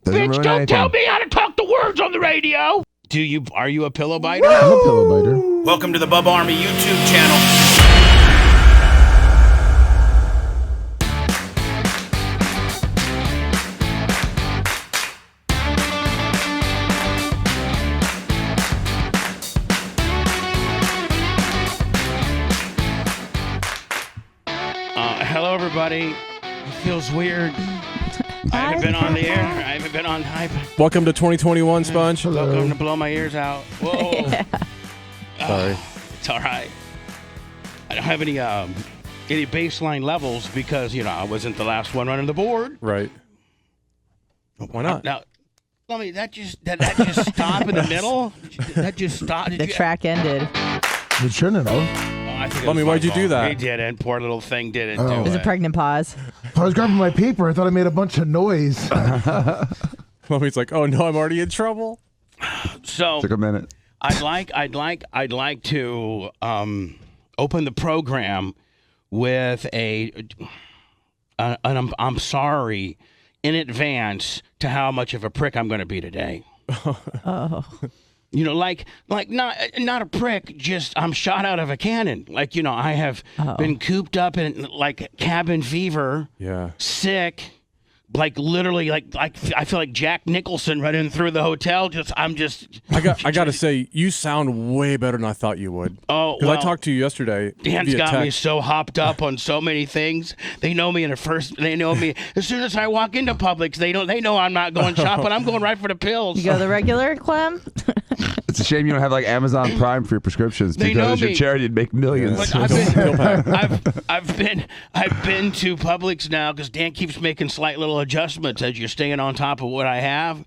Bitch, don't tell me how to talk the words on the radio. Are you a pillow biter? I'm a pillow biter. Welcome to the Bubba Army YouTube channel. Hello, everybody. It feels weird. I haven't been on the air. I haven't been on hype. Welcome to 2021, Sponge. Welcome to blow my ears out. Whoa. Yeah. Sorry. It's all right. I don't have any baseline levels because, I wasn't the last one running the board. Right. Why not? Now, Lummy, that just stop in the middle? That just stopped? The track ended. It shouldn't have. Lummy, why'd you do that? He didn't. Poor little thing didn't do it. It was a pregnant pause. I was grabbing my paper. I thought I made a bunch of noise. Lummy's like, oh no, I'm already in trouble. So took a minute. I'd like to open the program with I'm sorry in advance to how much of a prick I'm going to be today. Oh. Like not a prick, just I'm shot out of a cannon. I have been cooped up in cabin fever, sick, literally I feel like Jack Nicholson running through the hotel. I got to say, you sound way better than I thought you would. Oh, because I talked to you yesterday. Dan's got me so hopped up on so many things. They know me They know me as soon as I walk into Publix. They know I'm not going shopping. I'm going right for the pills. You go the regular, Clem? It's a shame you don't have Amazon Prime for your prescriptions because your charity would make millions. But I've been to Publix now because Dan keeps making slight little adjustments as you're staying on top of what I have.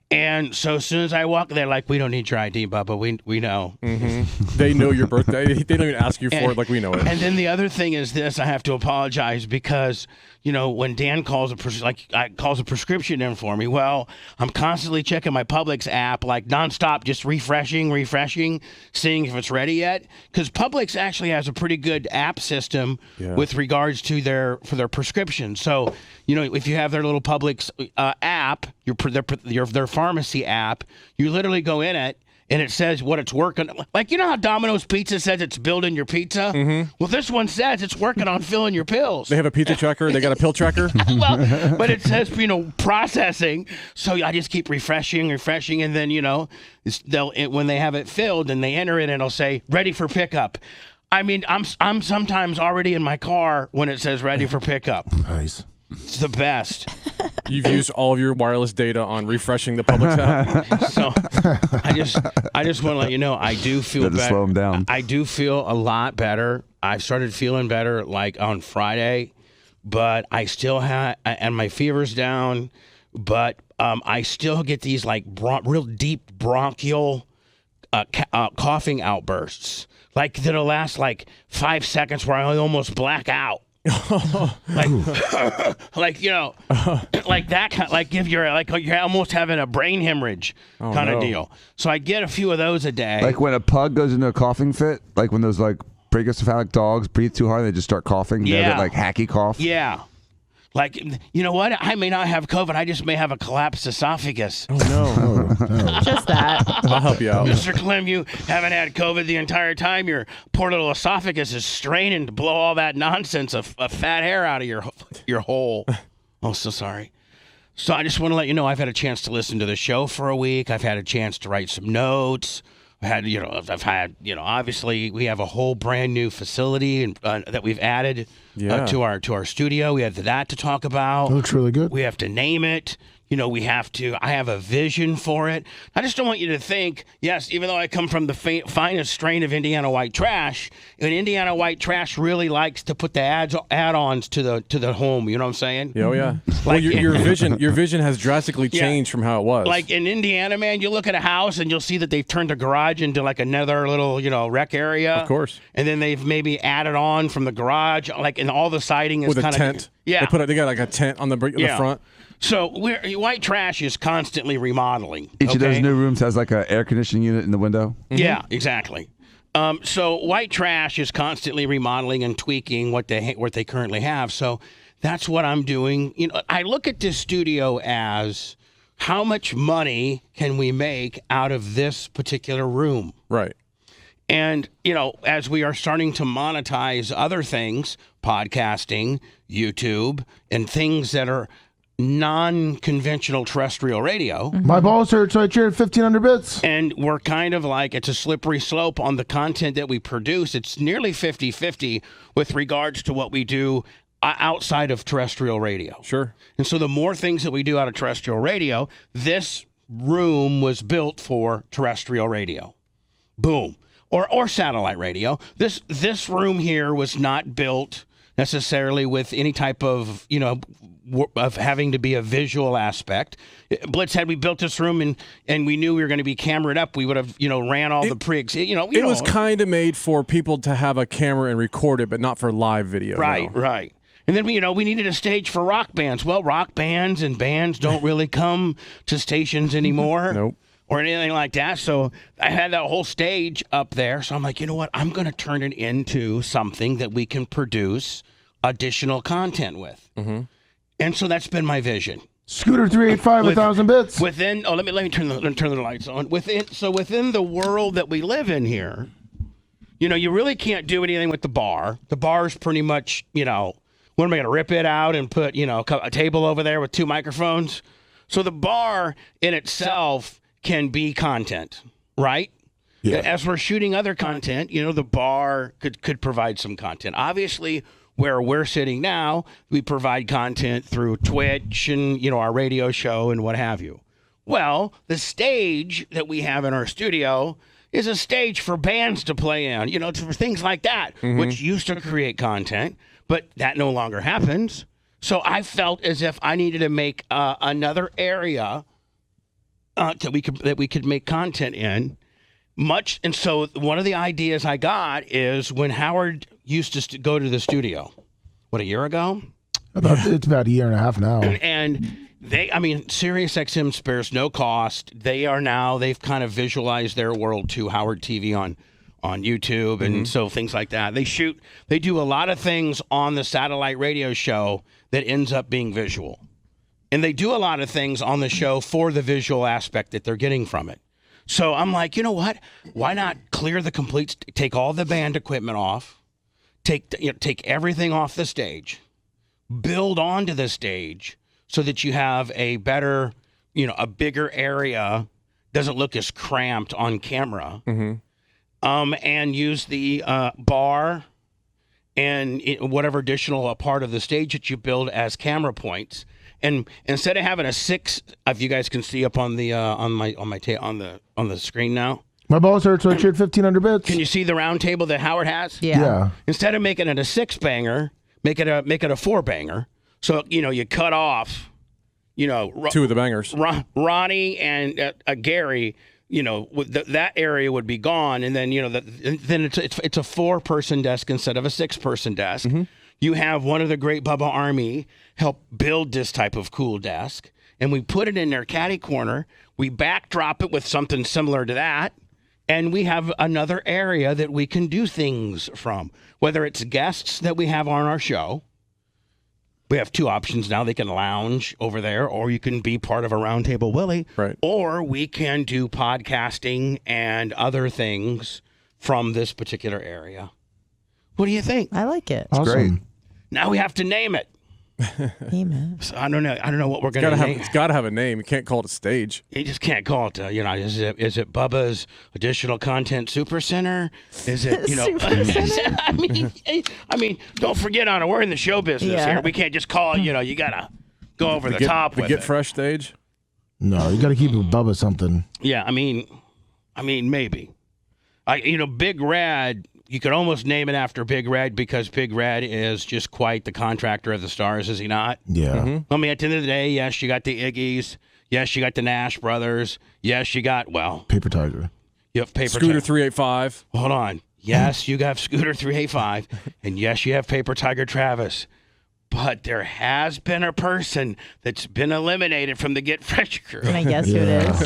And so as soon as I walk, they're like, we don't need your ID, Bubba. We know. Mm-hmm. They know your birthday. They don't even ask you for it like we know it. And then the other thing is this. I have to apologize because, when Dan calls a prescription in for me, well, I'm constantly checking my Publix app nonstop, just refreshing, seeing if it's ready yet. Because Publix actually has a pretty good app system with regards to their prescriptions. So, if you have their little Publix app, their pharmacy app, you literally go in it and it says what it's working. How Domino's Pizza says it's building your pizza? Mm-hmm. Well, this one says it's working on filling your pills. They have a pizza tracker. They got a pill tracker. Well, but it says, processing. So I just keep refreshing. And then, when they have it filled and they enter it, it'll say ready for pickup. I mean, I'm sometimes already in my car when it says ready for pickup. Nice. It's the best. You've used all of your wireless data on refreshing the Publix app. So I just want to let you know I do feel better. Slow them down. I do feel a lot better. I've started feeling better on Friday, but I still have, and my fever's down, but I still get these real deep bronchial coughing outbursts, that'll last 5 seconds where I almost black out. Like that kind, if you're you're almost having a brain hemorrhage kind of deal. So I get a few of those a day. Like when a pug goes into a coughing fit, like when those pregacephalic dogs breathe too hard, they just start coughing. They have that hacky cough. Yeah. You know what? I may not have COVID. I just may have a collapsed esophagus. Oh, no. Just that. I'll help you out. Mr. Clem, you haven't had COVID the entire time. Your poor little esophagus is straining to blow all that nonsense of fat hair out of your hole. Oh, so sorry. So I just want to let you know I've had a chance to listen to the show for a week. I've had a chance to write some notes. Obviously we have a whole brand new facility that we've added to our studio. We have that to talk about. It looks really good. We have to name it. I have a vision for it. I just don't want you to think, yes, even though I come from the finest strain of Indiana white trash, and Indiana white trash really likes to put the add-ons to the home. You know what I'm saying? Oh, yeah. Well, your vision has drastically changed from how it was. In Indiana, man, you look at a house and you'll see that they've turned the garage into another little, rec area. Of course. And then they've maybe added on from the garage, and all the siding is with kind a tent. Yeah. They got a tent on the front. So white trash is constantly remodeling. Each of those new rooms has an air conditioning unit in the window. Mm-hmm. Yeah, exactly. So white trash is constantly remodeling and tweaking what they currently have. So that's what I'm doing. I look at this studio as how much money can we make out of this particular room? Right. And, you know, as we are starting to monetize other things, podcasting, YouTube, and things that are non-conventional terrestrial radio. My balls hurt, so I cheered 1,500 bits. And we're kind of like, it's a slippery slope on the content that we produce. It's nearly 50-50 with regards to what we do outside of terrestrial radio. Sure. And so the more things that we do out of terrestrial radio, this room was built for terrestrial radio. Boom. Or satellite radio. This room here was not built necessarily with any type of, you know, of having to be a visual aspect. Blitz, had we built this room and we knew we were going to be cameraed up, we would have, you know, ran all the pre-ex. It was kind of made for people to have a camera and record it, but not for live video. Right, no. right. And then, you know, we needed a stage for rock bands. Well, rock bands and bands don't really come to stations anymore. Nope. Or anything like that. So I had that whole stage up there. So I'm like, you know what? I'm going to turn it into something that we can produce additional content with. Mm-hmm. And so that's been my vision. Scooter 385, 1,000 bits. Within, let me turn the lights on. Within the world that we live in here, you know, you really can't do anything with the bar. The bar's pretty much, you know, what am I going to rip it out and put, you know, a table over there with 2 microphones? So the bar in itself can be content, right? Yeah. As we're shooting other content, you know, the bar could provide some content. Obviously, where we're sitting now, we provide content through Twitch and, you know, our radio show and what have you. Well, the stage that we have in our studio is a stage for bands to play in, you know, for things like that, which used to create content, but that no longer happens. So I felt as if I needed to make another area that we could make content in. And so one of the ideas I got is when Howard used to go to the studio, a year ago? It's about a year and a half now. And SiriusXM spares no cost. They've kind of visualized their world to Howard TV on YouTube and so things like that. They do a lot of things on the satellite radio show that ends up being visual. And they do a lot of things on the show for the visual aspect that they're getting from it. So I'm like, you know what? Why not clear the complete, take all the band equipment off, take everything off the stage, build onto the stage so that you have a better, you know, a bigger area, doesn't look as cramped on camera, and use the bar and whatever additional part of the stage that you build as camera points. And instead of having a 6, if you guys can see up on the on the screen now. My balls hurt, so I cheered 1,500 bits. Can you see the round table that Howard has? Yeah. Instead of making it a 6-banger, make it a 4-banger. So, you know, you cut off, you know, 2 of the bangers. Ronnie and Gary. You know, that area would be gone, and then, you know, then it's a 4-person desk instead of a 6-person desk. You have one of the great Bubba Army help build this type of cool desk, and we put it in their caddy corner. We backdrop it with something similar to that, and we have another area that we can do things from. Whether it's guests that we have on our show, we have 2 options now. They can lounge over there, or you can be part of a Roundtable Willie, right? Or we can do podcasting and other things from this particular area. What do you think? I like it. Awesome. Great. Now we have to name it. Amen. So I don't know what we're going to name. It's got to have a name. You can't call it a stage. You just can't call it. You know, is it Bubba's Additional Content Super Center? Is it, you know? I mean, don't forget, Anna, we're in the show business here. We can't just call it. You know, you gotta go over the top with Get it. Fresh stage. No, you got to keep it with Bubba something. Yeah, I mean, maybe. Big Red. You could almost name it after Big Red because Big Red is just quite the contractor of the stars, is he not? Yeah. I mean, at the end of the day, yes, you got the Iggy's. Yes, you got the Nash brothers. Yes, you got, Paper Tiger. You have Paper Scooter 385. Hold on. Yes, you got Scooter 385. And yes, you have Paper Tiger Travis. But there has been a person that's been eliminated from the Get Fresh crew. Can I guess who it is?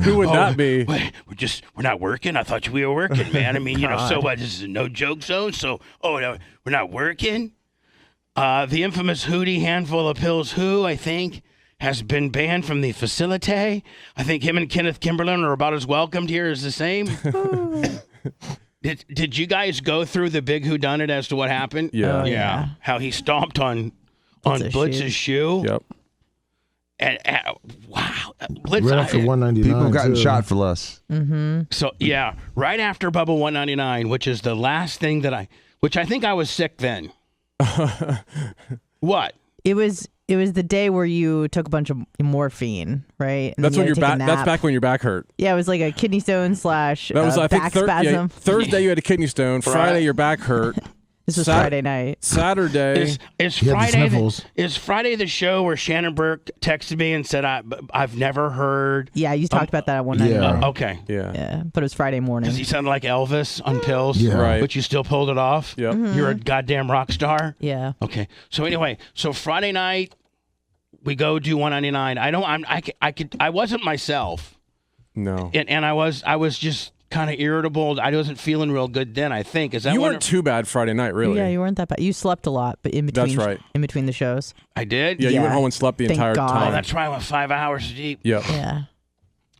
Who would that be? Wait, we're not working? I thought we were working, man. I mean, so what? This is a no-joke zone? So, no, we're not working? The infamous Hootie Handful of Pills Who, I think, has been banned from the facility. I think him and Kenneth Kimberlin are about as welcomed here as the same. Did you guys go through the big whodunit as to what happened? Yeah. Oh, yeah. How he stomped on Blitz's Blitz's shoe. Yep. And, wow. Blitz, Right after 199. People gotten too. shot for less. So, yeah, right after Bubba 199, which is the last thing that which I think I was sick then. What? It was the day where you took a bunch of morphine, right? And That's then when you your had to back. take a That's nap. back when your back hurt. Yeah, it was like a kidney stone / That was I back think spasm. Thursday you had a kidney stone. Friday your back hurt. This was Friday night. Saturday. Is He had the Friday sniffles. is Friday the show where Shannon Burke texted me and said I've never heard. Yeah, you talked about that at one night. yeah. Okay. Yeah. Yeah, but it was Friday morning. Does he sound like Elvis on pills? Yeah. Right. But you still pulled it off? Yep. You're a goddamn rock star? Yeah. Okay. So anyway, so Friday night we go do 199. I wasn't myself. No. And I was just kind of irritable. I wasn't feeling real good then, I think. Is that You when weren't too bad Friday night, really. Yeah, you weren't that bad. You slept a lot, but in between. That's right. In between the shows. I did? Yeah, you went Yeah. home and slept the Thank entire God. Oh, time. that's right. I went 5 hours deep. Yep. Yeah.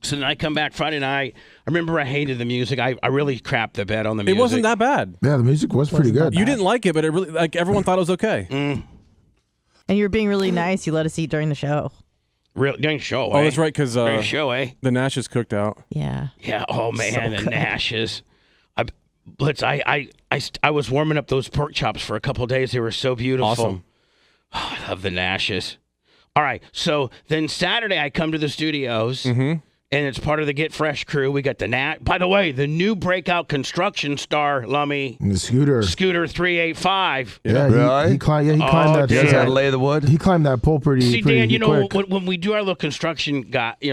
So then I come back Friday night. I remember I hated the music. I really crapped the bed on the It music. wasn't that bad. Yeah, the music was pretty Wasn't that good. You didn't like it, but it really everyone thought it was okay. And you were being really nice. You let us eat during the show. Real during show. Oh, that's right, because During show, eh? the Nash is cooked out. Yeah. Yeah. Oh man, the good. Nashes. Blitz. I was warming up those pork chops for a couple of days. They were so beautiful. Awesome. Oh, I love the Nashes. All right. So then Saturday I come to the studios. And it's part of the Get Fresh crew. We got the By the way, the new breakout construction star, Lummy, And the scooter. Scooter 385. Yeah, Really? he climbed. Yeah, he Oh, climbed that. You guys Yeah. had to lay the wood? He climbed that pole pretty. See, pretty Dan, you know, quick. when we do our little construction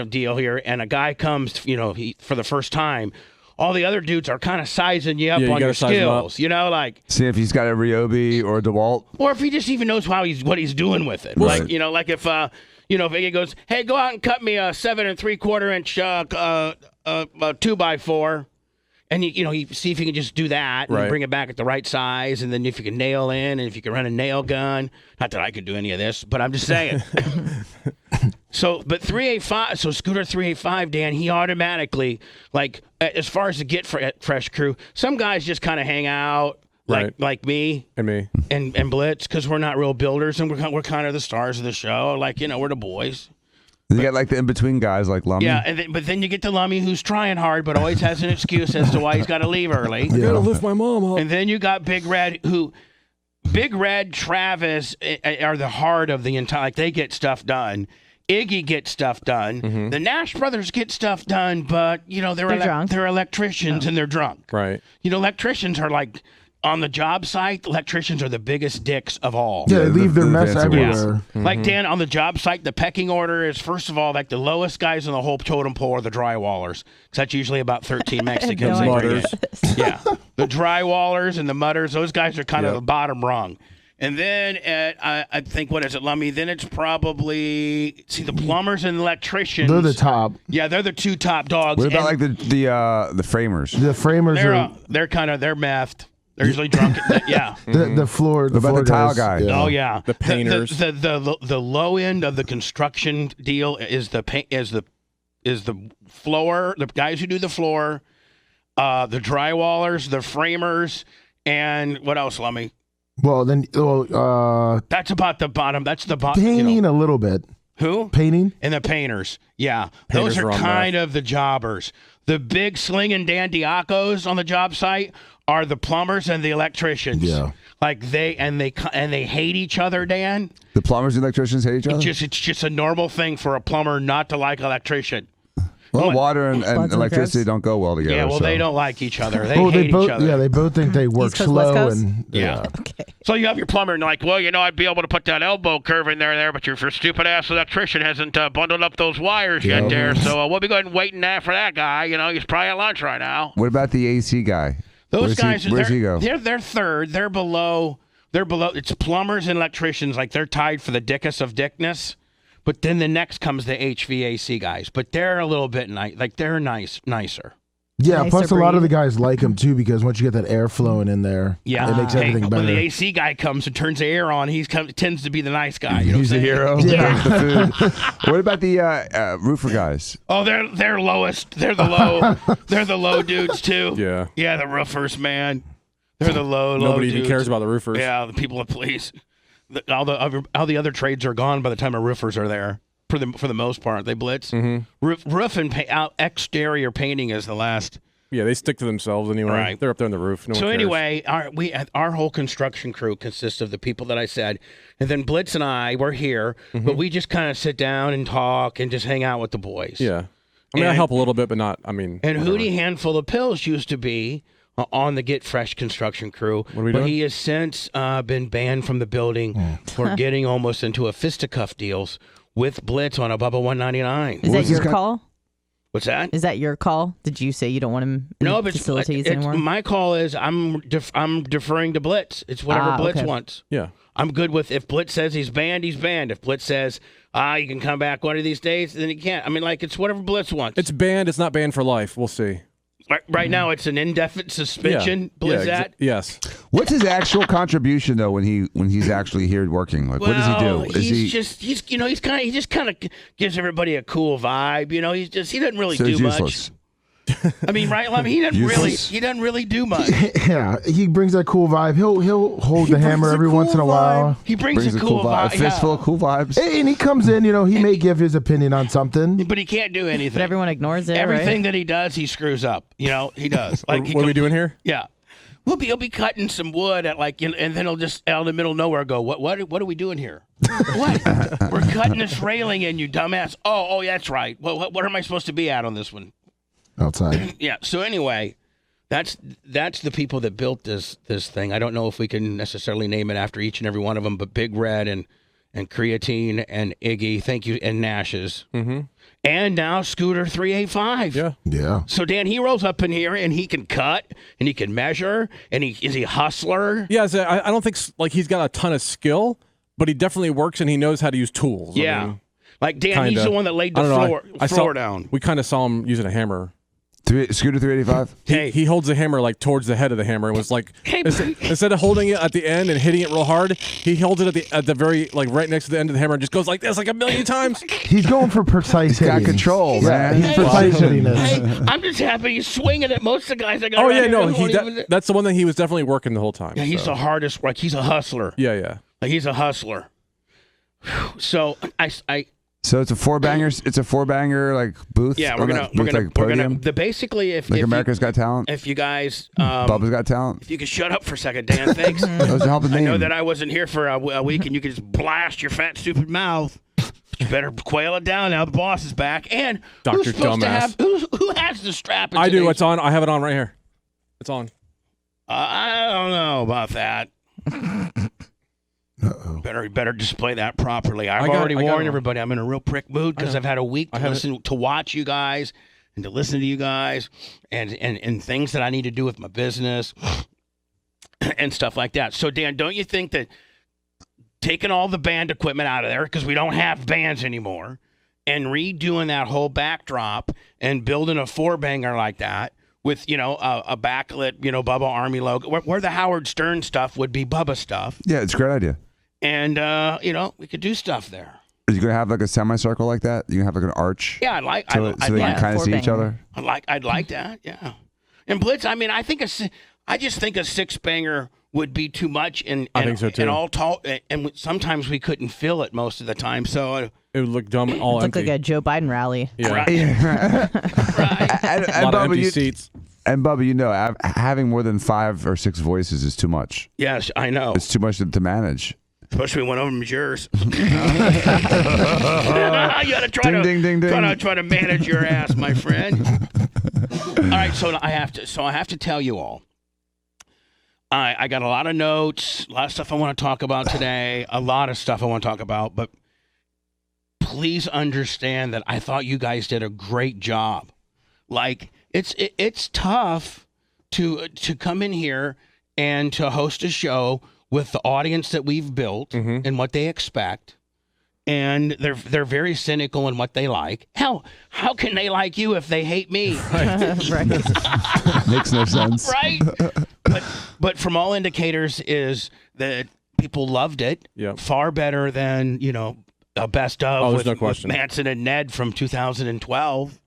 deal here, and a guy comes, for the first time, all the other dudes are kind of sizing you up Yeah, you on your gotta size 'em up. skills, like, See if he's got a Ryobi or a DeWalt. or if he just even knows what he's doing with it. Right. Like, like if Iggy goes, hey, go out and cut me a 7 3/4 inch 2x4. And he see if he can just do that and Right. bring it back at the right size, and then if you can nail in, and if you can run a nail gun. Not that I could do any of this, but I'm just saying. But 385, so Scooter 385, Dan, he automatically, like, as far as the Get Fresh crew, some guys just kind of hang out, Right. like me And me. and Blitz, because we're not real builders, and we're kind of the stars of the show. Like, we're the boys. You got like the in-between guys like Lummy. Yeah, but then you get the Lummy who's trying hard, but always has an excuse as to why he's got to leave early. I gotta lift my mom up. And then you got Big Red, Big Red, Travis are the heart of the entire. Like, they get stuff done. Iggy gets stuff done. The Nash brothers get stuff done, but They're drunk. they're electricians and they're drunk. Right. Electricians are like on the job site. Electricians are the biggest dicks of all. Yeah, they leave their the mess fancy ones. everywhere. Like, Dan, on the job site, the pecking order is, first of all, like the lowest guys on the whole totem pole are the drywallers. 'Cause that's usually about 13 Mexicans. No they idea. bring in. Yeah. The drywallers and the mutters, those guys are kind of Yep. the bottom rung. And then I think, what is it, Lummy? Then it's probably, the plumbers and electricians. They're the top. Yeah, they're the two top dogs. What about And like the framers? The framers are they're methed. They're usually drunk. Yeah. the floor. The What about floor the tile guys. guy? Oh yeah, The painters. The low end of the construction deal is the floor. The guys who do the floor, the drywallers, the framers, and what else, Lummy? Well, then, That's about the bottom. That's the bottom. painting a little bit. Who? Painting. And the painters. Yeah, Painters those are are on kind of the jobbers. The big slinging dandiacos on the job site are the plumbers and the electricians. Yeah. Like they hate each other, Dan. The plumbers and electricians hate each other. It's just a normal thing for a plumber not to like an electrician. Well, water and Bloods and electricity drugs. don't go well together. Yeah, well, so. they don't like each other. They Oh, hate they both. each other. Yeah, they both think they work East Coast, West slow Coast? and Yeah. Okay. So you have your plumber, and like, well, I'd be able to put that elbow curve in there, but your stupid ass electrician hasn't bundled up those wires yet Yeah. there. So we'll be going and waiting there for that guy. He's probably at lunch right now. What about the AC guy? Those guys, Where's he go? They're third. They're below. It's plumbers and electricians. Like, they're tied for the dickest of dickness. But then the next comes the HVAC guys. But they're a little bit they're nicer. Yeah, Nicer plus a lot of the breed. guys like him too because once you get that air flowing in there, Yeah, it makes everything when better. the AC guy comes and turns the air on, tends to be the nice guy. You know He's what the I'm saying? hero. Yeah. The food. What about the roofer guys? Oh, they're lowest. They're the low. They're the low dudes too. Yeah. Yeah, the roofers, man. They're the low. Nobody even dudes. cares about the roofers. Yeah, the people at police. All the other trades are gone by the time our roofers are there. For the most part, they blitz. Mm-hmm. Roof and exterior painting is the last. Yeah, they stick to themselves anyway. Right. They're up there on the roof. No So one cares. anyway, our whole construction crew consists of the people that I said, and then Blitz and I were here, but we just kind of sit down and talk and just hang out with the boys. Yeah. I mean, I And- help a little bit, but not, I mean. And whatever. Hootie Handful of Pills used to be on the Get Fresh construction crew, What are we but doing? he has since been banned from the building for getting almost into a fisticuff deals with Blitz on a Bubba 199. Is What that was this your guy- call? What's that? Is that your call? Did you say you don't want him in No, but facilities it's anymore? my call is I'm deferring to Blitz. It's whatever Blitz okay. wants. Yeah. I'm good with if Blitz says he's banned, he's banned. If Blitz says, you can come back one of these days, then he can't. I mean, like, it's whatever Blitz wants. It's banned. It's not banned for life. We'll see. Right now, it's an indefinite suspension. Blitz that. Yes. What's his actual contribution though when he's actually here working? Like, what does he do? He just kind of gives everybody a cool vibe. You know, he doesn't really So do he's much. useless. I mean, right? I mean, he doesn't really do much. Yeah, he brings that cool vibe. He'll hold the hammer every once in a while. He brings a cool vibe. A fistful of cool vibes. And he comes in, he may give his opinion on something. But he can't do anything. but everyone ignores it, Everything right? that he does, he screws up. You know, he does. Like, What are we doing here? Yeah. He'll be cutting some wood at and then he'll just out in the middle of nowhere go, what are we doing here? What? We're cutting this railing in, you dumbass. Oh, yeah, that's right. What am I supposed to be at on this one? Outside. Yeah. So anyway, that's the people that built this thing. I don't know if we can necessarily name it after each and every one of them, but Big Red and Creatine and Iggy, thank you, and Nash's. Mm-hmm. And now Scooter 385. Yeah. Yeah. So Dan, he rolls up in here and he can cut and he can measure and is he a hustler? Yeah, so I don't think he's got a ton of skill, but he definitely works and he knows how to use tools. I Yeah. mean, Like Dan, he's kinda. the one that laid the I don't know, I floor saw, down. We kind of saw him using a hammer. Scooter 385. Hey. He holds the hammer like towards the head of the hammer and was like, Hey, instead of holding it at the end and hitting it real hard, he holds it at the very like right next to the end of the hammer and just goes like this like a million times. He's going for precise Got hitting. control, Yeah, man. he's precise hittiness. Hey, I'm just happy he's swinging at most of the guys I got. Oh around yeah, here no, won't even- that's the one that he was definitely working the whole time. Yeah, he's so. the hardest. Like he's a hustler. Yeah. Like he's a hustler. Whew. So I So it's a four banger. It's a four banger like booth. yeah, on we're that gonna booth, like podium. basically if Like if America's Got Talent. if you guys Bubba's Got Talent. if you could shut up for a second, Dan, thanks. That was a helping I name. know that I wasn't here for a week, and you could just blast your fat, stupid mouth. But you better quail it down now. The boss is back, and Dr. who's supposed to Dumbass. have who has the strap? In I do. today's- It's on. I have it on right here. It's on. I don't know about that. Uh-oh. Better display that properly. I've I got already it warned on. everybody. I'm in a real prick mood because I've had a week to I have listen to watch you guys and to listen to you guys and things that I need to do with my business and stuff like that. So Dan, don't you think that taking all the band equipment out of there because we don't have bands anymore and redoing that whole backdrop and building a four banger like that with a backlit Bubba Army logo where the Howard Stern stuff would be Bubba stuff. Yeah, it's a great idea. And, we could do stuff there. Are you gonna have like a semicircle like that? You can have like an arch. Yeah, I'd like So, I'd they like can kind of see each four-banger. other. I'd like that, yeah. And Blitz, I mean, I just think a six banger would be too much and I think so, too. and all tall and sometimes we couldn't fill it most of the time. So It would look dumb, all It looked empty. like a Joe Biden rally. yeah. right, right. And, A and lot of Bubba, empty you, seats. and Bubba, having more than 5 or 6 voices is too much. Yes, I know. It's too much to manage. Especially one of them is yours. You gotta try Ding, ding, ding, ding. try to manage your ass, my friend. All right, so I have to tell you all. I got a lot of notes, a lot of stuff I want to talk about today, a lot of stuff I want to talk about, but please understand that I thought you guys did a great job. Like it's tough to come in here and to host a show with the audience that we've built and what they expect and they're very cynical in what they like. Hell, how can they like you if they hate me? Right. Makes no sense. Right? But from all indicators is that people loved it. Yep. Far better than, a best of there's no question. with Manson and Ned from 2012.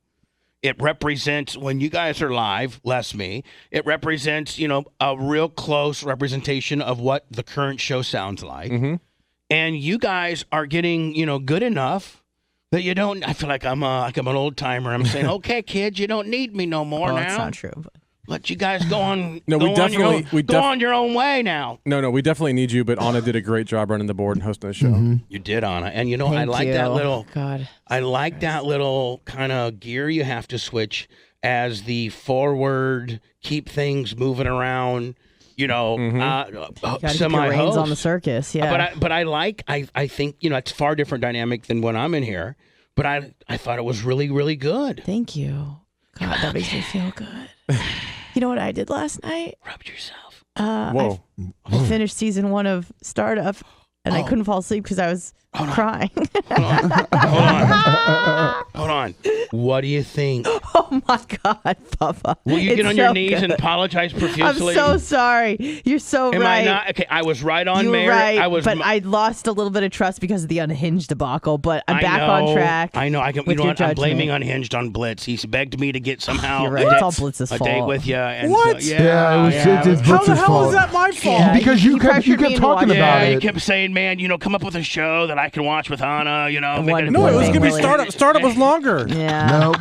It represents, when you guys are live, less me, it represents, a real close representation of what the current show sounds like. Mm-hmm. And you guys are getting, good enough that you don't, I feel like I'm an old timer. I'm saying, okay, kids, you don't need me no more Well, now. that's not true. But Let you guys go on. No, we definitely go on your own way now. No, we definitely need you. But Anna did a great job running the board and hosting the show. You did, Anna, and I Thank like you. that little. God. I like that little kind of gear you have to switch as the forward, keep things moving around. Gotta keep your Semi-host. reins on the circus. Yeah. But I think it's far different dynamic than when I'm in here. But I thought it was really, really good. Thank you. God, that makes me feel good. You know what I did last night? Rubbed yourself. Whoa. I finished season 1 of Startup, and I couldn't fall asleep because I was crying. Hold on. What do you think? Oh my God, Bubba. Will you get It's on your so knees good. and apologize I'm profusely? so sorry. You're so Am right. I not? Okay, I was right on, You were Mayor. right, I was. but I lost a little bit of trust because of the Unhinged debacle. But I'm I back know, on track. I know. I can. You with know your what? I'm blaming judgment. Unhinged on Blitz. He's begged me to get somehow You're right. a It's date- all Blitz's a fault. date with you. And What? So, Yeah, it's How Blitz's the hell fault. is that my fault? Yeah, Because he you kept pressured me into talking watching about Yeah, it. he kept saying, "Man, come up with a show that I can watch with Anna." Make One- it No, it was Thing, gonna be really. Startup. Startup was longer. Yeah. No,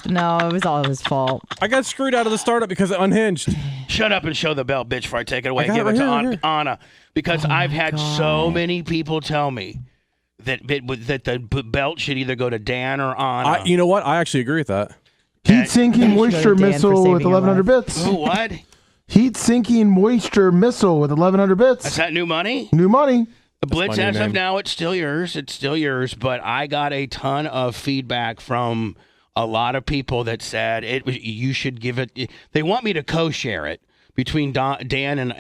No, it was all his fault. I got screwed out of the Startup because of Unhinged. Shut up and show the belt, bitch, before I take it away. I got Give it it to right here. Anna, because Oh I've my had God. so many people tell me that the belt should either go to Dan or Anna. You know what? I actually agree with that. heat sinking moisture Dan for missile saving with your 1100 bits. Ooh, what? Heat sinking moisture missile with 1100 That's bits. that new money? New money. The Blitz, my new as of name. now, it's still yours. It's still yours. But I got a ton of feedback from a lot of people that said you should give it. They want me to co-share it between Dan and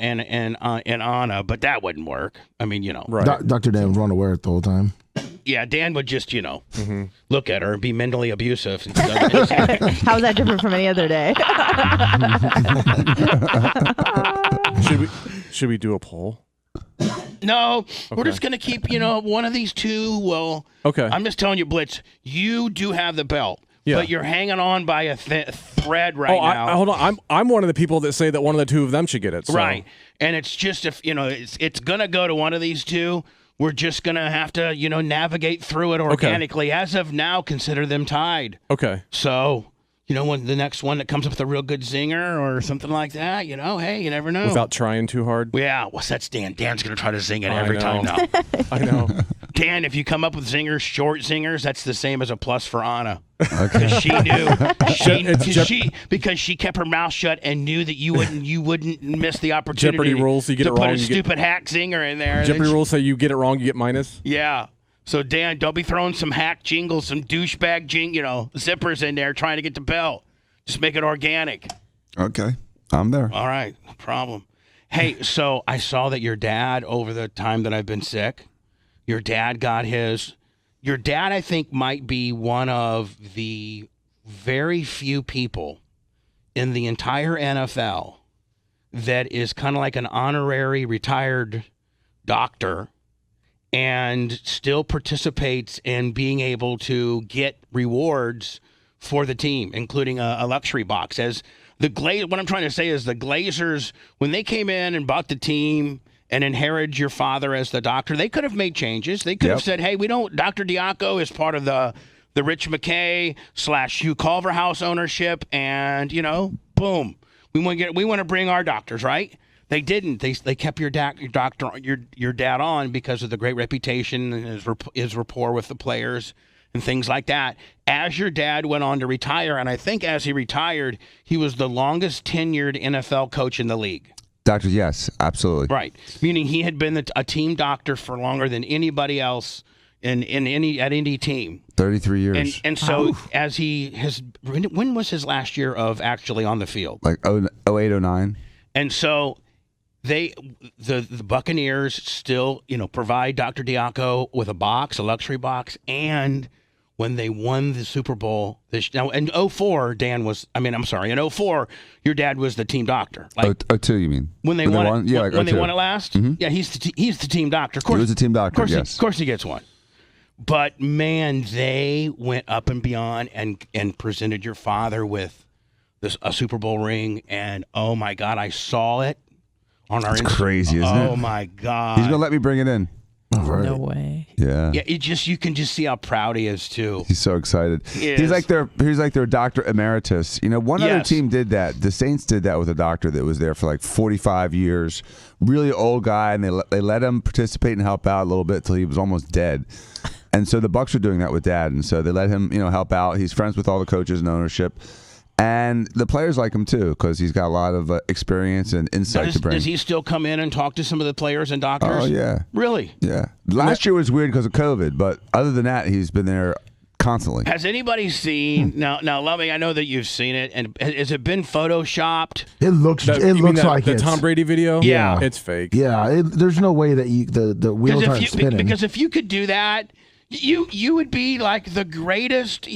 Anna, but that wouldn't work. I mean, Right. Dr. Dan was wrong to wear it the whole time. yeah, Dan would just look at her and be mentally abusive. How's that different from any other day? Should we do a poll? No, we're just gonna keep one of these two. Well, Okay. I'm just telling you, Blitz, you do have the belt. Yeah. But you're hanging on by a thread right now. Hold on. I'm one of the people that say that one of the two of them should get it. So. Right. And it's just if it's gonna go to one of these two, we're just gonna have to, navigate through it organically. As of now, consider them tied. Okay. So, when the next one that comes up with a real good zinger or something like that, hey, you never know. Without trying too hard. Yeah, well, that's Dan. Dan's gonna try to zing it I every time know. now. I know. Dan, if you come up with zingers, short zingers, that's the same as a plus for Anna. Because she knew, because she kept her mouth shut and knew that you wouldn't miss the opportunity. Jeopardy rules, you get to it put wrong, a you get- stupid hack zinger in there. Jeopardy rules say you get it wrong, you get minus. Yeah. So Dan, don't be throwing some hack jingles, some douchebag zippers in there trying to get the belt. Just make it organic. Okay, I'm there. All right, no problem. Hey, so I saw that your dad, over the time that I've been sick, your dad got his. Your dad, I think, might be one of the very few people in the entire NFL that is kind of like an honorary retired doctor and still participates in being able to get rewards for the team, including a luxury box. As what I'm trying to say is the Glazers, when they came in and bought the team and inherited your father as the doctor, they could have made changes. They could have said, hey, Dr. Diaco is part of the Rich McKay / Hugh Culverhouse ownership, and, boom. We want to bring our doctors, right? They didn't. They kept your dad on because of the great reputation and his rapport with the players and things like that. As your dad went on to retire, and I think as he retired, he was the longest tenured NFL coach in the league. Doctor, yes, absolutely. Right. Meaning he had been a team doctor for longer than anybody else at any team. 33 years. And so as when was his last year of actually on the field? Like 08, 09. And so the Buccaneers still, provide Dr. Diaco with a luxury box, and when they won the Super Bowl now in 04, in 04, your dad was the team doctor. Like 02, you mean? When they won it? Yeah, when they won it last? Mm-hmm. Yeah, he's the team doctor. Of course, he was the team doctor. Yes, of course he gets one. But man, they went up and beyond and presented your father with a Super Bowl ring, and oh my God, I saw it on our. It's crazy, isn't it? Oh my God, he's gonna let me bring it in. Right. No way. Yeah. Yeah, you can just see how proud he is too. He's so excited. He He's like their doctor emeritus. One other Yes. team did that. The Saints did that with a doctor that was there for like 45 years. Really old guy, and they let him participate and help out a little bit till he was almost dead. And so the Bucs are doing that with Dad, and so they let him, help out. He's friends with all the coaches and ownership. And the players like him too because he's got a lot of experience and insight to bring. Does he still come in and talk to some of the players and doctors? Oh yeah, really? yeah. Last year was weird because of COVID, but other than that, he's been there constantly. Has anybody seen now, Lummy? I know that you've seen it, and has it been photoshopped? It looks You mean like the it's Tom Brady video. Yeah. It's fake. Yeah, there's no way that the wheels aren't spinning. Because if you could do that, you would be like the greatest,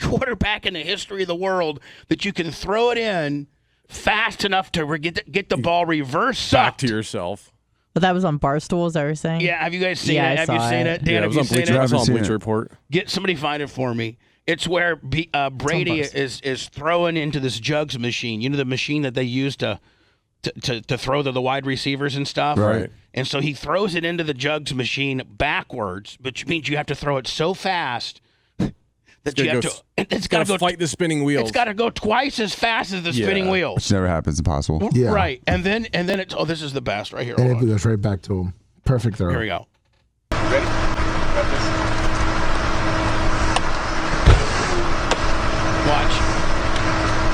quarterback in the history of the world. That you can throw it in fast enough to get the ball reverse Back to yourself. But that was on Barstool, is that what you're saying? Yeah, have you guys seen Yeah, it? I Have you saw seen it. it? Dan, Yeah, it have was you on seen Bleacher, it? it was on seen Bleacher it. Report. Get somebody find it for me. It's where Brady is throwing into this jugs machine. The machine that they use to throw the wide receivers and stuff. Right. And so he throws it into the jugs machine backwards, which means you have to throw it so fast that you have to. It's got to go fight the spinning wheels. It's got to go twice as fast as the spinning wheels. Which never happens. Impossible. Yeah. Right. And then it's this is the best right here. And Hold it on. goes right back to him. Perfect throw. Here we go. Ready? Got this. Watch.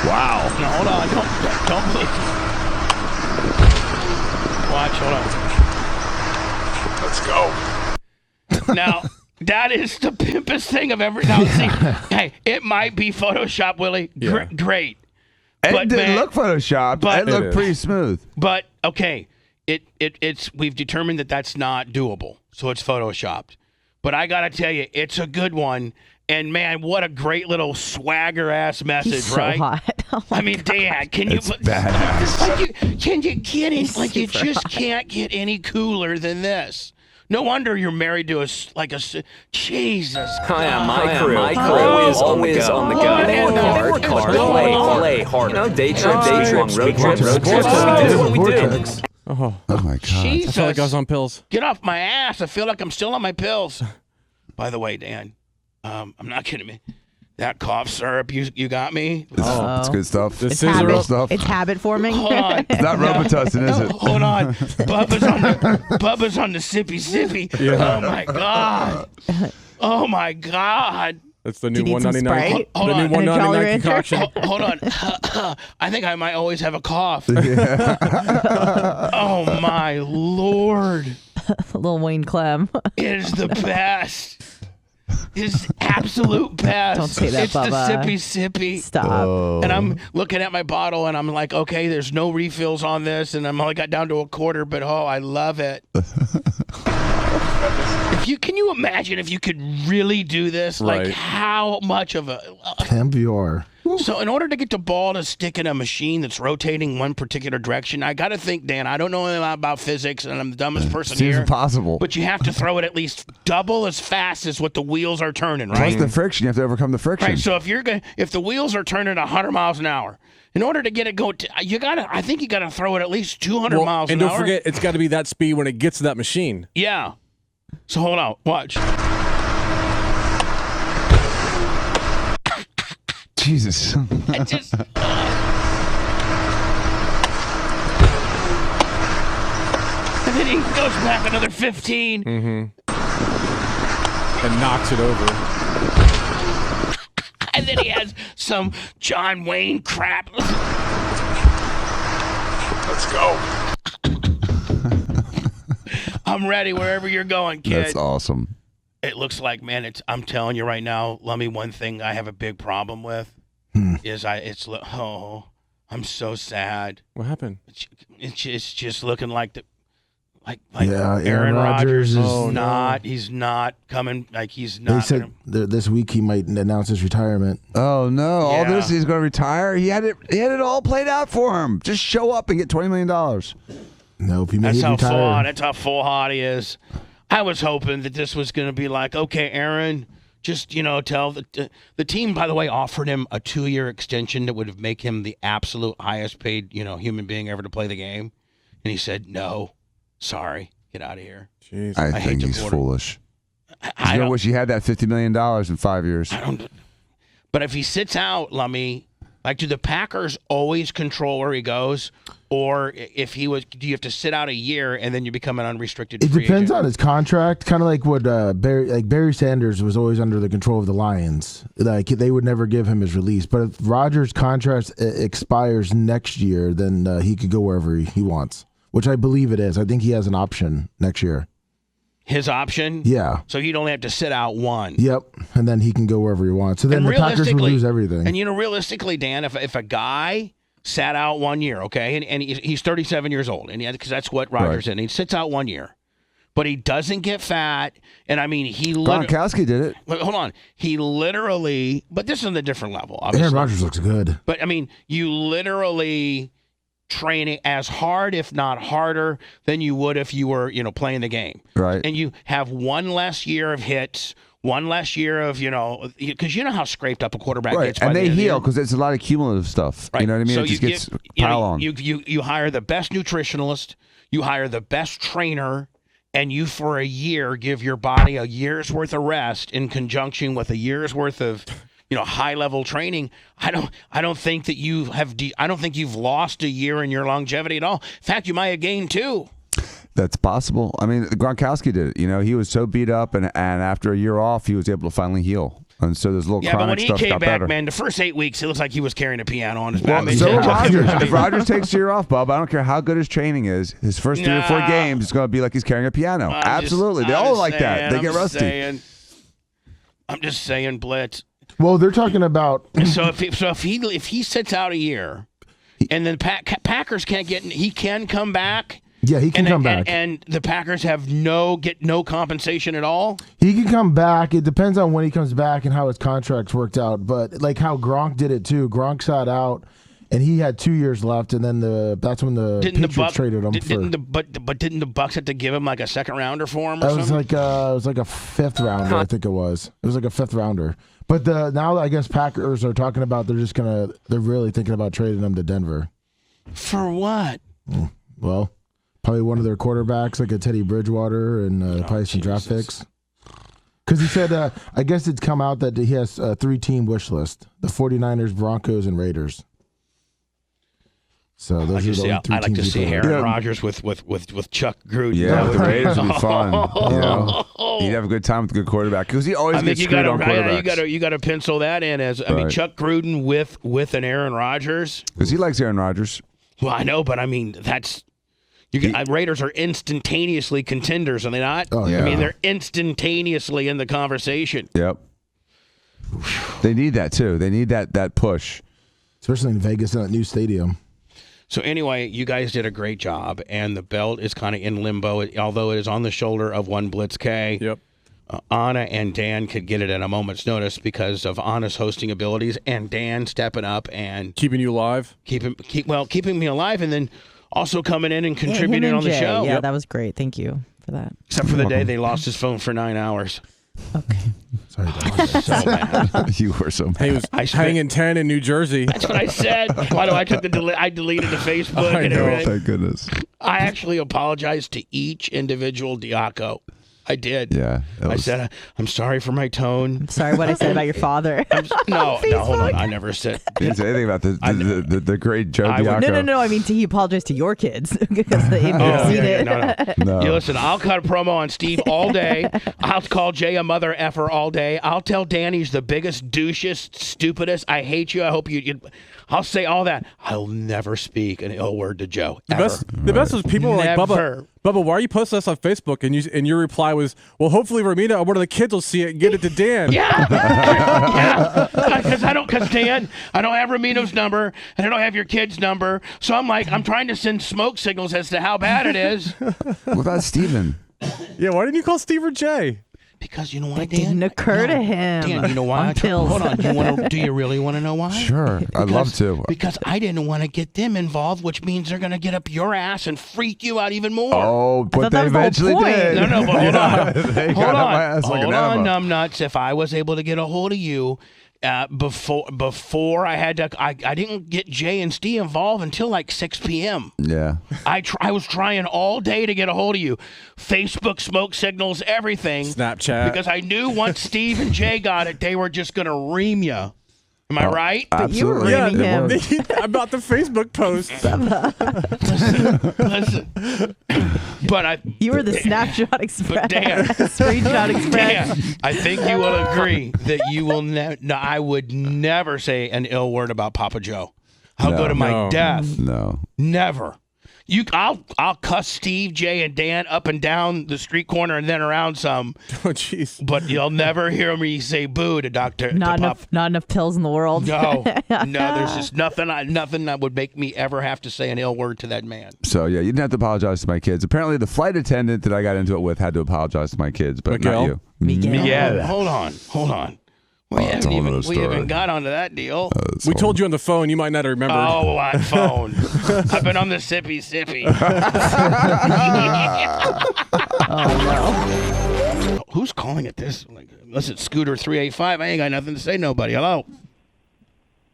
Wow. No, hold on. Don't believe. Watch. Hold on. Let's go. Now, that is the pimpest thing I've ever. Now, see, hey, it might be Photoshop, Willie. Yeah. Great. It But, didn't man, look photoshopped. but- It looked It is. pretty smooth. But okay, it's we've determined that that's not doable, so it's photoshopped. But I gotta tell you, it's a good one, and man, what a great little swagger ass message, He's so right? hot. Oh my I mean, Dan, can you? It's badass. Can you get it? Like you Super just hot. can't get any cooler than this. No wonder you're married to Jesus. Hi, I'm my crew. Always on the go. Play hard. Day trip, road trips. That's what we do. Vortex. Oh, Oh my god. I Jesus. felt like I was on pills. Get off my ass. I feel like I'm still on my pills. By the way, Dan, I'm not kidding me. That cough syrup you got me. It's good stuff. The It's scissor real up. stuff. It's habit forming. Hold on. not Robitussin, is it? Hold on. Bubba's on the sippy. Yeah. Oh my God. Oh my God. That's the Do new you need some 199. Sprite? Hold The on. new And a Jolly 199 Rancher? concoction. Hold on. I think I might always have a cough. Oh my Lord. Lil Wayne Clem. It is the best. It's absolute best. Don't say that, It's Bubba. the sippy. Stop. And I'm looking at my bottle and I'm like, okay, there's no refills on this, and I'm only got down to a quarter, but oh, I love it. Can you imagine if you could really do this? Like Right. how much of a MVR. So in order to get the ball to stick in a machine that's rotating one particular direction, I got to think, Dan, I don't know anything about physics, and I'm the dumbest person Seems here. impossible. But you have to throw it at least double as fast as what the wheels are turning, Plus right? the friction. You have to overcome the friction. Right. So if the wheels are turning 100 miles an hour, in order to get it going, I think you gotta throw it at least 200 Well, miles an and hour. don't forget, it's got to be that speed when it gets to that machine. Yeah. So hold on, watch. Jesus. I just. And then he goes back another 15. And knocks it over. And then he has some John Wayne crap. Let's go. I'm ready wherever you're going, kid. That's awesome. It looks like, man, I'm telling you right now, Lummy, one thing I have a big problem with I'm so sad. What happened? It's just looking like Aaron Rodgers is he's not coming. Like he's not. They said this week he might announce his retirement. Oh no! All Yeah. this he's going to retire. He had it all played out for him. Just show up and get $20 million. Nope, he may retire. That's how full hot he is. I was hoping that this was going to be like, okay, Aaron, just tell the team. By the way, offered him a 2-year extension that would make him the absolute highest paid human being ever to play the game, and he said no. Sorry, get out of here. Jeez. I think he's foolish. I don't wish he had that $50 million in 5 years. But if he sits out, Lummy, like, do the Packers always control where he goes, or do you have to sit out a year and then you become an unrestricted? It free depends agent? on his contract. Kind of like what Barry Sanders was always under the control of the Lions. Like they would never give him his release. But if Rodgers' contract expires next year, then he could go wherever he wants. Which I believe it is. I think he has an option next year. His option? Yeah. So he'd only have to sit out one. Yep. And then he can go wherever he wants. So then the Packers would lose everything. And realistically, Dan, if a guy sat out 1 year, okay, and he's 37 years old, and because that's what Rodgers did, and he sits out 1 year, but he doesn't get fat, and I mean Gronkowski did it. Hold on, he literally, but this is on a different level. Obviously. Aaron Rodgers looks good. But I mean, you literally training as hard, if not harder, than you would if you were, playing the game. Right. And you have one less year of hits, one less year of, because you know how scraped up a quarterback gets. And they heal because it's a lot of cumulative stuff. Right. You know what I mean? So it just gets pile on. You hire the best nutritionalist, you hire the best trainer, and you for a year give your body a year's worth of rest in conjunction with a year's worth of high level training. I don't think that I don't think you've lost a year in your longevity at all. In fact, you might have gained 2. That's possible. I mean, Gronkowski did it. He was so beat up, and after a year off, he was able to finally heal. And so there's little chronic but when he stuff came got back, better. man, the first 8 weeks, it looks like he was carrying a piano on his back. Well, so Rodgers. If Rodgers takes a year off, Bub, I don't care how good his training is. His first 3 or 4 games, it's going to be like he's carrying a piano. Absolutely. They all like that. They get rusty. I'm just saying, Blitz. Well, they're talking about. So if he sits out a year, and then Packers can't he can come back. Yeah, he can come back. And the Packers have no compensation at all? He can come back. It depends on when he comes back and how his contract's worked out. But like how Gronk did it too. Gronk sat out and he had 2 years left, and then that's when the Patriots traded him didn't the Bucks have to give him like a second rounder for him or something? It was like a 5th rounder, I think it was. It was like a 5th rounder. But now I guess Packers are talking about they're really thinking about trading him to Denver. For what? Well, probably one of their quarterbacks, like a Teddy Bridgewater, and probably some draft picks. Because he said, I guess it's come out that he has a 3-team wish list: the 49ers, Broncos, and Raiders. So those are the only 3 teams. I like to see Aaron Rodgers with Chuck Gruden. Yeah, the Raiders would be fun. He'd have a good time with a good quarterback because he always gets screwed on quarterbacks. You got to pencil that in as Chuck Gruden with an Aaron Rodgers because he likes Aaron Rodgers. Well, I know, but I mean that's. Raiders are instantaneously contenders, are they not? Oh, yeah. I mean, they're instantaneously in the conversation. Yep. They need that, too. They need that push. Especially in Vegas in that new stadium. So anyway, you guys did a great job, and the belt is kind of in limbo, although it is on the shoulder of one Blitz K. Yep. Anna and Dan could get it at a moment's notice because of Anna's hosting abilities and Dan stepping up and keeping you alive. Keeping me alive, and then also coming in and contributing on the show. Yeah, that was great. Thank you for that. Except for the day they lost his phone for 9 hours. Okay. Sorry, so mad. You were so mad. He was hanging 10 in New Jersey. That's what I said. Why do I deleted the Facebook and everything. Thank goodness. I actually apologized to each individual Diaco. I did. Yeah. I said, I'm sorry for my tone. I'm sorry what I said about your father. No, hold on. I never said. Didn't say anything about the great Joe Diaco. No. I mean, he apologized to your kids because they haven't seen it. No. You listen, I'll cut a promo on Steve all day. I'll call Jay a mother effer all day. I'll tell Danny's the biggest, douchest, stupidest. I hate you. I hope you. I'll say all that. I'll never speak an ill word to Joe. The best was people were like, Bubba, Bubba, why are you posting this on Facebook? And your reply was, well, hopefully Romina or one of the kids will see it and get it to Dan. Yeah, because Dan, I don't have Ramino's number and I don't have your kid's number, so I'm trying to send smoke signals as to how bad it is. What about Steven? Yeah, why didn't you call Steve or Jay? Because you know why, It Dan? didn't occur to him. Dan, you know why? On pills. Hold on. Do you really want to know why? Sure, I'd love to. Because I didn't want to get them involved, which means they're going to get up your ass and freak you out even more. Oh, but thought they that was the whole eventually point. did. No, but hold on. They Hold got up on. my ass like an Hold on, enema. numbnuts. If I was able to get a hold of you before I had to, I didn't get Jay and Steve involved until like 6 p.m. Yeah. I was trying all day to get a hold of you. Facebook, smoke signals, everything. Snapchat. Because I knew once Steve and Jay got it, they were just going to ream you. Am I right? But you were Absolutely. reaming It him. worked. About the Facebook post. Listen. But You were the Snapshot Express. Dan. Screenshot Express. Dan, I think you will agree that you will no, I would never say an ill word about Papa Joe. I'll go to my No. death. No. Never. I'll cuss Steve, Jay, and Dan up and down the street corner and then around some, Oh, jeez. but you'll never hear me say boo to Dr. Not to enough pills in the world. No, there's just nothing that would make me ever have to say an ill word to that man. So yeah, you didn't have to apologize to my kids. Apparently, the flight attendant that I got into it with had to apologize to my kids, but Miguel? not you. Miguel. Yeah, hold on. We it's a whole haven't nother we haven't story. got onto that deal. We told you on the phone. You might not have remembered. Oh, on phone. I've been on the sippy. Oh no. Who's calling it this? Like, unless it's Scooter 385, I ain't got nothing to say. Nobody. Hello.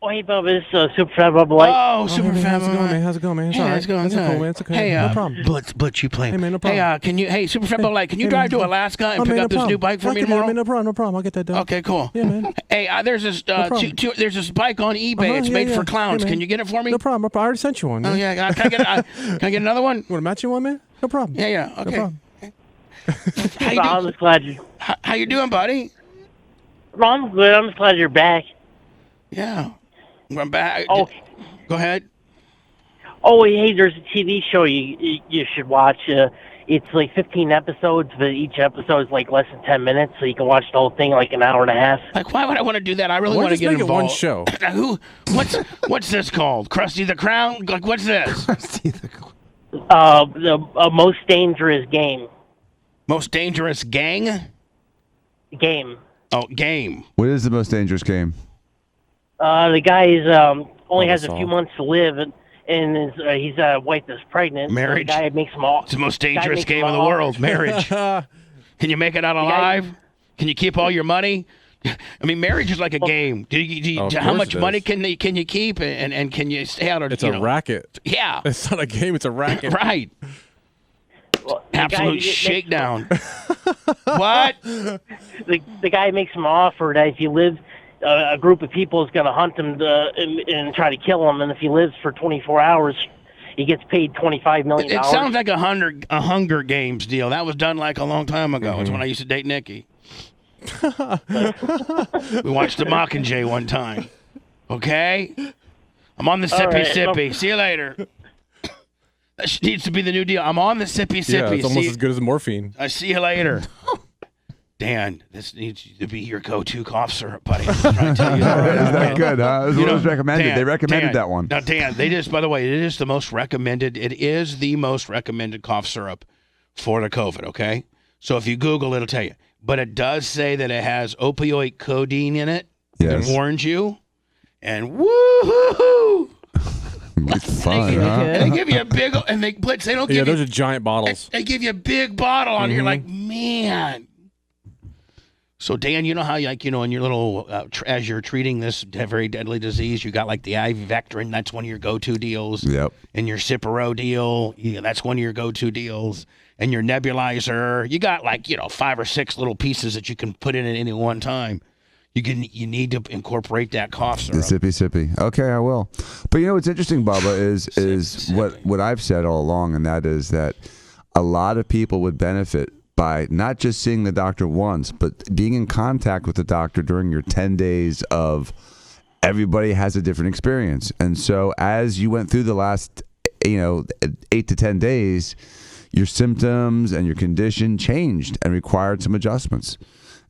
Oh, hey, Bubba, it's Super Fat Bubba Light. Oh, super hey, fan. how's it going, man? How's it going, man? It's Hey, all right. how's it going? It's It's all cool, right. man. It's okay. Hey, No problem. But you play. Hey, man, no problem. Hey, can you? Hey, Super Fat Light, can you Hey, drive man, to Alaska and Oh, pick man, up no this new problem. bike for I me can do it, tomorrow? man, no problem. I'll get that done. Okay, cool. Yeah, man. Hey, there's this problem. there's this bike on eBay. Uh-huh, It's yeah, made yeah. for clowns. Hey, man. Can you get it for me? No problem. I already sent you one. Oh Man. yeah. Can I get another one? You want to match you one, man? No problem. Yeah. Okay. No problem. How you I'm doing? just glad you. How you doing, buddy? I'm good. I'm just glad you're back. Yeah. I'm back. Oh, Go ahead. oh, hey, there's a TV show you should watch. It's like 15 episodes, but each episode is like less than 10 minutes, so you can watch the whole thing like an hour and a half. Like, why would I want to do that? I really Why want to just get make it involved. one show? What's this called? Krusty the Crown? Like, what's this? The most dangerous game. Most dangerous gang? Game. Oh, game. What is the most dangerous game? The guy is only Oh, has a that's few all. months to live, and his wife is pregnant. Marriage. The guy makes him all. It's the most guy dangerous makes game them in the all- world. Marriage. Can you make it out guy- alive? Can you keep all your money? I mean, marriage is like a game. Of How course much it money is. can you keep and can you stay out of? It's you a know, racket. Yeah. It's not a game. It's a racket. Right. Well, the guy Absolute makes- shakedown. What? The guy makes him an offer that if he lives, a group of people is going to hunt him and try to kill him, and if he lives for 24 hours, he gets paid $25 million. It sounds like a Hunger Games deal. That was done like a long time ago. It's when I used to date Nikki. We watched the Mockingjay one time. Okay? I'm on the All sippy right, sippy. See you later. That needs to be the new deal. I'm on the sippy sippy. Yeah, it's almost See- as good as morphine. I see you later. Dan, this needs to be your go-to cough syrup, buddy. I'm trying to tell you that right Is now. that good, huh? It was You what know, was recommended. Dan, They recommended Dan, that one. Now, Dan, by the way, it is the most recommended. It is the most recommended cough syrup for the COVID, okay? So if you Google, it'll tell you. But it does say that it has opioid codeine in it. Yes. It warns you. And woo-hoo-hoo! It's fun, give you huh? good- And they give you a big, and they don't Yeah, give those you, are giant bottles. they give you a big bottle on. You're Mhm. like, man. So Dan, you know how in your little as you're treating this very deadly disease, you got like the Ivectrin. That's one of your go-to deals. Yep. And your Cipro deal, that's one of your go-to deals. And your nebulizer, you got like 5 or 6 little pieces that you can put in at any one time. You need to incorporate that cough The syrup. sippy. Okay, I will. But what's interesting, Bubba, is what I've said all along, and that is that a lot of people would benefit by not just seeing the doctor once, but being in contact with the doctor during your 10 days of everybody has a different experience. And so as you went through the last 8 to 10 days, your symptoms and your condition changed and required some adjustments.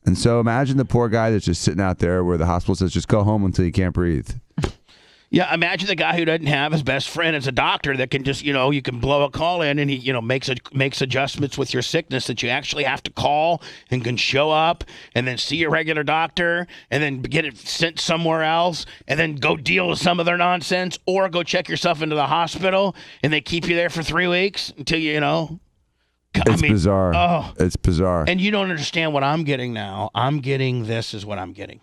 And so imagine the poor guy that's just sitting out there where the hospital says, just go home until you can't breathe. Yeah, imagine the guy who doesn't have his best friend as a doctor that can just, you can blow a call in and he, makes adjustments with your sickness that you actually have to call and can show up and then see your regular doctor and then get it sent somewhere else and then go deal with some of their nonsense or go check yourself into the hospital and they keep you there for 3 weeks until It's bizarre. Oh, it's bizarre. And you don't understand what I'm getting now. This is what I'm getting.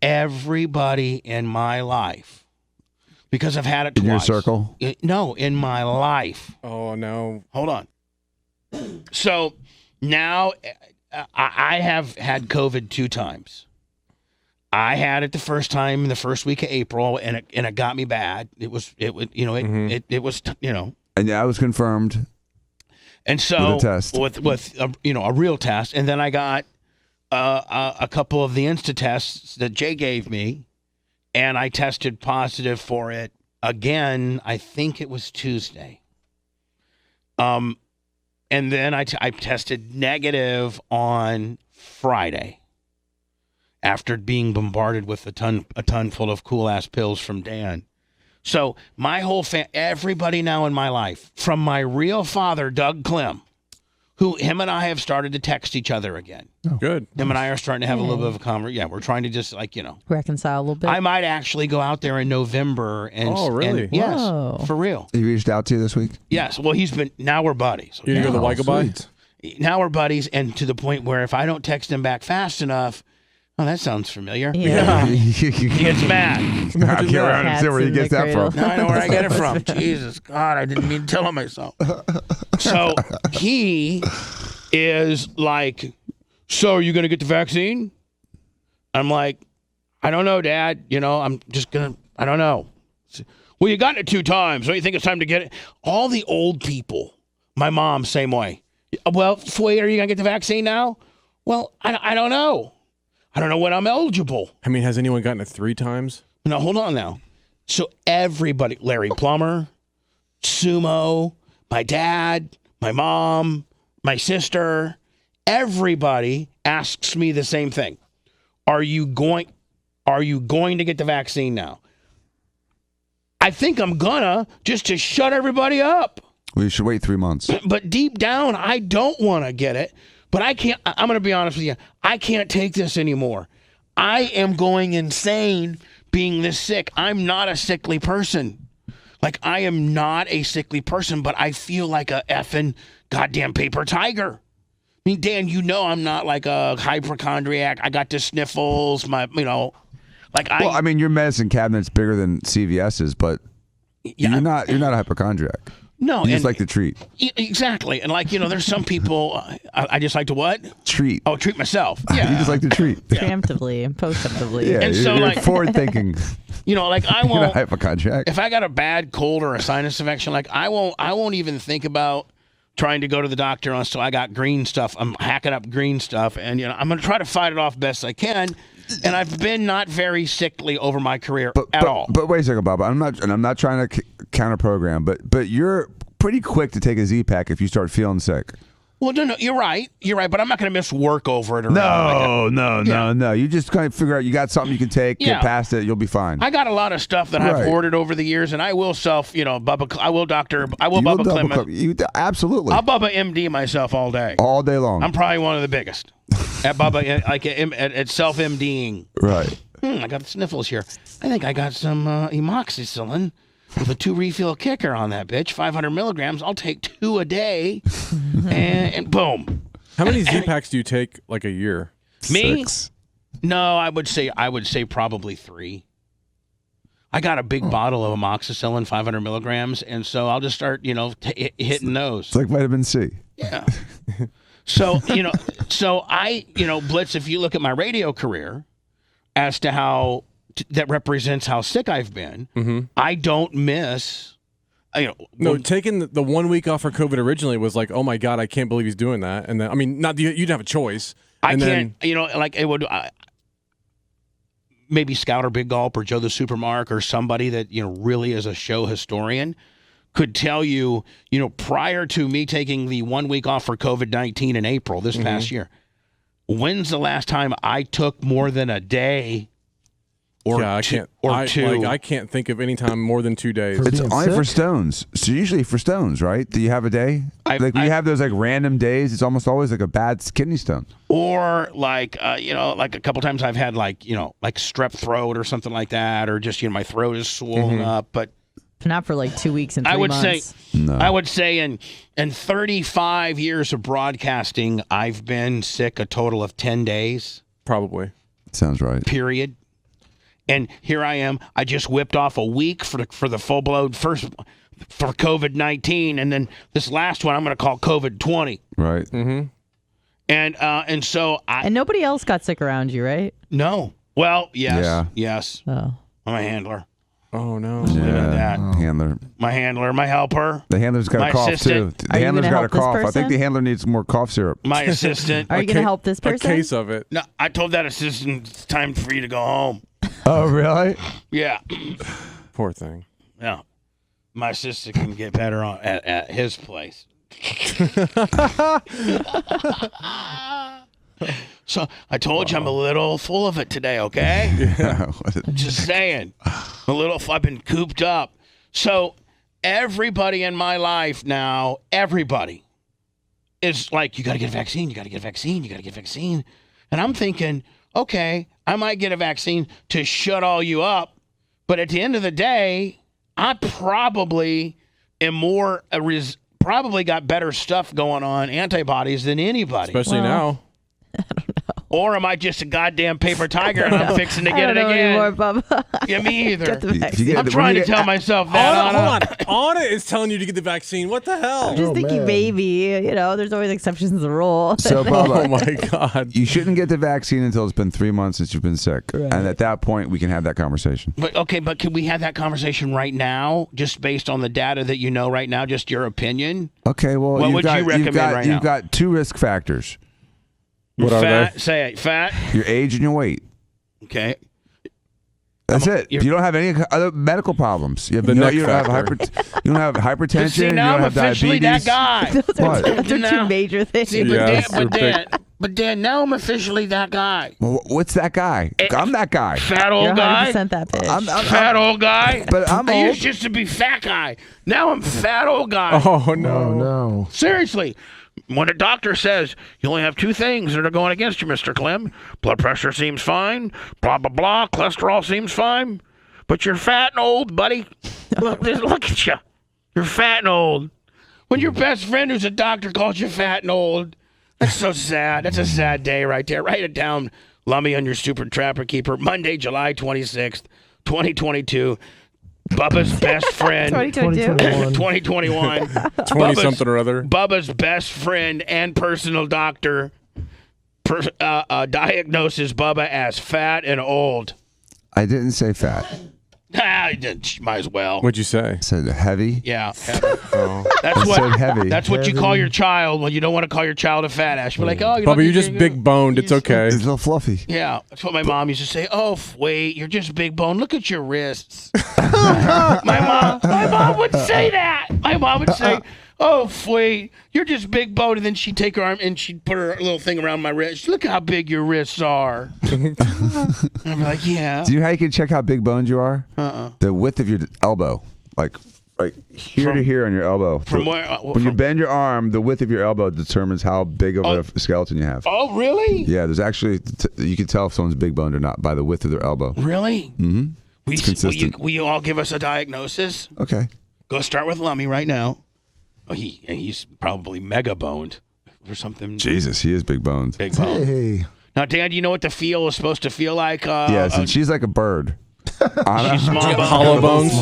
Everybody in my life, because I've had it twice. In your circle? No, in my life. Oh, no. Hold on. So now I have had COVID 2 times. I had it the first time in the first week of April, and it got me bad. It was. And I was confirmed. And so with a test. with a real test, and then I got a couple of the Insta tests that Jay gave me, and I tested positive for it again. I think it was Tuesday. And then I tested negative on Friday after being bombarded with a ton full of cool ass pills from Dan. So my whole everybody now in my life, from my real father, Doug Clem, him and I have started to text each other again. Oh, good. Him and I are starting to have a little bit of a conversation. Yeah, we're trying to just reconcile a little bit. I might actually go out there in November and. Oh, really? And, yes, Whoa. for real. He reached out to you this week? Yes. Well, now we're buddies. You gonna go to the White Goodbye? Now we're buddies, and to the point where if I don't text him back fast enough, oh, that sounds familiar. Yeah. He gets mad. I can't understand where he gets that from. No, I know where I get it from. Jesus God, I didn't mean to tell him myself. So he is like, so are you going to get the vaccine? I'm like, I don't know, Dad. I'm just going to, I don't know. Well, you got it 2 times. Don't you think it's time to get it? All the old people, my mom, same way. Well, Foy, are you going to get the vaccine now? Well, I don't know. I don't know when I'm eligible. I mean, has anyone gotten it 3 times? No, hold on now. So everybody, Larry Plummer, Sumo, my dad, my mom, my sister, everybody asks me the same thing. Are you going to get the vaccine now? I think I'm gonna, just to shut everybody up. Well, you should wait 3 months. But deep down, I don't want to get it. But I can't, I'm going to be honest with you. I can't take this anymore. I am going insane being this sick. I'm not a sickly person. Like, I am not a sickly person, but I feel like a effing goddamn paper tiger. I mean, Dan, I'm not like a hypochondriac. I got the sniffles, Well, I mean, your medicine cabinet's bigger than CVS's, but you're not a hypochondriac. No, you just like to treat. Exactly. And there's some people, I just like to what? Treat. Oh, treat myself. Yeah. You just like to treat. Preemptively and postemptively. Yeah, and so, you're forward thinking. I won't. You're not hypochondriac. If I got a bad cold or a sinus infection, I won't even think about trying to go to the doctor until I got green stuff. I'm hacking up green stuff, and I'm going to try to fight it off best I can. And I've been not very sickly over my career at all. But wait a second, Bubba. I'm not trying to counter program, but you're pretty quick to take a Z-Pack if you start feeling sick. Well, no, you're right, but I'm not going to miss work over it. Or No. You just kind of figure out you got something you can take, get past it, you'll be fine. I got a lot of stuff that I've ordered over the years, and I will Bubba Clem. Absolutely. I'll Bubba MD myself all day. All day long. I'm probably one of the biggest at Bubba, at self-MDing. Right. I got the sniffles here. I think I got some amoxicillin with a 2 refill kicker on that bitch, 500 milligrams. I'll take 2 a day, and boom. How many Z-Packs do you take like a year? Me? 6. No, I would say probably 3. I got a big bottle of amoxicillin, 500 milligrams, and so I'll just start, hitting those. It's like vitamin C. Yeah. So, so I, Blitz, if you look at my radio career as to how that represents how sick I've been, I don't miss, No, taking the 1 week off for COVID originally was like, oh my God, I can't believe he's doing that. And then, I mean, not you didn't have a choice. It would maybe Scout or Big Gulp or Joe the Supermark or somebody that, really is a show historian could tell you, prior to me taking the 1 week off for COVID-19 in April this past year, when's the last time I took more than a day or two? I can't think of any time more than 2 days. It's only for stones. So usually for stones, right? Do you have a day? When you have those like random days, it's almost always like a bad kidney stone. Or like a couple times I've had like strep throat or something like that, or just my throat is swollen up. But not for like 2 weeks and 3 months. I would say in 35 years of broadcasting, I've been sick a total of 10 days. Probably. Sounds right. Period. And here I am. I just whipped off a week for the full blown first for COVID-19, and then this last one I'm going to call COVID-20. Right. Mm-hmm. And so and nobody else got sick around you, right? No. Well, yes. Yeah. Yes. Oh. I'm a handler. Oh no. Leave it at that. Handler. My handler, my helper. The handler's got My a cough assistant. too. Are The you handler's gonna got a help this cough. I think person? the handler needs more cough syrup. My assistant. Are you going to help this A person? case of it. No, I told that assistant it's time for you to go home. Oh, really? Yeah. Poor thing. Yeah. My assistant can get better at his place. So I told you I'm a little full of it today, okay? Yeah. Just saying. I've been cooped up. So everybody in my life now, everybody is like, you got to get a vaccine, you got to get a vaccine, you got to get a vaccine. And I'm thinking, okay, I might get a vaccine to shut all you up. But at the end of the day, I probably am probably got better stuff going on, antibodies, than anybody. Especially now. Or am I just a goddamn paper tiger and I'm fixing to get it again? Anymore, Bubba. Yeah, me either. Get the vaccine. I'm trying to tell myself that. Hold on. Anna is telling you to get the vaccine. What the hell? I'm just thinking, maybe. There's always exceptions to the rule. So, Bubba, Oh my God. you shouldn't get the vaccine until it's been 3 months since you've been sick. Right. And at that point, we can have that conversation. But can we have that conversation right now, just based on the data that you know right now, just your opinion? Okay, well, What would you recommend right now? You've got 2 risk factors. What are Fat, they? say it, fat. Your age and your weight. Okay. That's it. You don't have any other medical problems. You, The neck you don't have factor. you don't have hypertension. See, you now don't I'm have officially diabetes. that guy. What? Those are Now- two major things. See, Yeah, but Dan, now I'm officially that guy. Well, what's that guy? I'm that guy. Fat You're old guy. 100% that bitch. Fat old guy. But I'm I old. used just to be fat guy. Now I'm fat old guy. Oh no. Oh no. Seriously. When a doctor says you only have 2 things that are going against you, Mr. Clem, blood pressure seems fine, blah, blah, blah, cholesterol seems fine, but you're fat and old, buddy. Look at you. You're fat and old. When your best friend who's a doctor calls you fat and old, that's so sad. That's a sad day right there. Write it down, Lummy, on your Super Trapper Keeper, Monday, July 26th, 2022. Bubba's best friend. 2022. 2021. 20-something or other. Bubba's best friend and personal doctor diagnoses Bubba as fat and old. I didn't say fat. Might as well. What'd you say? I said heavy. Yeah. Oh. That's I said what. heavy. That's what you call your child when you don't want to call your child a fat ass. You're like, oh, Bubba, you're just big boned. It's okay. It's a little fluffy. Yeah, that's what my mom used to say. Oh, wait, you're just big bone. Look at your wrists. my mom would say that. My mom would say, oh, wait, you're just big bone. And then she'd take her arm and she'd put her little thing around my wrist. Look how big your wrists are. And I'm like, yeah. Do you know how you can check how big boned you are? The width of your elbow, like here to here on your elbow. From where? When you bend your arm, the width of your elbow determines how big of a skeleton you have. Oh, really? Yeah, there's actually you can tell if someone's big boned or not by the width of their elbow. Really? Mm-hmm. It's consistent. Will you all give us a diagnosis? Okay. Go start with Lummy right now. Oh, he's probably mega boned or something. Jesus, he is big boned. Big bone. Hey. Now, Dan, do you know what the feel is supposed to feel like? Yes, and she's like a bird. She's small bone. Hollow bones.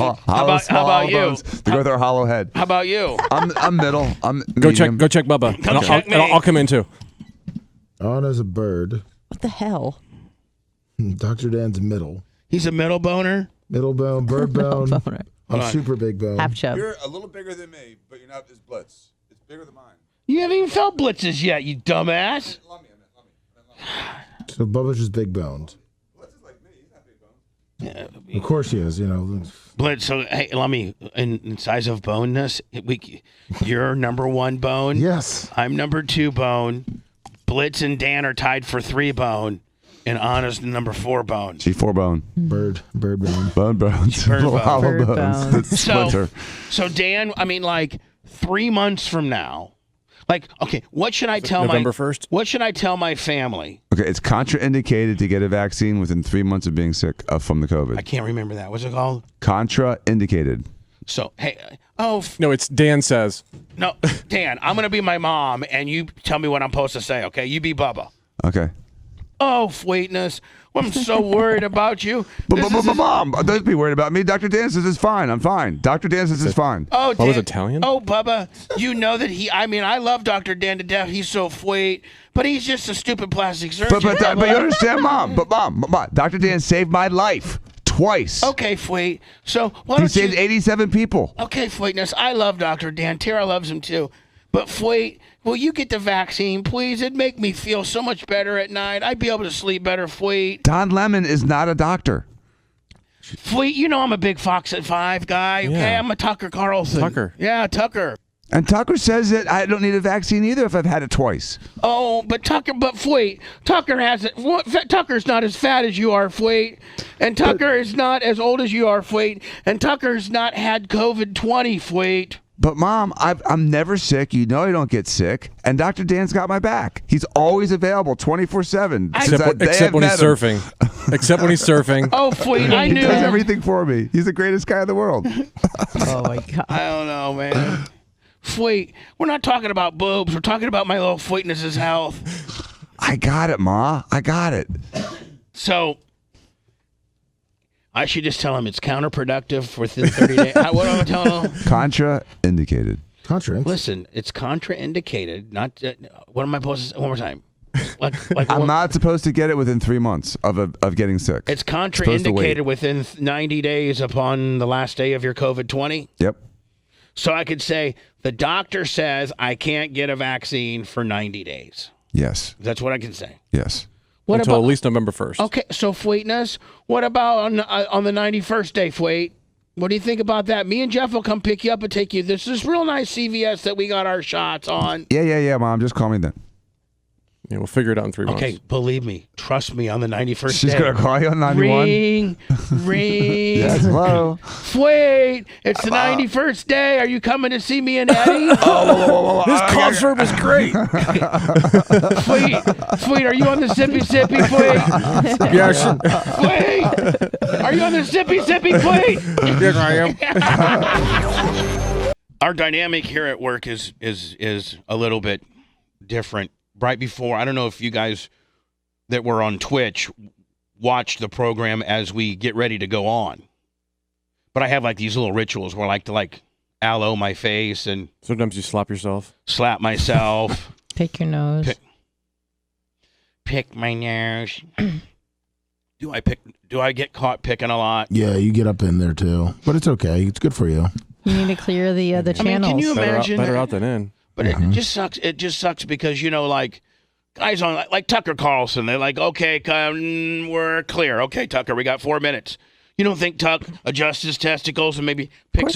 How about you? To go with her hollow head. How about you? I'm middle. I'm Go medium. check Bubba. Come check me. And I'll come in too. Anna's a bird. What the hell? Dr. Dan's middle. He's a middle boner. Middle bone, bird bone. Boner. I'm Hold on. super big bone. Half chub. You're a little bigger than me, but you're not as blitz. It's bigger than mine. You haven't even felt blitzes yet, you dumbass. So Bubba's just big boned. Blitz is like me. He's not big boned. Of course he is. Blitz. So hey, Lummy, in size of boneness, you're number 1 bone. Yes. I'm number 2 bone. Blitz and Dan are tied for 3 bone, and Anna's number 4 bone. She's 4 bone. Bird bone. Bone bones. Bird Little bone. hollow Bird bones. bones. that splinter. So Dan, I mean, like 3 months from now, like, okay, what should I tell November 1st? What should I tell my family? Okay, it's contraindicated to get a vaccine within 3 months of being sick from the COVID. I can't remember that. What's it called? Contraindicated. So hey, No, it's Dan says. no, Dan, I'm gonna be my mom, and you tell me what I'm supposed to say. Okay, you be Bubba. Okay. Oh, sweetness, I'm so worried about you. This is- Mom, don't be worried about me. Dr. Dan says it's fine. I'm fine. Dr. Dan says it's fine. Oh, Bubba's Dan, Italian? Oh, Bubba, you know that I love Dr. Dan to death. He's so sweet, but he's just a stupid plastic surgeon. But you understand, Mom. But Mom, Dr. Dan saved my life twice. Okay, Fleet. So why He don't saved you? 87 people. Okay, Fleetness. I love Dr. Dan. Tara loves him too. But Fleet, will you get the vaccine, please? It'd make me feel so much better at night. I'd be able to sleep better, Fleet. Don Lemon is not a doctor. Fleet, you know I'm a big Fox at 5 guy. Okay, Yeah. I'm a Tucker Carlson. Tucker. Yeah, Tucker. And Tucker says that I don't need a vaccine either if I've had it twice. Oh, but Fleet, Tucker hasn't. Tucker's not as fat as you are, Fleet, and Tucker is not as old as you are, Fleet, and Tucker's not had COVID-20, Fleet. But Mom, I'm never sick. You know I don't get sick. And Dr. Dan's got my back. He's always available 24/7. Except when he's surfing. Except when he's surfing. Oh, Fleet, I He knew. does everything for me. He's the greatest guy in the world. Oh my god. I don't know, man. Fleet, we're not talking about boobs. We're talking about my little Fleetness's health. I got it, Ma. I got it. So I should just tell him it's counterproductive within 30 days. What am I telling him? Contraindicated. Listen, it's contraindicated. Not. What am I supposed to say? One more time. I'm not supposed to get it within 3 months of getting sick. It's Supposed to contraindicated wait. within 90 days upon the last day of your COVID-20. Yep. So I could say the doctor says I can't get a vaccine for 90 days. Yes. That's what I can say. Yes. What Until about at least November 1st. Okay, so Fleetness, what about on the 91st day, Fleet? What do you think about that? Me and Jeff will come pick you up and take you. This is real nice CVS that we got our shots on. Yeah, Mom. Just call me then. Yeah, we'll figure it out in 3 months. Okay, believe me. Trust me on the 91st She's day. going to call you on 91? Ring. Yes, hello. Fleet, it's the 91st day. Are you coming to see me and Eddie? This concert was great. Fleet, are you on the Sippy Fleet? Yeah, sure. Fleet, are you on the Sippy Fleet? Yes, I am. Our dynamic here at work is a little bit different. Right before, I don't know if you guys that were on Twitch watch the program as we get ready to go on, but I have like these little rituals where I like to aloe my face and Sometimes you slap yourself. slap myself, Pick your nose. pick my nose. Do I get caught picking a lot? Yeah, you get up in there too, but it's okay. It's good for you. You need to clear the I mean, channels. can you imagine? Better out than in. But it just sucks. It just sucks because, like guys on like Tucker Carlson, they're like, okay, we're clear. Okay, Tucker, we got 4 minutes. You don't think Tuck adjusts his testicles and maybe picks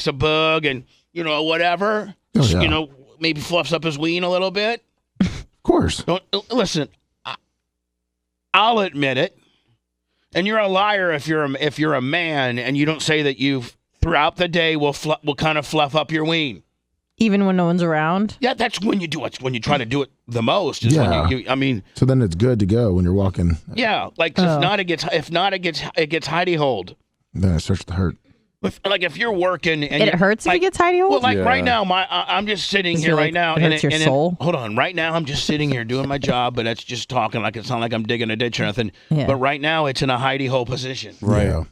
a bug and, whatever? Oh, yeah. Maybe fluffs up his ween a little bit? Of course. Listen, I'll admit it. And you're a liar if you're a man and you don't say that you throughout the day will kind of fluff up your ween. Even when no one's around? Yeah, that's when you do it. When you try to do it the most. Is Yeah. When So then it's good to go when you're walking. yeah, like if not, it gets hidey hold. Then it starts to hurt. Like if you're working and It hurts if it gets hidey hold? Well, like Yeah. right now, I'm just sitting Does here it, right now, it hurts your soul? hold on, right now I'm just sitting here doing my job, but it's just talking like it's not like I'm digging a ditch or nothing. Yeah. But right now it's in a hidey hold position. Right. Yeah.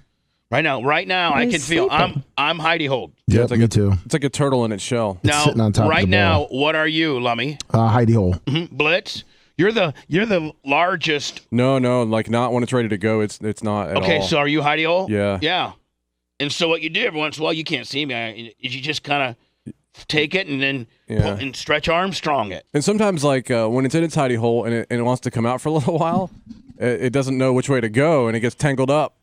Right now I He's can feel sleeping. I'm hidey hold. Yep, it's like me too. It's like a turtle in its shell. It's sitting on top of right the now, ball. what are you, Lummy? Hidey hole. Blitz? You're the largest. No, like not when it's ready to go. It's not at all. Okay, so are you hidey hole? Yeah. Yeah. And so what you do every once in a while, you can't see me, is you just kind of take it and then Yeah. and stretch Armstrong it. And sometimes, like when it's in its hidey hole and it wants to come out for a little while, it doesn't know which way to go and it gets tangled up.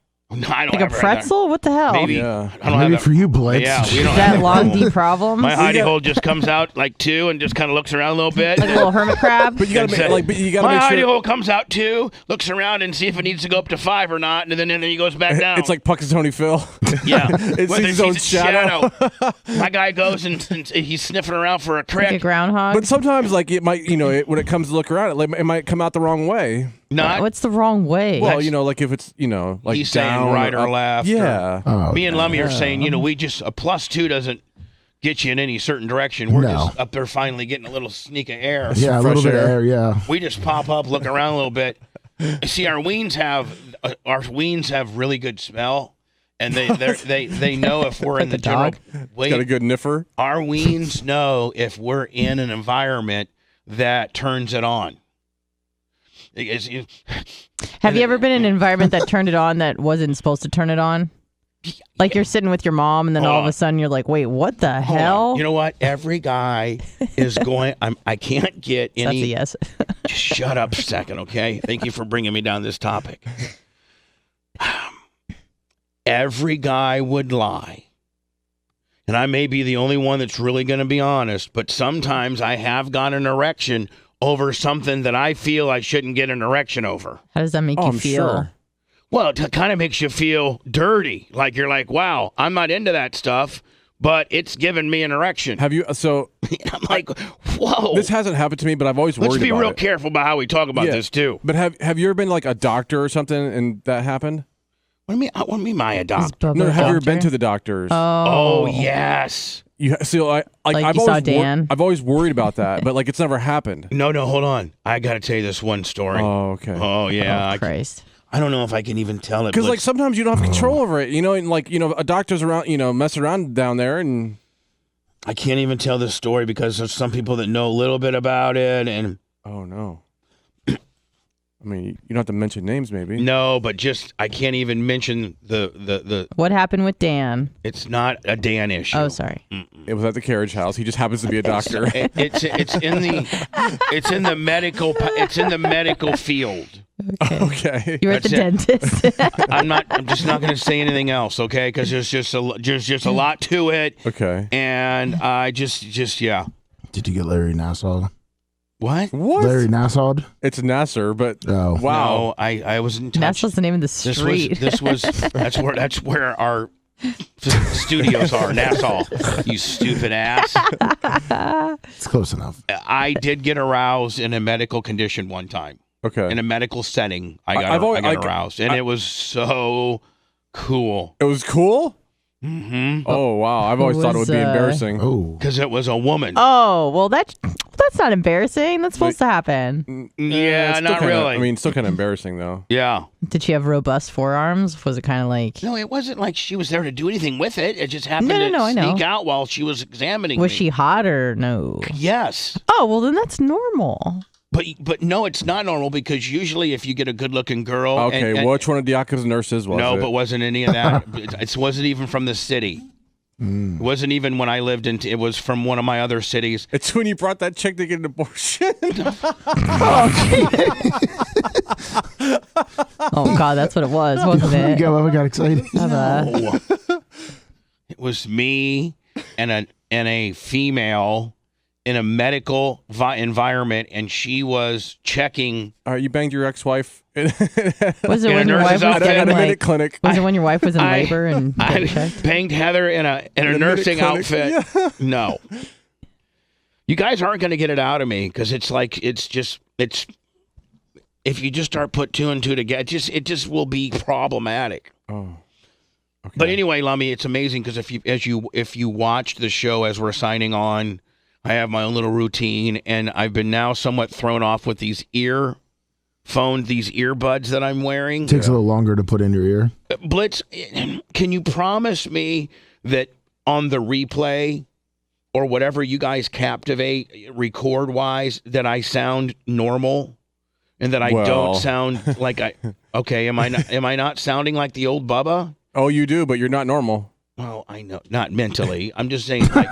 I don't Like a ever have that. pretzel? What the hell? Maybe. Yeah. I don't have Maybe that. for you, Blitz. Yeah, we don't Is that have long that. D problems? My hidey hole just comes out like 2 and just kind of looks around a little bit. Like a little hermit crab? But you gotta That's make, it. but you gotta My make hidey sure hole comes out 2, looks around and see if it needs to go up to 5 or not, and then he goes back down. it's like Puckatony Phil. yeah, It Whether sees its own sees shadow. My guy goes and he's sniffing around for a crick. Like a groundhog? But sometimes, like it might, when it comes to look around, it might come out the wrong way. Not What's the wrong way? Well, like if it's, like he's down saying right or up. left. Yeah. Oh, Me and Lummy are saying, we just a +2 doesn't get you in any certain direction. We're No. just up there finally getting a little sneak of air. yeah, a fresh little bit of air. air. Yeah. We just pop up, look around a little bit. See, our weens have really good smell, and they know if we're in the general. Got a good niffer. Our weens know if we're in an environment that turns it on. Have you ever been in an environment that turned it on that wasn't supposed to turn it on? Like you're sitting with your mom, and then all of a sudden you're like, "Wait, what the Hold hell?" on. You know what? Every guy is going. I can't get That's any. a yes. Just shut up a second, okay? Thank you for bringing me down this topic. Every guy would lie. And I may be the only one that's really going to be honest, but sometimes I have got an erection over something that I feel I shouldn't get an erection over. How does that make you I'm feel? sure. Well, it kind of makes you feel dirty. Like you're like, wow, I'm not into that stuff, but it's giving me an erection. Have you? So I'm like, whoa. this hasn't happened to me, but I've always worried Let's be about real it. careful about how we talk about Yeah. this, too. But have you ever been like a doctor or something and that happened? What do you mean, my Is adopt? Bubba No, a have you ever been doctor? to the doctors? Oh, yes. You so Like I've you saw always Dan? I've always worried about that, but like it's never happened. No, hold on. I got to tell you this one story. Oh, okay. Oh, yeah. Oh, Christ. I don't know if I can even tell it. Because but like sometimes you don't have control over it, and like a doctor's around, messing around down there, and I can't even tell this story because there's some people that know a little bit about it. And oh no. I mean, you don't have to mention names, maybe. no, but just I can't even mention the. What happened with Dan? It's not a Dan issue. Oh, sorry. It was at the carriage house. He just happens to be a doctor. It's in the medical field. Okay. Okay. You were at the That's dentist. I'm just not going to say anything else, okay? Because there's just a lot to it, Okay. and I just yeah. Did you get Larry Nassau? What? What? Larry Nassau? It's Nasser, but Oh. wow. No, I was in touch. That's what's the name of the street. That's where our studios are, Nassau. You stupid ass. It's close enough. I did get aroused in a medical condition one time. Okay. In a medical setting, I I've always- got aroused, and it was so cool. It was cool? Mm-hmm. Oh, wow. I've always thought it would be embarrassing. Oh. Because it was a woman. Oh, well, that's not embarrassing. That's supposed to happen. Yeah, it's still not kinda, really. I mean, still kind of embarrassing, though. Yeah. Did she have robust forearms? Was it kind of like... No, it wasn't like she was there to do anything with it. It just happened No, to I know. sneak out while she was examining Was me. she hot or no? Yes. Oh, well, then that's normal. But no, it's not normal because usually if you get a good-looking girl... Okay, and, which one of Diaka's nurses was no, it? but wasn't any of that. It wasn't even from the city. It wasn't even when I lived in... It was from one of my other cities. It's when you brought that chick to get an abortion. Oh, God, that's what it was, wasn't There you it? go. I got excited. No. It was me and a female in a medical environment, and she was checking... All right, you banged your ex-wife Was it In a when your wife nurse's was outfit. at getting a minute like... clinic. Was it when your wife was in I- labor and getting I checked? banged Heather in a minute nursing clinic. outfit. Yeah. No. You guys aren't going to get it out of me because it's if you just start put 2 and 2 together, it just will be problematic. Oh. Okay. But anyway, Lummy, it's amazing because if you watched the show as we're signing on, I have my own little routine, and I've been now somewhat thrown off with these earbuds that I'm wearing. Takes a little longer to put in your ear. Blitz, can you promise me that on the replay or whatever you guys captivate record-wise that I sound normal and that I Well. don't sound like am I not sounding like the old Bubba? Oh, you do, but you're not normal. Well, I know, not mentally. I'm just saying, like,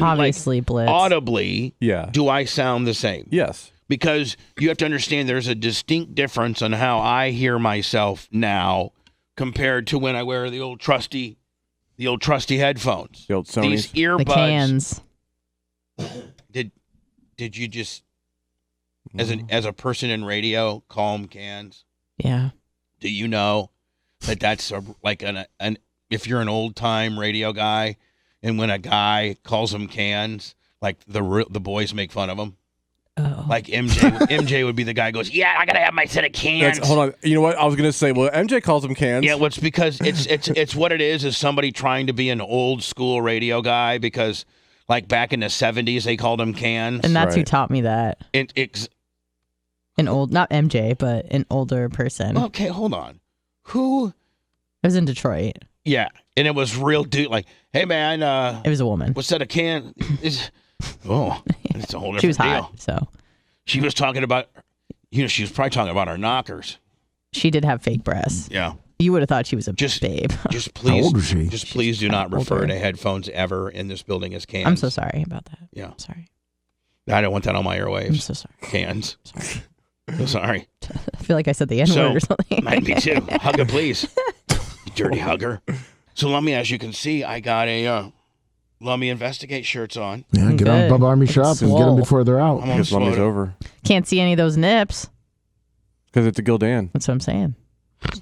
Obviously, Blitz. audibly, Yeah. do I sound the same? Yes. Because you have to understand there's a distinct difference on how I hear myself now compared to when I wear the old trusty headphones. The old Sony's. These earbuds. The cans. Did you just, as a person in radio, call them cans? Yeah. Do you know that that's like an if you're an old time radio guy, and when a guy calls them cans, like the boys make fun of them. Oh. Like MJ would be the guy who goes, yeah, I gotta have my set of cans. Hold on. You know what? I was gonna say, well, MJ calls them cans. Yeah, well, it's because it's what it is somebody trying to be an old school radio guy, because like back in the 70s they called them cans. And that's who Right. taught me that. Not MJ, but an older person. Okay, hold on. Who? It was in Detroit. Yeah, and it was real dude. Like, hey man, It was a woman. what set of can is? Oh, it's a whole different She was deal. hot, so She was talking about, she was probably talking about our knockers. she did have fake breasts. Yeah. You would have thought she was a Just babe. Just please, old was she? just please do not refer older. to headphones ever in this building as cans. I'm so sorry about that. Yeah. I'm sorry. I don't want that on my I'm airwaves. so sorry. Cans. Sorry. So sorry. I feel like I said the N word or something. Me too. Hugger, please. You dirty hugger. So Lummy, as you can see, I got a Lummy Investigate shirts on. Yeah, get on Good. Bubba Army Shop and get them Swole. before they're out. I'm on Because Lummy's Swoto. over. Can't see any of those nips. Because it's a Gildan. That's what I'm saying.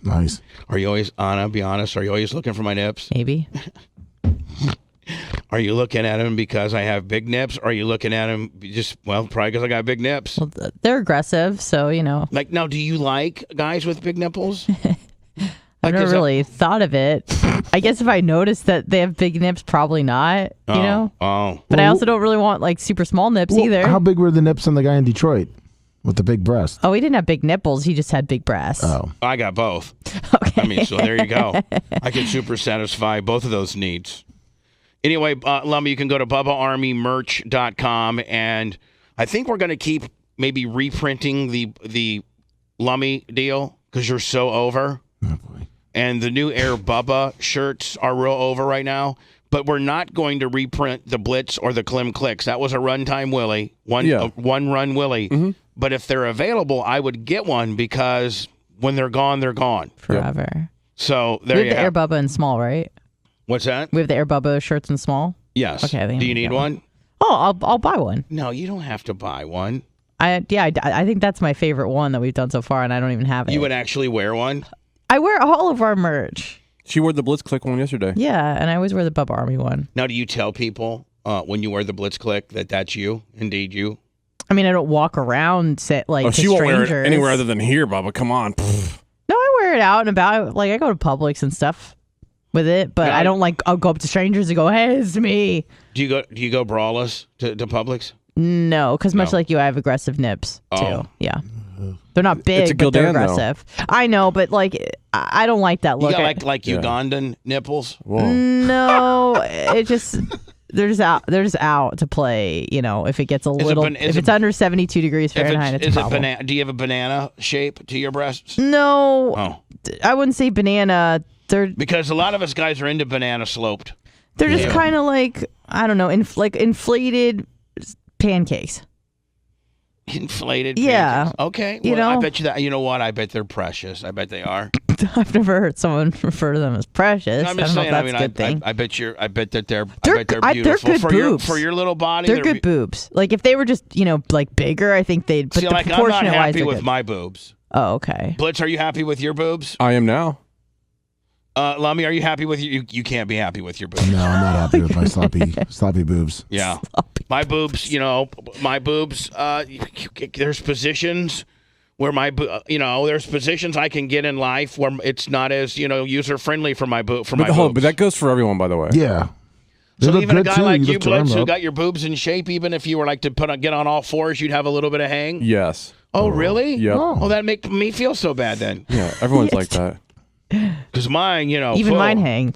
Nice. Are you always, Anna, be honest, are you always looking for my nips? Maybe. Are you looking at them because I have big nips? Or are you looking at them just, well, probably because I got big nips? Well, they're aggressive, so, Like, now, do you like guys with big nipples? I've never is that- really thought of it. I guess if I noticed that they have big nips, probably not, you know? Oh. But I Well, also don't really want, like, super small nips Well, either. How big were the nips on the guy in Detroit with the big breast? Oh, he didn't have big nipples. He just had big breasts. Oh, I got both. Okay. I mean, so there you go. I can super satisfy both of those needs. Anyway, Lummy, you can go to BubbaArmyMerch.com, and I think we're going to keep maybe reprinting the Lummy deal because you're so over. oh boy. And the new Air Bubba shirts are real over right now. But we're not going to reprint the Blitz or the Clem Clicks. That was a runtime Willie, one run Willie. But if they're available, I would get one because when they're gone, they're gone. Forever. So We there have you the Air have. Bubba in small, right? What's that? We have the Air Bubba shirts in small. Yes. Okay, I think Do I'm you gonna need get one? Oh, I'll buy one. No, you don't have to buy one. I think that's my favorite one that we've done so far, and I don't even have it. You would actually wear one? I wear all of our merch. She wore the Blitz Click one yesterday. Yeah, and I always wear the Bubba Army one. Now, do you tell people when you wear the Blitz Click that that's you, indeed you? I mean, I don't walk around to She won't wear strangers. it anywhere other than here, Bubba. Come on. No, I wear it out and about. Like I go to Publix and stuff with it, but No, I don't I'll go up to strangers and go, "Hey, it's me." Do you go braless to Publix? No, because much No. like you, I have aggressive nips too. Oh. Yeah, they're not It's a big, but they're Gildan, though. aggressive. I know, but like I don't like that You look. got like Ugandan nipples? Whoa. No, it just they're just out to play. If it gets a little, if it's under 72 degrees Fahrenheit, it's a problem. Do you have a banana shape to your breasts? No, Oh, I wouldn't say banana. They're because a lot of us guys are into banana sloped. just Yeah. kind of like I don't know, like inflated pancakes. Inflated. Yeah. pancakes. Okay. You Well, I know? bet you that. You know what? I bet they're precious. I bet they are. I've never heard someone refer to them as precious. I'm I just don't know saying. if that's a good thing. I bet that they're. They're- I bet they're they're beautiful good for boobs. your little body. They're good boobs. Like if they were just like bigger, I think they'd. But See, the like I'm not proportionate wise, happy they're with good. my boobs. Oh, okay. Blitz, are you happy with your boobs? I am now. Lummy, are you happy with you can't be happy with your boobs. No, I'm not happy with my sloppy boobs. Yeah. My boobs, there's positions where there's positions I can get in life where it's not as, user friendly for my boobs. But that goes for everyone, by the way. Yeah. They So look even a good, guy too. like you, lift your arm Blitz, who up. got your boobs in shape, even if you were like to get on all fours, you'd have a little bit of hang? Yes. Oh, really? Yep. Oh, that make me feel so bad then. Yeah, everyone's like that. Because mine, Even full. mine hang.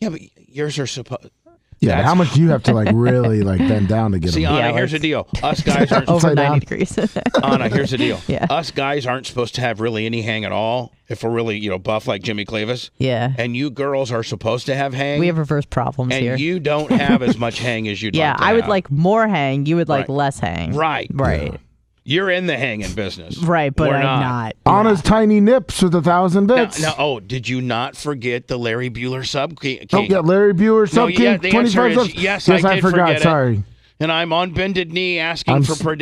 Yeah, but yours are supposed. Yeah, That's- how much do you have to really bend down to get See, them? Anna, Yeah, here's the like- deal. Us guys aren't. Over Upside 90 down. degrees. Anna, here's the deal. Yeah. Us guys aren't supposed to have really any hang at all if we're really, buff like Jimmy Clavis. Yeah. And you girls are supposed to have hang. We have reverse problems and here. you don't have as much hang as you'd yeah, like to I would have. like more hang. You would like Right. less hang. Right. Right. You're in the hanging business. Right, but We're I'm not. Anna's tiny nips with 1,000 bits. Oh, did you not forget the Larry Bueller sub king? Oh, yeah, Larry Bueller sub king. Yeah, the answer 25 is subs. yes, Yes, I I did forgot. forget it. Sorry. And I'm on bended knee asking for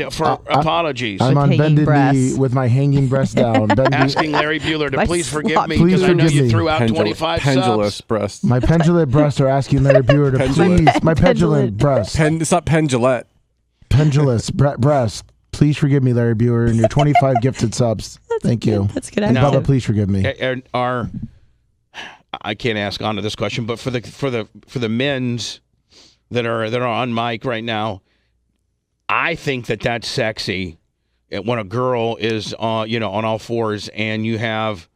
apologies. I'm on hanging bended breasts. knee with my hanging breast down. Asking Larry Bueller to My please forgive slop. me Please because I know forgive you me. threw out 25 pendulous subs. breasts. My pendulate breasts are asking Larry Bueller to please. My pendulate breasts. It's not pendulette. Pendulous breast. Please forgive me, Larry Bueller, and your 25 gifted subs. Thank you. That's good. And Now- Bubba, please forgive me. I can't ask Anna this question, but for the men's that are on mic right now, I think that's sexy when a girl is on all fours and you have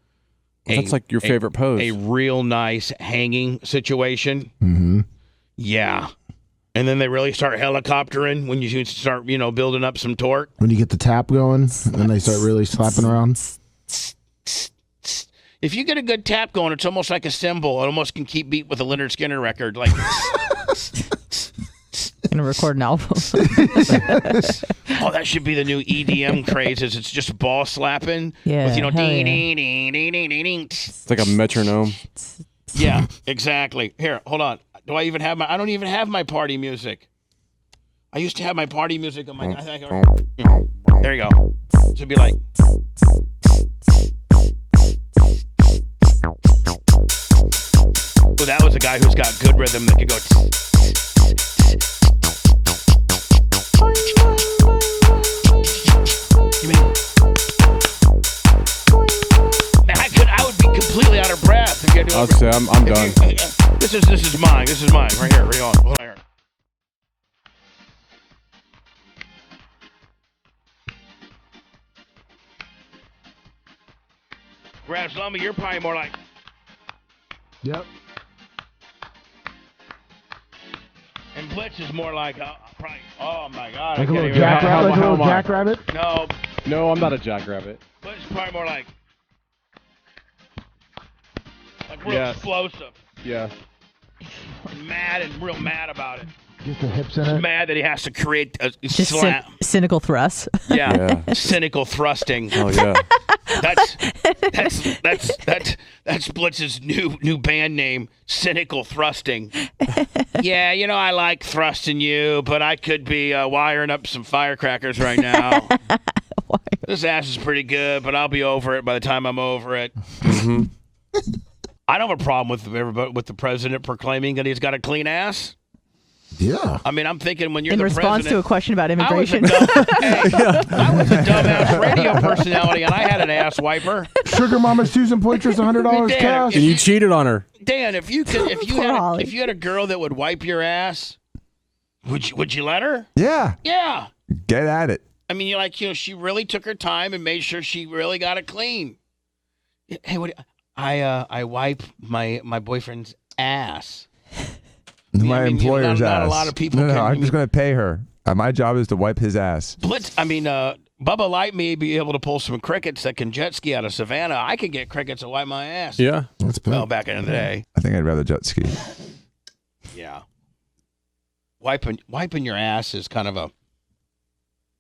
That's like your favorite pose. a real nice hanging situation. Mm-hmm. Yeah. And then they really start helicoptering when you start, building up some torque. When you get the tap going, and they start really slapping around. If you get a good tap going, it's almost like a cymbal. It almost can keep beat with a Leonard Skinner record. Like, Gonna record an album. oh, that should be the new EDM craze. It's just ball slapping. Yeah, With, hell ding, yeah. ding, ding, ding, ding, ding, ding. It's like a metronome. Yeah, exactly. Here, hold on. Do I even have I don't even have my party music. I used to have my party music on my. There you go. It should be like. Well, that was a guy who's got good rhythm that could go. You mean? Man, I would be completely out of breath if you had to. I'll say I'm done. This is mine. This is mine right here. Right on. Hold on here. Whereas Lummy, you're probably more like. Yep. And Blitz is more like probably. Oh my God! Like a I can't little even- jackrabbit. Like a how little am I? jackrabbit. No, No, I'm not a jackrabbit. Blitz is probably more like real Yes. explosive, Yeah. mad and real mad about it. Get the hips in He's it. mad that he has to create a Just slam. cynical thrust. Yeah. Yeah. Cynical thrusting. Oh yeah. That's Blitz's new band name, Cynical Thrusting. Yeah, I like thrusting you, but I could be wiring up some firecrackers right now. This ass is pretty good, but I'll be over it by the time I'm over it. Mm-hmm. I don't have a problem with the president proclaiming that he's got a clean ass. Yeah. I mean, I'm thinking when you're In the response president, to a question about I was immigration. I was a dumbass radio personality, and I had an ass wiper. Sugar Mama Susan Poitras, $100 Dan, cash. And you cheated on her. Dan, if you Holly. had a girl that would wipe your ass, would you let her? Yeah. Yeah. Get at it. I mean, she really took her time and made sure she really got it clean. Hey, I wipe my boyfriend's ass. My I mean, employer's not ass. a lot of people No, can- I'm just going to pay her. My job is to wipe his ass. Blitz, Bubba Light may be able to pull some crickets that can jet ski out of Savannah. I can get crickets to wipe my ass. Yeah. That's Well, bad. back in the day. I think I'd rather jet ski. Yeah. Wiping your ass is kind of a.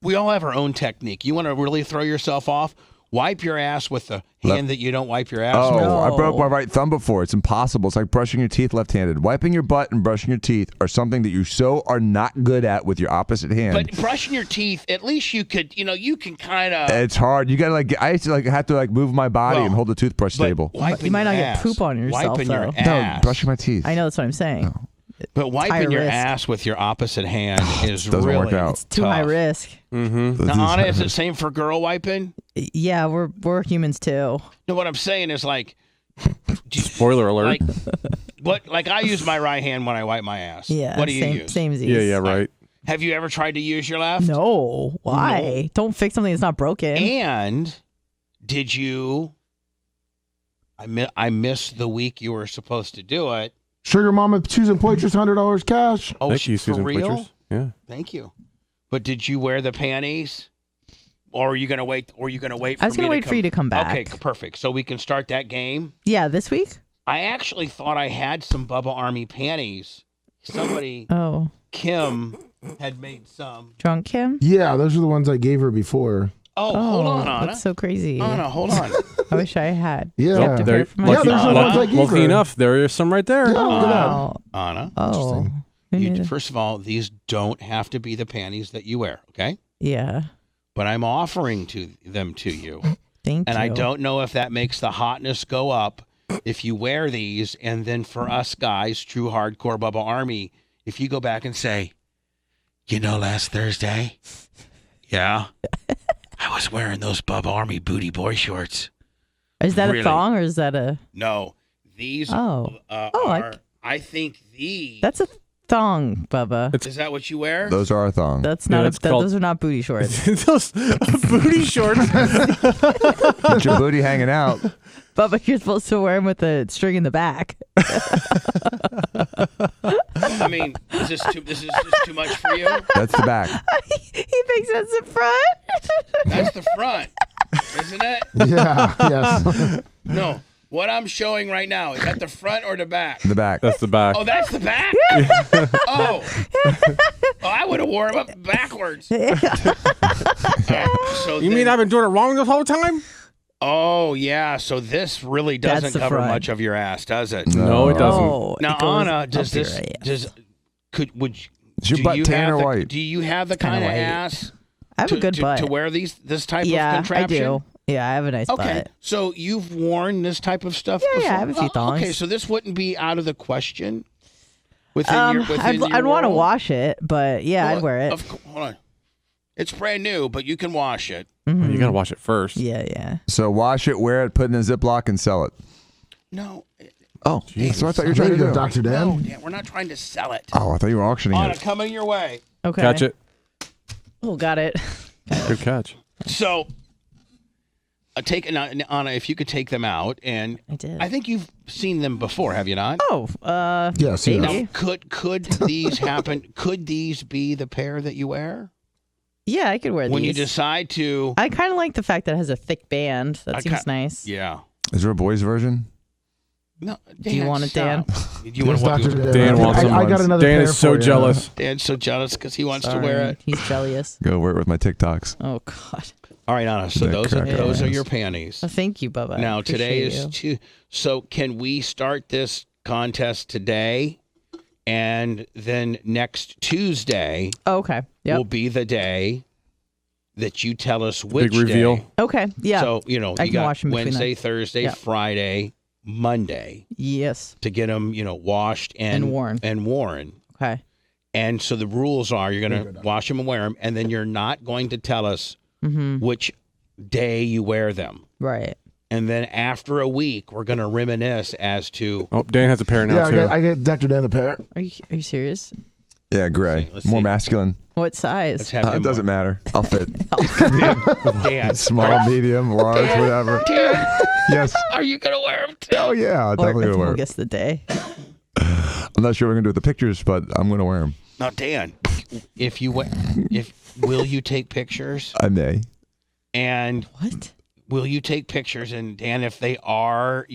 We all have our own technique. You want to really throw yourself off? Wipe your ass with the hand that you don't wipe your ass Oh, with. I broke my No. right thumb before. It's impossible. It's like brushing your teeth left-handed. Wiping your butt and brushing your teeth are something that you so are not good at with your opposite hand. But brushing your teeth, at least you could, you can kind of. It's hard. You gotta I used to have to move my body Well, and hold the toothbrush stable. You might not get poop on yourself, Wiping your though. ass. No, brushing my teeth. I know, that's what I'm saying. But wiping your risk. ass with your opposite hand is Doesn't really work out. It's too high tough. risk. Mm-hmm. Now, Anna, is it same for girl wiping? Yeah, we're humans too. No, what I'm saying is Spoiler alert. I use my right hand when I wipe my ass. Yeah. What do you same, use? Same as Yeah, right. Have you ever tried to use your left? No. Why? Don't fix something that's not broken. And did you? I missed the week you were supposed to do it. Sugar Mama Susan Poitras, $100 cash. Oh, Thank you, for Susan real? Bleachers. Yeah. Thank you. But did you wear the panties? Or are you gonna wait? Or are you gonna wait? For I was gonna me wait for you to come back. Okay, perfect. So we can start that game. Yeah, this week? I actually thought I had some Bubba Army panties. Somebody, Oh. Kim, had made some. Drunk him? Yeah, those are the ones I gave her before. Oh, hold on, Anna. That's so crazy. Anna, hold on. I wish I had. Yeah. You have to There- pay for my Yeah, those are the ones I gave her. Lucky enough, there is some right there. Yeah, look at that. Anna, Oh. Who knew that? first of all, these don't have to be the panties that you wear, okay? Yeah. But I'm offering them to you. Thank And you. I don't know if that makes the hotness go up if you wear these. And then for us guys, true hardcore Bubba Army, if you go back and say, last Thursday, yeah, I was wearing those Bubba Army booty boy shorts. Is that Really? a thong or is that a... No, these I think these. That's a thong, Bubba. Is that what you wear? Those are our thong. That's not. that's called- Those are not booty shorts. Those booty shorts. Get your booty hanging out. Bubba, you're supposed to wear them with a string in the back. I mean, is this just too much for you? That's the back. He thinks that's the front. That's the front, isn't it? Yeah, yes. No. What I'm showing right now, is that the front or the back? The back. That's the back. Oh, that's the back? Oh, I would have wore them up backwards. So You mean I've been doing it wrong this whole time? Oh, yeah. So this really doesn't That's the cover front. much of your ass, does it? No, it doesn't. Oh, Now, it goes Anna, up does your this, ass. Is your butt tan or white? Do you have the kinda kind of white. ass I have a good butt. to wear this type Yeah, of I contraption? do. Yeah, I have a nice Okay, butt. so you've worn this type of stuff Yeah, before? I have a few thongs. Okay, so this wouldn't be out of the question within your I'd want to world? wash it, but yeah, Well, I'd wear it. Hold on. It's brand new, but you can wash it. Mhm. You gotta wash it first. Yeah. So wash it, wear it, put it in a Ziploc, and sell it. No, Oh, that's what I thought you were There trying you to go, do. Dr. Dan. no, Dan, we're not trying to sell it. Oh, I thought you were auctioning Anna, it. coming your way. Okay. Catch it. Oh, got it. Good catch. So, Anna, if you could take them out, and I did. I think you've seen them before, have you not? Oh, Yes, maybe. yes. Now, could these happen? Could these be the pair that you wear Yeah, I could wear when these. you decide to? I kind of like the fact that it has a thick band. That seems nice. Yeah. Is there a boys version? No. Do you want it, Dan? stop. Do you Yes, want Dr. Dan. Dan wants them. I got another Dan pair is so for you. jealous. Dan's so jealous because he wants to Sorry, wear it. He's jealous. Go wear it with my TikToks. Oh God. All right, Anna. So That those are cracker your panties. Oh, thank you, Bubba. Now I today appreciate you. is so can we start this contest today, and then next Tuesday Oh, okay. Yep. will be the day that you tell us which Big reveal. day. Okay. Yeah. So I you can got wash 'em between Wednesday, that. Thursday, Yep. Friday, Monday Yes. to get them washed and worn. Okay. And so the rules are you're going to wash them and wear them, and then you're not going to tell us which day you wear them. Right. And then after a week, we're going to reminisce as to Oh, Dan has a pair now Yeah, too. I get Dr. Dan the pair. Are you serious? Yeah, gray. Let's More see. masculine. What size? let's have It him doesn't matter. I'll fit. Dan, Small, medium, large, whatever. Dan, Yes. are you going to wear them too? Oh, yeah. I'll definitely We'll wear 'em. guess the day. I'm not sure what we're going to do with the pictures, but I'm going to wear them. Now, Dan, will you take pictures? I may. And What? will you take pictures? And Dan, if they are,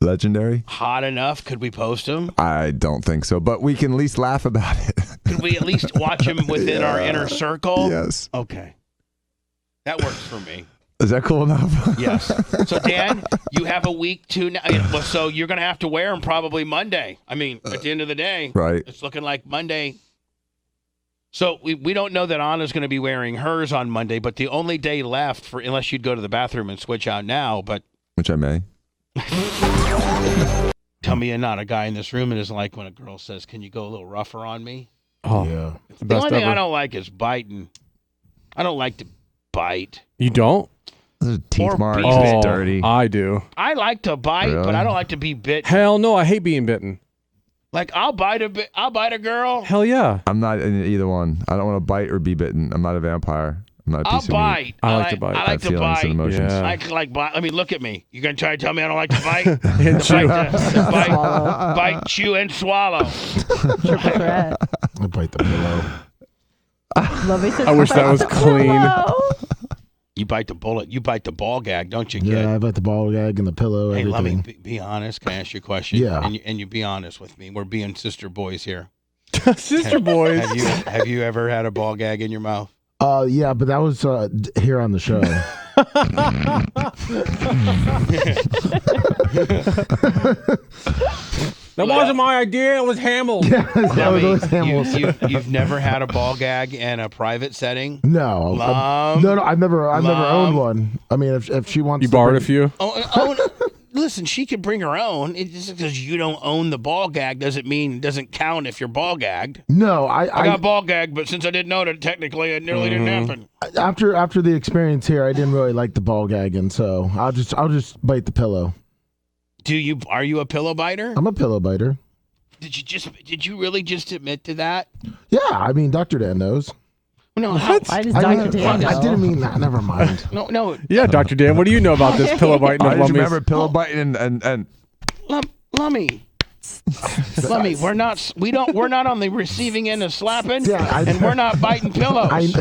Legendary? hot enough, could we post them? I don't think so, but we can at least laugh about it. Could we at least watch them within our inner circle? Yes. Okay. That works for me. Is that cool enough? Yes. So, Dan, you have a week to now. Well, so you're going to have to wear them probably Monday. I mean, at the end of the day, Right. it's looking like Monday. So we don't know that Anna's going to be wearing hers on Monday, but the only day left unless you'd go to the bathroom and switch out now, but Which I may. tell me you're not a guy in this room and is like when a girl says, "Can you go a little rougher on me?" Oh, Yeah. it's the The best only thing ever. I don't like is biting. I don't like to bite. You don't? There's teeth Or marks. beat It's Oh, dirty. I do. I like to bite, but Really? I don't like to be bit. Hell no, I hate being bitten. Like I'll bite a girl. Hell yeah. I'm not in either one. I don't want to bite or be bitten. I'm not a vampire. I'm not a I'll piece of bite. meat. I like to bite. I I like have to feelings bite. and emotions. Yeah. I like bite. I mean, look at me. You gonna try to tell me I don't like to bite? And chew. bite, chew, and swallow. Triple threat. I bite the pillow. Lovey says, I wish that was clean. Hello. You bite the bullet. You bite the ball gag, don't you, kid? Yeah, I bite the ball gag and the pillow. Hey, Everything. let me be honest. Can I ask you a question? Yeah. And you be honest with me. We're being sister boys here. Sister boys. Have you ever had a ball gag in your mouth? Yeah, but that was here on the show. That wasn't my idea. It was Hamill's. Yeah, that was always Hamill's. You've never had a ball gag in a private setting? No, no, I've never owned one. I mean, if she wants, you borrowed a few. Listen, she could bring her own. It's just because you don't own the ball gag doesn't count if you're ball gagged. No, I got ball gagged, but since I didn't know it, technically it nearly didn't happen. After the experience here, I didn't really like the ball gagging, so I'll just bite the pillow. Are you a pillow biter? I'm a pillow biter. Did you really just admit to that? Yeah, I mean, Dr. Dan knows. No, why does Dr. Dan know? I didn't mean that. Never mind. No. Yeah, Dr. Dan, what do you know about this pillow biting? I of just Lummy's? remember pillow biting and Lummy, we're not on the receiving end of slapping, and we're not biting pillows.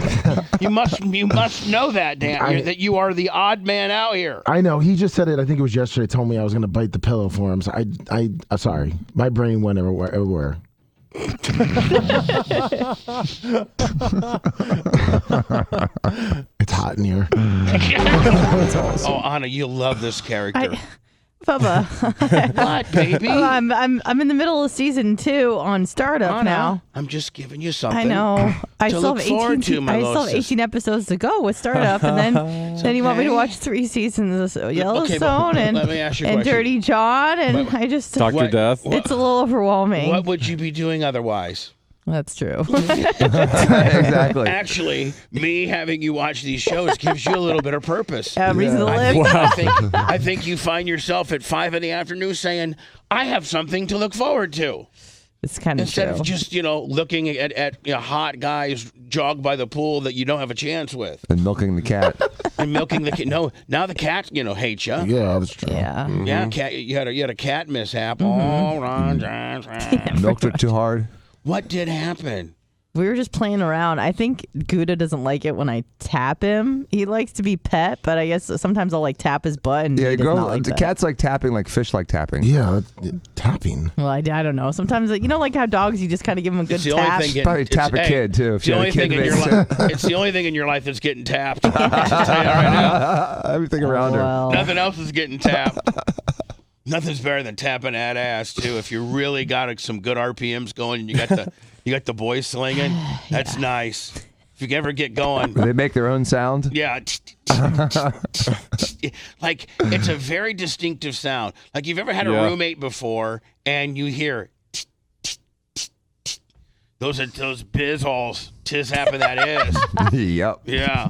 You must know that, Dan, that you are the odd man out here. I know. He just said it. I think it was yesterday. Told me I was going to bite the pillow for him. So I'm sorry. My brain went everywhere. It's hot in here. Oh, Anna, you love this character. Bubba. What, baby? I'm in the middle of season 2 on Startup Anna, now. I'm just giving you something. I know. I still look have forward to, my little 18 episodes to go with Startup, and then you want me to watch 3 seasons of Yellowstone and let me ask you a question. Dirty John, and I just Dr. Death. it's a little overwhelming. What would you be doing otherwise? That's true. exactly. Actually, me having you watch these shows gives you a little bit of purpose. Reason to live. I think you find yourself at 5 p.m. saying, I have something to look forward to. It's kind of Instead true. of just, looking at hot guys jog by the pool that you don't have a chance with. And milking the cat. And milking the cat. No, now the cat, hates you. Yeah, that's true. Yeah. Mm-hmm. Yeah, cat. You had a cat mishap. Milked it too hard. What did happen? We were just playing around. I think Gouda doesn't like it when I tap him. He likes to be pet, but I guess sometimes I'll tap his butt, and he does not like the that. cat's like tapping, like fish like tapping. Yeah, tapping. Well, I don't know. Sometimes, like how dogs, you just kind of give them a good It's the tap. only thing Probably tap a kid too. If you had a kid it's the only thing in your life that's getting tapped. I'll just tell you right now. Everything around her. Well, Nothing else is getting tapped. Nothing's better than tapping that ass too. If you really got some good RPMs going, and you got the boys slinging, that's nice. If you ever get going, They make their own sound. yeah, like it's a very distinctive sound. Like you've ever had a roommate before, and you hear those bizholes. Tis happen that is. Yep. Yeah.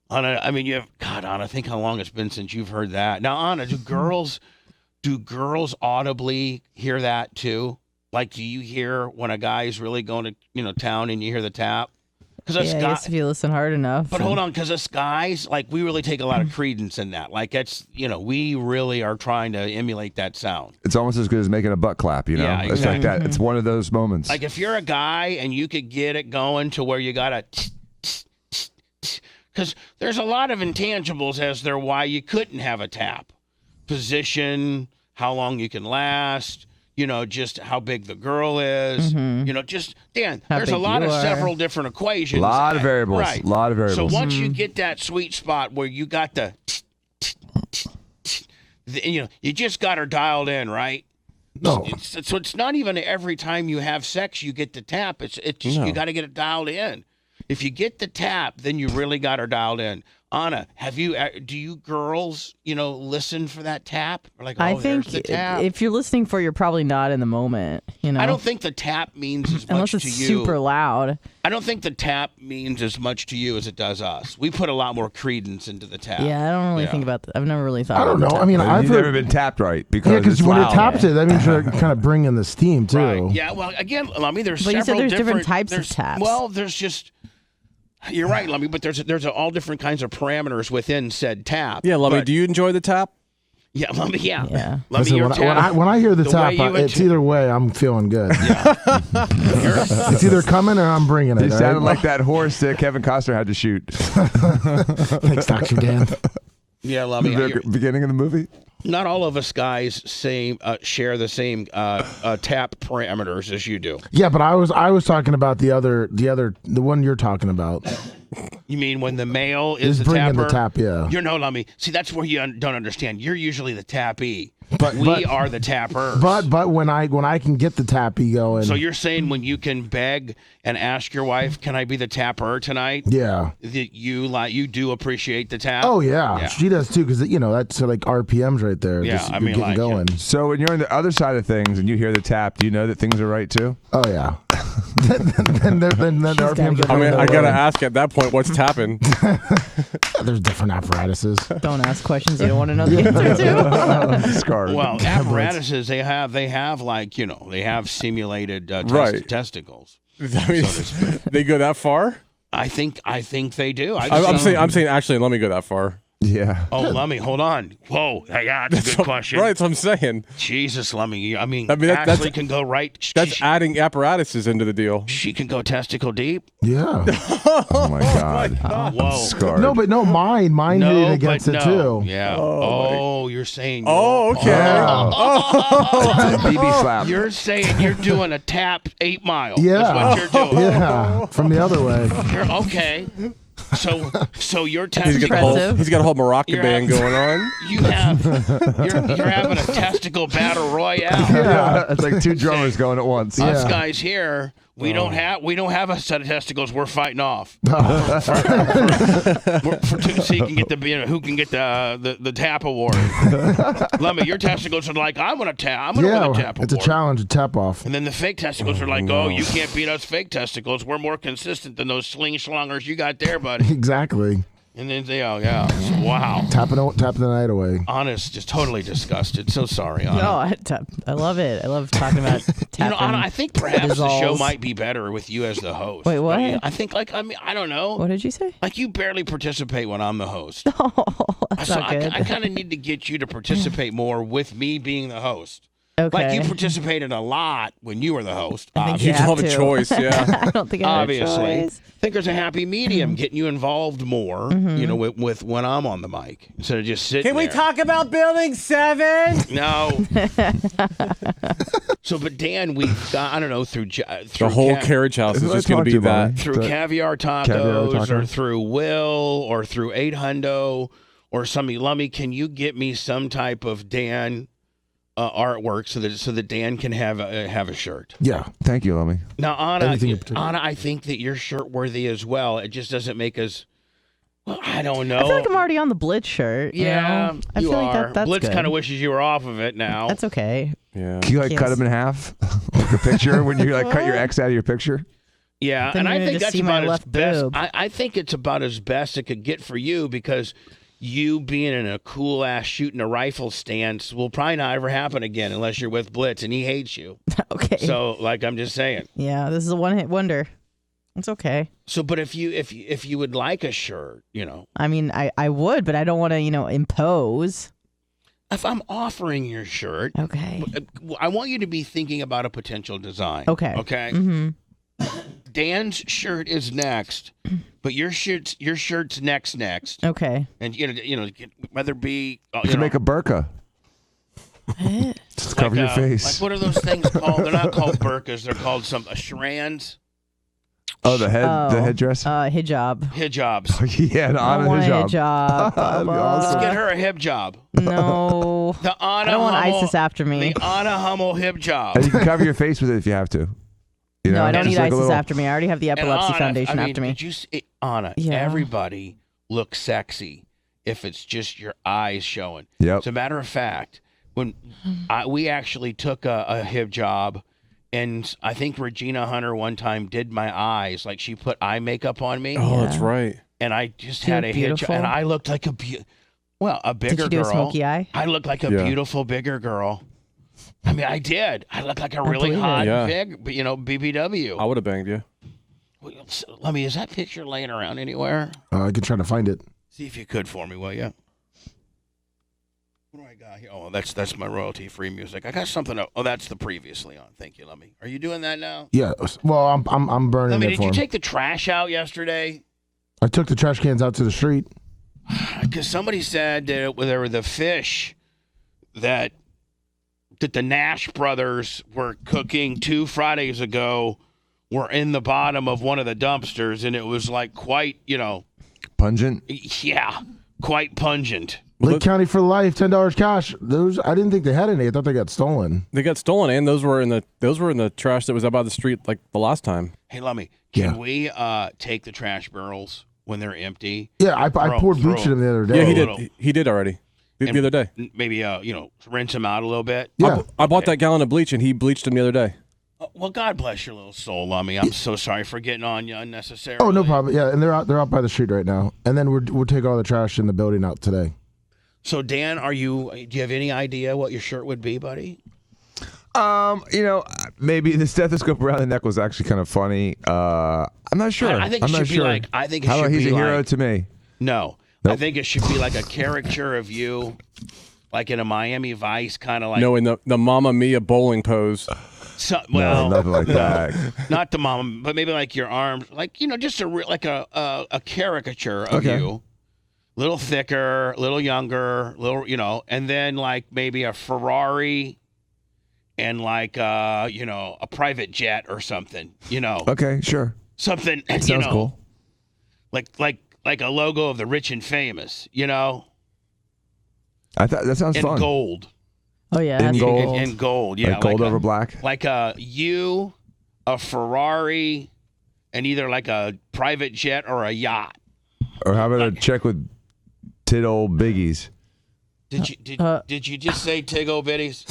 Anna, I mean, Anna, think how long it's been since you've heard that. Now, Anna, do girls audibly hear that too? Like, do you hear when a guy is really going to, town and you hear the tap? I guess if you listen hard enough. But hold on, because us guys, like, we really take a lot of credence in that. Like, that's, we really are trying to emulate that sound. It's almost as good as making a butt clap, Yeah, It's like that. It's one of those moments. Like, if you're a guy and you could get it going to where you got to... Because there's a lot of intangibles as there why you couldn't have a tap. Position, how long you can last, just how big the girl is, just, Dan, there's a lot of several different equations. A lot of variables. Right. A lot of variables. So once you get that sweet spot where you got you just got her dialed in, right? No. So it's not even every time you have sex you get the tap. It's just you got to get it dialed in. If you get the tap, then you really got her dialed in. Anna, do you girls, listen for that tap? Or like, I think there's the tap. if you're listening for, you're probably not in the moment. I don't think the tap means as unless much it's to you. super loud. I don't think the tap means as much to you as it does us. We put a lot more credence into the tap. Yeah, I don't really think about that. I've never really thought. I don't know. about I mean, I've You've never been tapped right because when loud. it taps it, that means you're kind of bringing the steam too. Right. Yeah. Well, again, Lummy, there's But you several said there's different types of taps. Well, there's just. You're right, Lummy, but there's all different kinds of parameters within said tap. Yeah, Lummy, but, do you enjoy the tap? Yeah, Lummy, yeah. Yeah. Lummy, Listen, your tap, when I hear the tap, way you it's either way, I'm feeling good. It's either coming or I'm bringing it. It all sounded right? like that horse that Kevin Costner had to shoot. Thanks, Dr. Dan. Yeah, Lummy. The beginning of the movie. Not all of us guys share the same tap parameters as you do. Yeah, but I was talking about the one you're talking about. You mean when the male is the bringing tapper? the tap, yeah. You're no Lummy. See, that's where you don't understand. You're usually the tappee. But we are the tappers. But when I can get the tappy going. So you're saying when you can beg and ask your wife, "Can I be the tapper tonight?" Yeah. That you do appreciate the tap. Oh yeah, she does too, because that's like RPMs right there. Yeah, Just, I mean, getting like, going. So when you're on the other side of things and you hear the tap, do you know that things are right too? Oh yeah. then the RPMs. I mean, I gotta ask at that point, what's tapping? There's different apparatuses. Don't ask questions you don't want to know the answer to. Scarred. Well, apparatuses they have like they have simulated testicles. I mean, they go that far? I think they do. I'm saying actually, let me go that far. Yeah. Oh, Lummy, hold on. Whoa, yeah, that's a good question. Right, that's what I'm saying. Jesus, Lummy. I mean Ashley can go right. That's adding apparatuses into the deal. She can go testicle deep. Yeah. Oh my God. Whoa. Scarred. No, but no, mine hitting against it too. Yeah. Oh, you're saying. Oh, okay. BB slap. You're saying you're doing a tap 8 Mile. Yeah. That's what you're doing. Yeah. From the other way. You're okay. So you're testing. He's got a whole Moroccan band going on. You're having a testicle battle royale. Yeah, it's like 2 drummers going at once. Us guys here, we don't have a set of testicles we're fighting off. So you can get who can get the tap award. Lummy, your testicles are like, I'm gonna win a tap award. It's a challenge, a tap off. And then the fake testicles are like, oh, you can't beat us fake testicles. We're more consistent than those sling slongers you got there, buddy. Exactly. And then wow. Tapping the night away. Honest, just totally disgusted. So sorry, Anna. No, I love it. I love talking about tapping. Anna, I think perhaps the show might be better with you as the host. Wait, what? I think, I don't know. What did you say? Like, you barely participate when I'm the host. Oh, that's not good. I kind of need to get you to participate more with me being the host. Okay. Like, you participated a lot when you were the host. I think You don't have a choice, yeah. I don't think I have a Obviously. choice. I think there's a happy medium getting you involved more, with when I'm on the mic instead of just sitting there. talk about Building 7? No. But Dan, we've got, I don't know, through The whole carriage house is just going to be that. through Caviar Tacos or through Will or through 800 or something. Lummy, can you get me some type of Dan artwork so that Dan can have a shirt? Yeah. Thank you, Lummy. Now, Anna, I think that you're shirt worthy as well. It just doesn't make us. Well, I don't know. I feel like I'm already on the Blitz shirt. Yeah, I feel are. like that's Blitz good. kind of wishes you were off of it now. That's okay. Yeah. Can you cut them in half? Like a picture when you cut your X out of your picture? Yeah, Then and I you're think gonna that's see my about as left best. boob. I think it's about as best it could get for you because you being in a cool ass shooting a rifle stance will probably not ever happen again unless you're with Blitz and he hates you. Okay. So, like, I'm just saying. Yeah, this is a one-hit wonder. It's okay. So, but if you would like a shirt, I mean, I would, but I don't want to, impose. if I'm offering your shirt, Okay. I want you to be thinking about a potential design. Okay. Okay. Mm-hmm. Dan's shirt is next, but your shirt's next. Okay. And whether it be You can make a burqa. Just cover your face. Like, what are those things called? They're not called burqas. They're called shrans. Oh, the headdress? Hijab. Hijabs. Yeah, the I Anna want hijab. a hijab. That'd be awesome. Let's get her a hijab. No. The Anna I don't want Hummel, ISIS after me. The Anna Hummel hijab. And you can cover your face with it if you have to. No, I don't Just need like a ISIS little- after me. I already have the And Epilepsy Anna, Foundation after me. Did you see, Anna, Yeah. everybody looks sexy if it's just your eyes showing. Yep. As a matter of fact, when we actually took a hijab, and I think Regina Hunter one time did my eyes. Like, she put eye makeup on me. Oh, that's right. And I just You had look a hijab. beautiful. And I looked like a bigger Did you do girl. a smoky eye? I looked like a Yeah. beautiful, bigger girl. I mean, I did. I looked like a really believe it. hot, Yeah. big, BBW. I would have banged you. Lummy, is that picture laying around anywhere? I can try to find it. See if you could for me, will you? What do I got here? Oh, that's my royalty-free music. I got something. Oh, that's the previously on. Thank you, Lummy. Are you doing that now? Yeah. Well, I'm burning Lummy, it did for you him. take the trash out yesterday? I took the trash cans out to the street. Because somebody said that there were the fish that the Nash brothers were cooking 2 Fridays ago were in the bottom of one of the dumpsters, and it was like quite, pungent. Yeah, quite pungent. Lake County for life, $10 cash. Those I didn't think they had any. I thought they got stolen. They got stolen, and those were in the trash that was out by the street like the last time. Hey, Lummy, can we take the trash barrels when they're empty? Yeah, I poured bleach in them the other day. Yeah, he did. He did already the other day. Maybe rinse them out a little bit. Yeah, I bought that gallon of bleach, and he bleached them the other day. Well, God bless your little soul, Lummy. I'm so sorry for getting on you unnecessarily. Oh, no problem. Yeah, and they're out by the street right now. And then we'll take all the trash in the building out today. So, Dan, do you have any idea what your shirt would be, buddy? Maybe the stethoscope around the neck was actually kind of funny. I'm not sure. I think it should be like. I think it How should about be he's a hero like, to me? No, Nope. I think it should be like a caricature of you, like in a Miami Vice kind of like. No, in the Mamma Mia bowling pose. Well, no, nothing like that. Not the mom, but maybe like your arms, like just a caricature of you, little thicker, little younger, little and then like maybe a Ferrari, and like a private jet or something, Okay, sure. something Sounds cool. like a logo of the rich and famous, I thought that sounds in fun. gold. Oh yeah, In that's gold. cool. In gold, yeah, Like gold over black. like a Ferrari, and either like a private jet or a yacht. Or how about a check with tit old biggies? Did you just say Tiggo Bitties?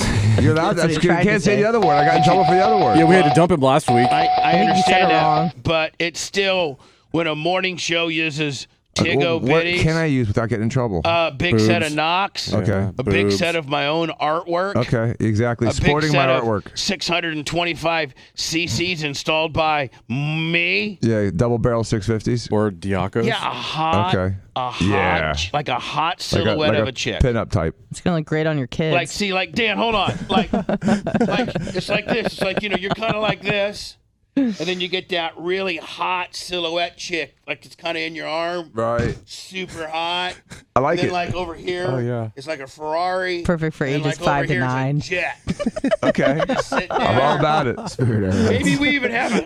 You're allowed. That's what You he tried to can't say say. the other word. I got in trouble for the other word. Yeah, we had to dump him last week. I think you said understand it that, wrong. but it's still when a morning show uses Tiggo What Bitties. can I use without getting in trouble? Big set of knocks. Okay. A big Boobs. set of my own artwork. Okay, exactly. A big Supporting my set of artwork. 625 cc's installed by me. Yeah, double barrel 650s. Or Diacos. Yeah, a hot, Okay. like a hot silhouette like of a chick. Pin-up type. It's gonna look great on your kids. Like Dan, hold on. Like it's like this. It's like, you're kind of like this. And then you get that really hot silhouette chick, like it's kind of in your arm. Right. Super hot. I like then it. like over here, Oh, yeah. it's like a Ferrari. Perfect for and ages like over 5 to here, it's a 9. jet. Okay. Sitting I'm there. all about it. Spirit Airlines. Maybe we even have a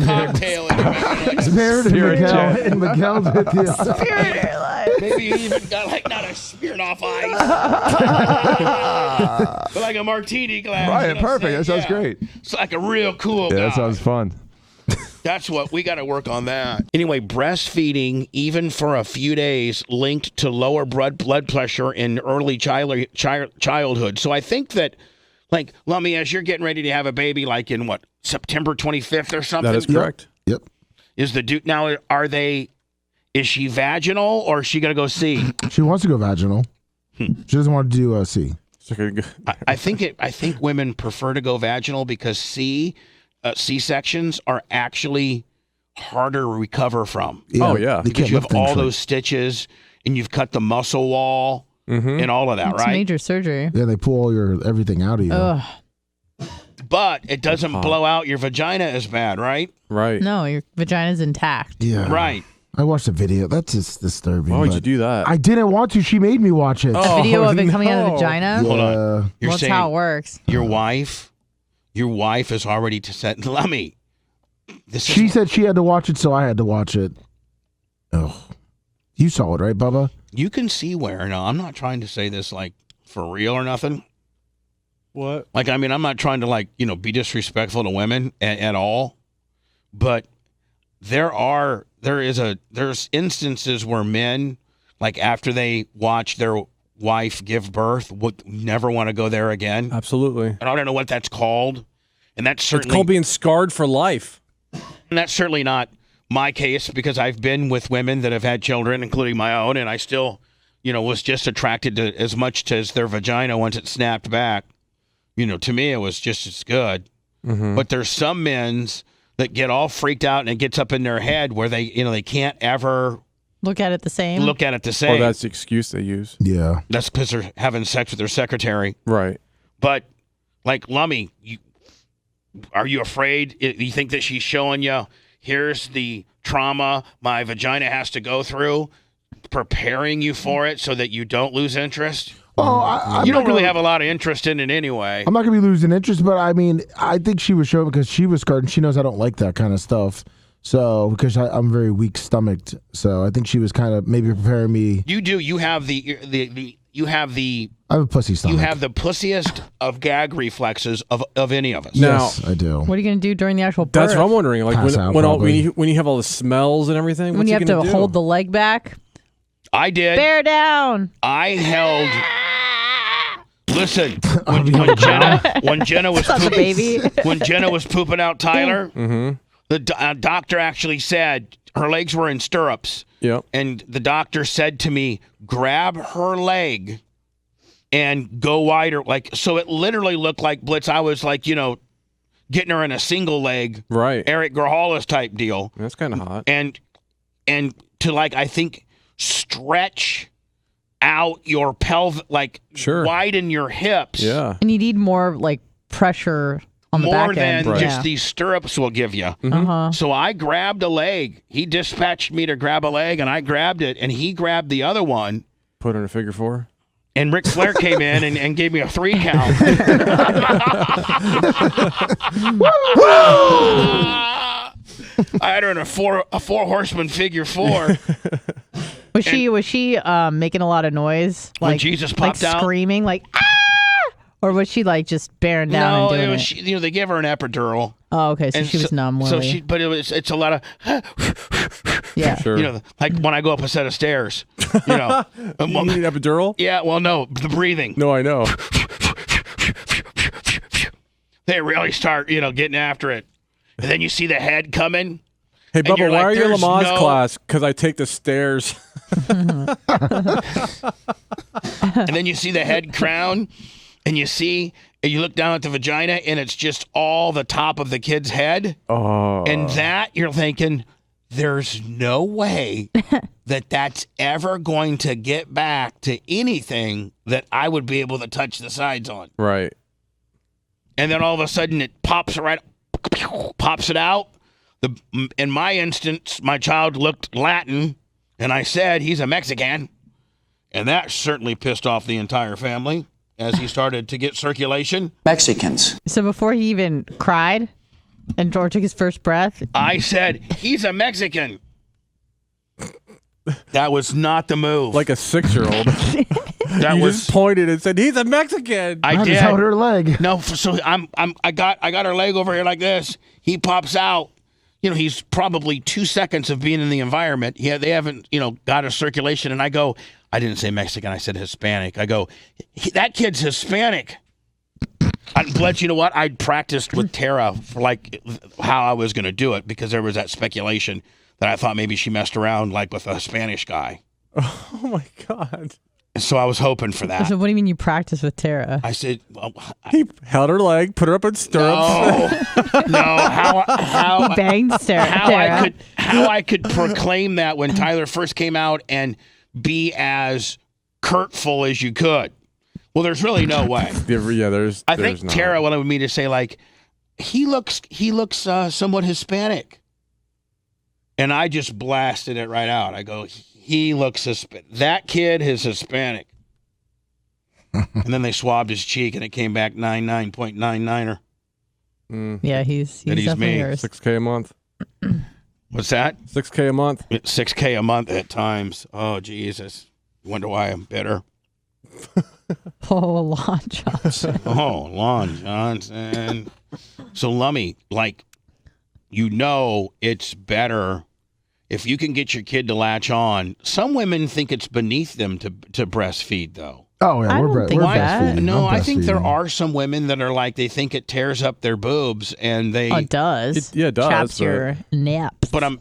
cocktail in there. Spirit and Spirit Miguel. jet. And Miguel's with you. Spirit Airlines. Maybe you even got like not a Smirnoff Ice, but like a martini glass. Right, you know what I'm perfect. That saying? sounds Yeah. great. It's like a real cool Yeah, guy. that sounds fun. That's what we got to work on that. Anyway, breastfeeding, even for a few days, linked to lower blood pressure in early childhood. So I think that, like, Lummy, as you're getting ready to have a baby, like in what, September 25th or something? That is correct. Yep. Is the dude now? Is she vaginal or is she gonna go C? She wants to go vaginal. She doesn't want to do a C. I think women prefer to go vaginal because C-sections are actually harder to recover from. Oh, yeah. They Because can't you have lift things all right. those stitches and you've cut the muscle wall and all of that, It's right? major surgery. Yeah, they pull all everything out of you. Ugh. But it doesn't blow out your vagina as bad, right? Right. No, your vagina's intact. Yeah. Right. I watched the video. That's just disturbing. Why would but you do that? I didn't want to. She made me watch it. Oh, A video of it coming out of the no. vagina? Hold on. Yeah. You're That's saying how it works. your wife is already to set. Lummy. She said she had to watch it, so I had to watch it. Oh, you saw it, right, Bubba? You can see where. No, I'm not trying to say this like for real or nothing. What? Like, I mean, I'm not trying to be disrespectful to women at all, but there's instances where men, like after they watch their wife give birth, would never want to go there again. Absolutely. And I don't know what that's called. And that's It's certainly called being scarred for life. and that's certainly not my case because I've been with women that have had children, including my own, and I still, was just attracted to as much as their vagina once it snapped back. To me, it was just as good. Mm-hmm. But there's some men's that get all freaked out and it gets up in their head where they can't ever Look at it the same. look at it the Or same. that's the excuse they use. Yeah. That's because they're having sex with their secretary. Right. But like Lummy, are you afraid? You think that she's showing you, here's the trauma my vagina has to go through, preparing you for it so that you don't lose interest? Well, you don't really have a lot of interest in it anyway. I'm not gonna be losing interest, but I mean, I think she was showing because she was scarred and she knows I don't like that kind of stuff. So because I'm very weak stomached, so I think she was kind of maybe preparing me. You do. You have the. You have the. I have a pussy stomach. You have the pussiest of gag reflexes of any of us. Yes, I do. What are you going to do during the actual birth? That's what I'm wondering. Like Pass out, when you have all the smells and everything. When you have to hold the leg back. I did. Bear down. I held. Listen, when Jenna was pooping, baby. when Jenna was pooping out Tyler, the doctor actually said her legs were in stirrups. Yep. And the doctor said to me, grab her leg and go wider. Like, so it literally looked like Blitz. I was like, getting her in a single leg, right? Eric Garhalis type deal. That's kind of hot. And to I think stretch out your pelvic, widen your hips. Yeah. And you need more pressure on the back end. More than just these stirrups will give you. So I grabbed a leg. He dispatched me to grab a leg, and I grabbed it, and he grabbed the other one. Put her in a figure 4. And Ric Flair came in and gave me a 3 count. I had her in a four horseman figure 4. Was she making a lot of noise? When Jesus popped out? Screaming ah! Or was she just bearing down and doing it? She, they gave her an epidural. Oh, okay. So she was numb. So but it's a lot of yeah. Sure. Like when I go up a set of stairs. You need an epidural? Yeah. Well, no, the breathing. No, I know. They really start, getting after it, and then you see the head coming. Hey, Bubba, why are you in Lamaze class? Because I take the stairs. And then you see the head crown. And you look down at the vagina, and it's just all the top of the kid's head. Oh. And that, you're thinking, there's no way that's ever going to get back to anything that I would be able to touch the sides on. Right. And then all of a sudden, it pops it out. In my instance, my child looked Latin, and I said, he's a Mexican. And that certainly pissed off the entire family. As he started to get circulation. Mexicans. So before he even cried and George took his first breath, I said, he's a Mexican. That was not the move. Like a 6-year-old. You just pointed and said, he's a Mexican. I did. Just held her leg. No, so I got her leg over here like this. He pops out. He's probably 2 seconds of being in the environment. Yeah, they haven't, got a circulation. And I go, I didn't say Mexican. I said Hispanic. I go, that kid's Hispanic. But you know what? I'd practiced with Tara for how I was going to do it because there was that speculation that I thought maybe she messed around with a Spanish guy. Oh my God. So I was hoping for that. So what do you mean you practiced with Tara? I said, well, he held her leg, put her up in stirrups. No, how he banged Tara. How I could proclaim that when Tyler first came out and be as curtful as you could. Well, there's really no way. I think Tara wanted me to say he looks somewhat Hispanic, and I just blasted it right out. I go, he looks Hispanic. That kid is Hispanic. And then they swabbed his cheek, and it came back 99.99er. Yeah, he's definitely me. yours. $6K a month. What's that? $6K a month. $6K a month at times. Oh, Jesus. Wonder why I'm bitter. Oh, Lon Johnson. Lon Johnson. So, Lummy, it's better if you can get your kid to latch on. Some women think it's beneath them to breastfeed, though. Oh, yeah, we're breastfeeding. No, I think there are some women that are they think it tears up their boobs, and they. Oh, it does. It does. Chaps your naps. But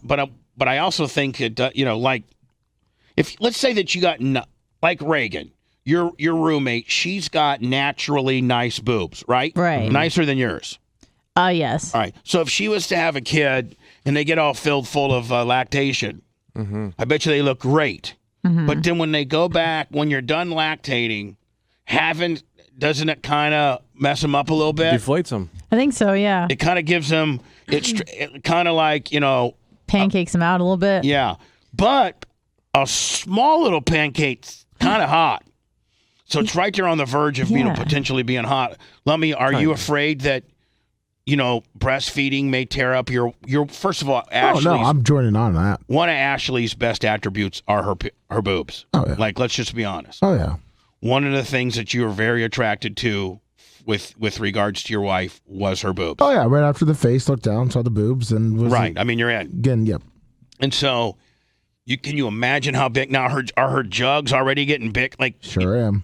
I also think it. If let's say that you got like Reagan, your roommate, she's got naturally nice boobs, right? Right. Nicer than yours. Yes. All right. So if she was to have a kid and they get all filled full of lactation, I bet you they look great. But then when they go back, when you're done lactating, doesn't it kind of mess them up a little bit? Deflates them. I think so, yeah. It kind of gives them, it kind of pancakes them out a little bit. Yeah. But a small little pancake's kind of hot. So it's right there on the verge of potentially being hot. Lummy, are you afraid that breastfeeding may tear up your first of all, Ashley's, no, I'm joining on that. One of Ashley's best attributes are her boobs. Oh yeah. Like, let's just be honest. Oh yeah. One of the things that you were very attracted to with regards to your wife was her boobs. Oh yeah, right after the face, looked down, saw the boobs, and was right. I mean, you're in again. Yep. And so, can you imagine how big now? Are her jugs already getting big? Like, sure am.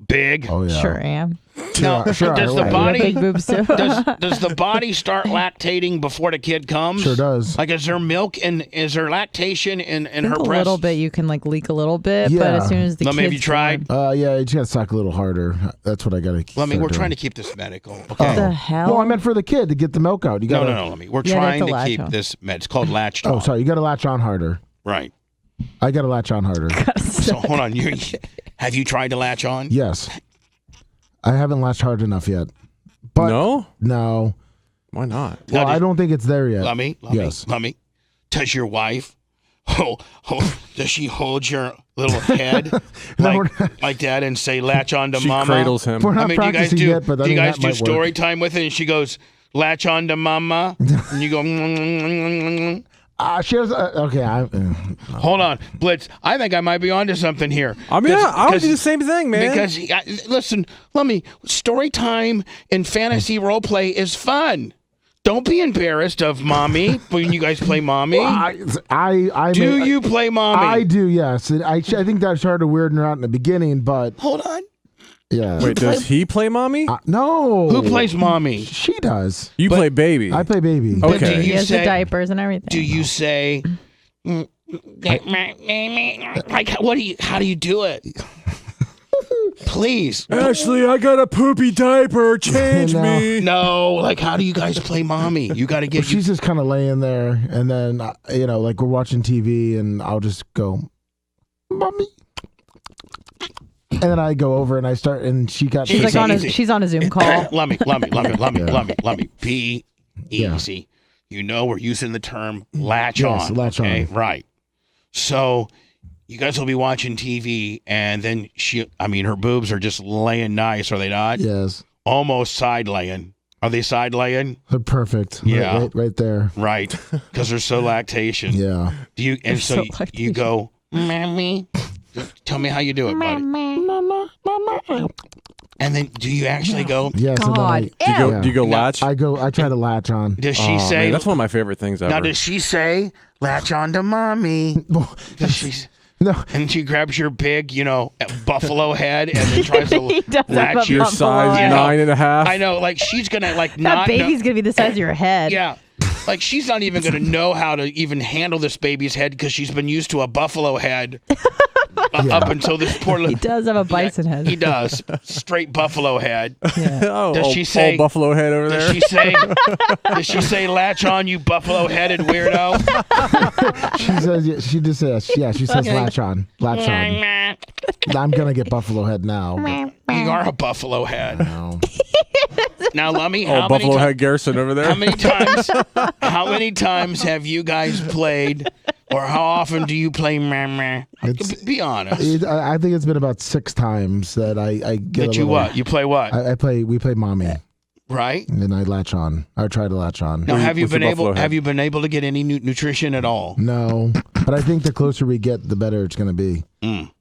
Big. Oh yeah. Sure am. No, sure. Does the body big boobs too? does the body start lactating before the kid comes? Sure does. Like, is there milk and is there lactation in her breast? A little bit. You can leak a little bit, but as soon as the Lummy, have you tried? Yeah, you just gotta suck a little harder. That's what I gotta. Lummy, we're trying to keep this medical. Okay. What the hell? Well, I meant for the kid to get the milk out. You gotta. No, Lummy. We're trying to keep this med. It's called latched on. Oh, sorry. You gotta latch on harder. Right. I gotta latch on harder. So hold on. Have you tried to latch on? Yes. I haven't latched hard enough yet. But no. Why not? Well, I don't think it's there yet. Lummy, yes. Lummy, does your wife, does she hold your little head like that and say, latch on to mama? She cradles him. We're not practicing yet, but do you guys do story work. time with it? And she goes, latch on to mama? And you go, she has, okay. Hold on, Blitz. I think I might be onto something here. I mean, I would do the same thing, man. Because, listen, Lummy, story time and fantasy role play is fun. Don't be embarrassed of mommy when you guys play mommy. Well, do you play mommy? I do, yes. I think that started weirding her out in the beginning, but hold on. Yeah. Wait, does he play mommy? No. Who plays mommy? She does. You play baby. I play baby. Okay. He has the diapers and everything. Do you say, like, how do you do it? Please. Ashley, I got a poopy diaper. Change me. No, like, how do you guys play mommy? You got to get. She's just kind of laying there, and then like we're watching TV, and I'll just go, mommy. And then I go over and I start, and she's on a Zoom call. Lummy. Be easy. Yeah. You know we're using the term latch on. Latch on. Right. So you guys will be watching TV, and then her boobs are just laying nice, are they not? Yes. Almost side laying. Are they side laying? They're perfect. Yeah. Right there. Right. Because they're so lactation. Yeah. You go, mommy. Tell me how you do it, buddy. Mama. And then, do you actually go? Yes. God. Do you go latch? I try to latch on. Does she say? Man, that's one of my favorite things ever. Now, does she say latch on to mommy? No. And she grabs your big, buffalo head and then tries to latch your size 9.5. I know, like she's gonna that baby's gonna be the size of your head. Yeah. Like, she's not even going to know how to even handle this baby's head because she's been used to a buffalo head up until this poor little... He does have a bison head. He does. Straight buffalo head. Yeah. Does she say... buffalo head over there? Does she say, latch on, you buffalo-headed weirdo? She says, she just says, she says latch on. Latch on. I'm going to get buffalo head now. You are a buffalo head. No. Now, Lummy, buffalo head Garrison over there. How many times have you guys played, or how often do you play mama? Be honest. I think it's been about 6 times that I get. That you what? You play what? We play mommy. Right. And then I latch on. I try to latch on. Now, have you been able to get any nutrition at all? No, but I think the closer we get, the better it's going to be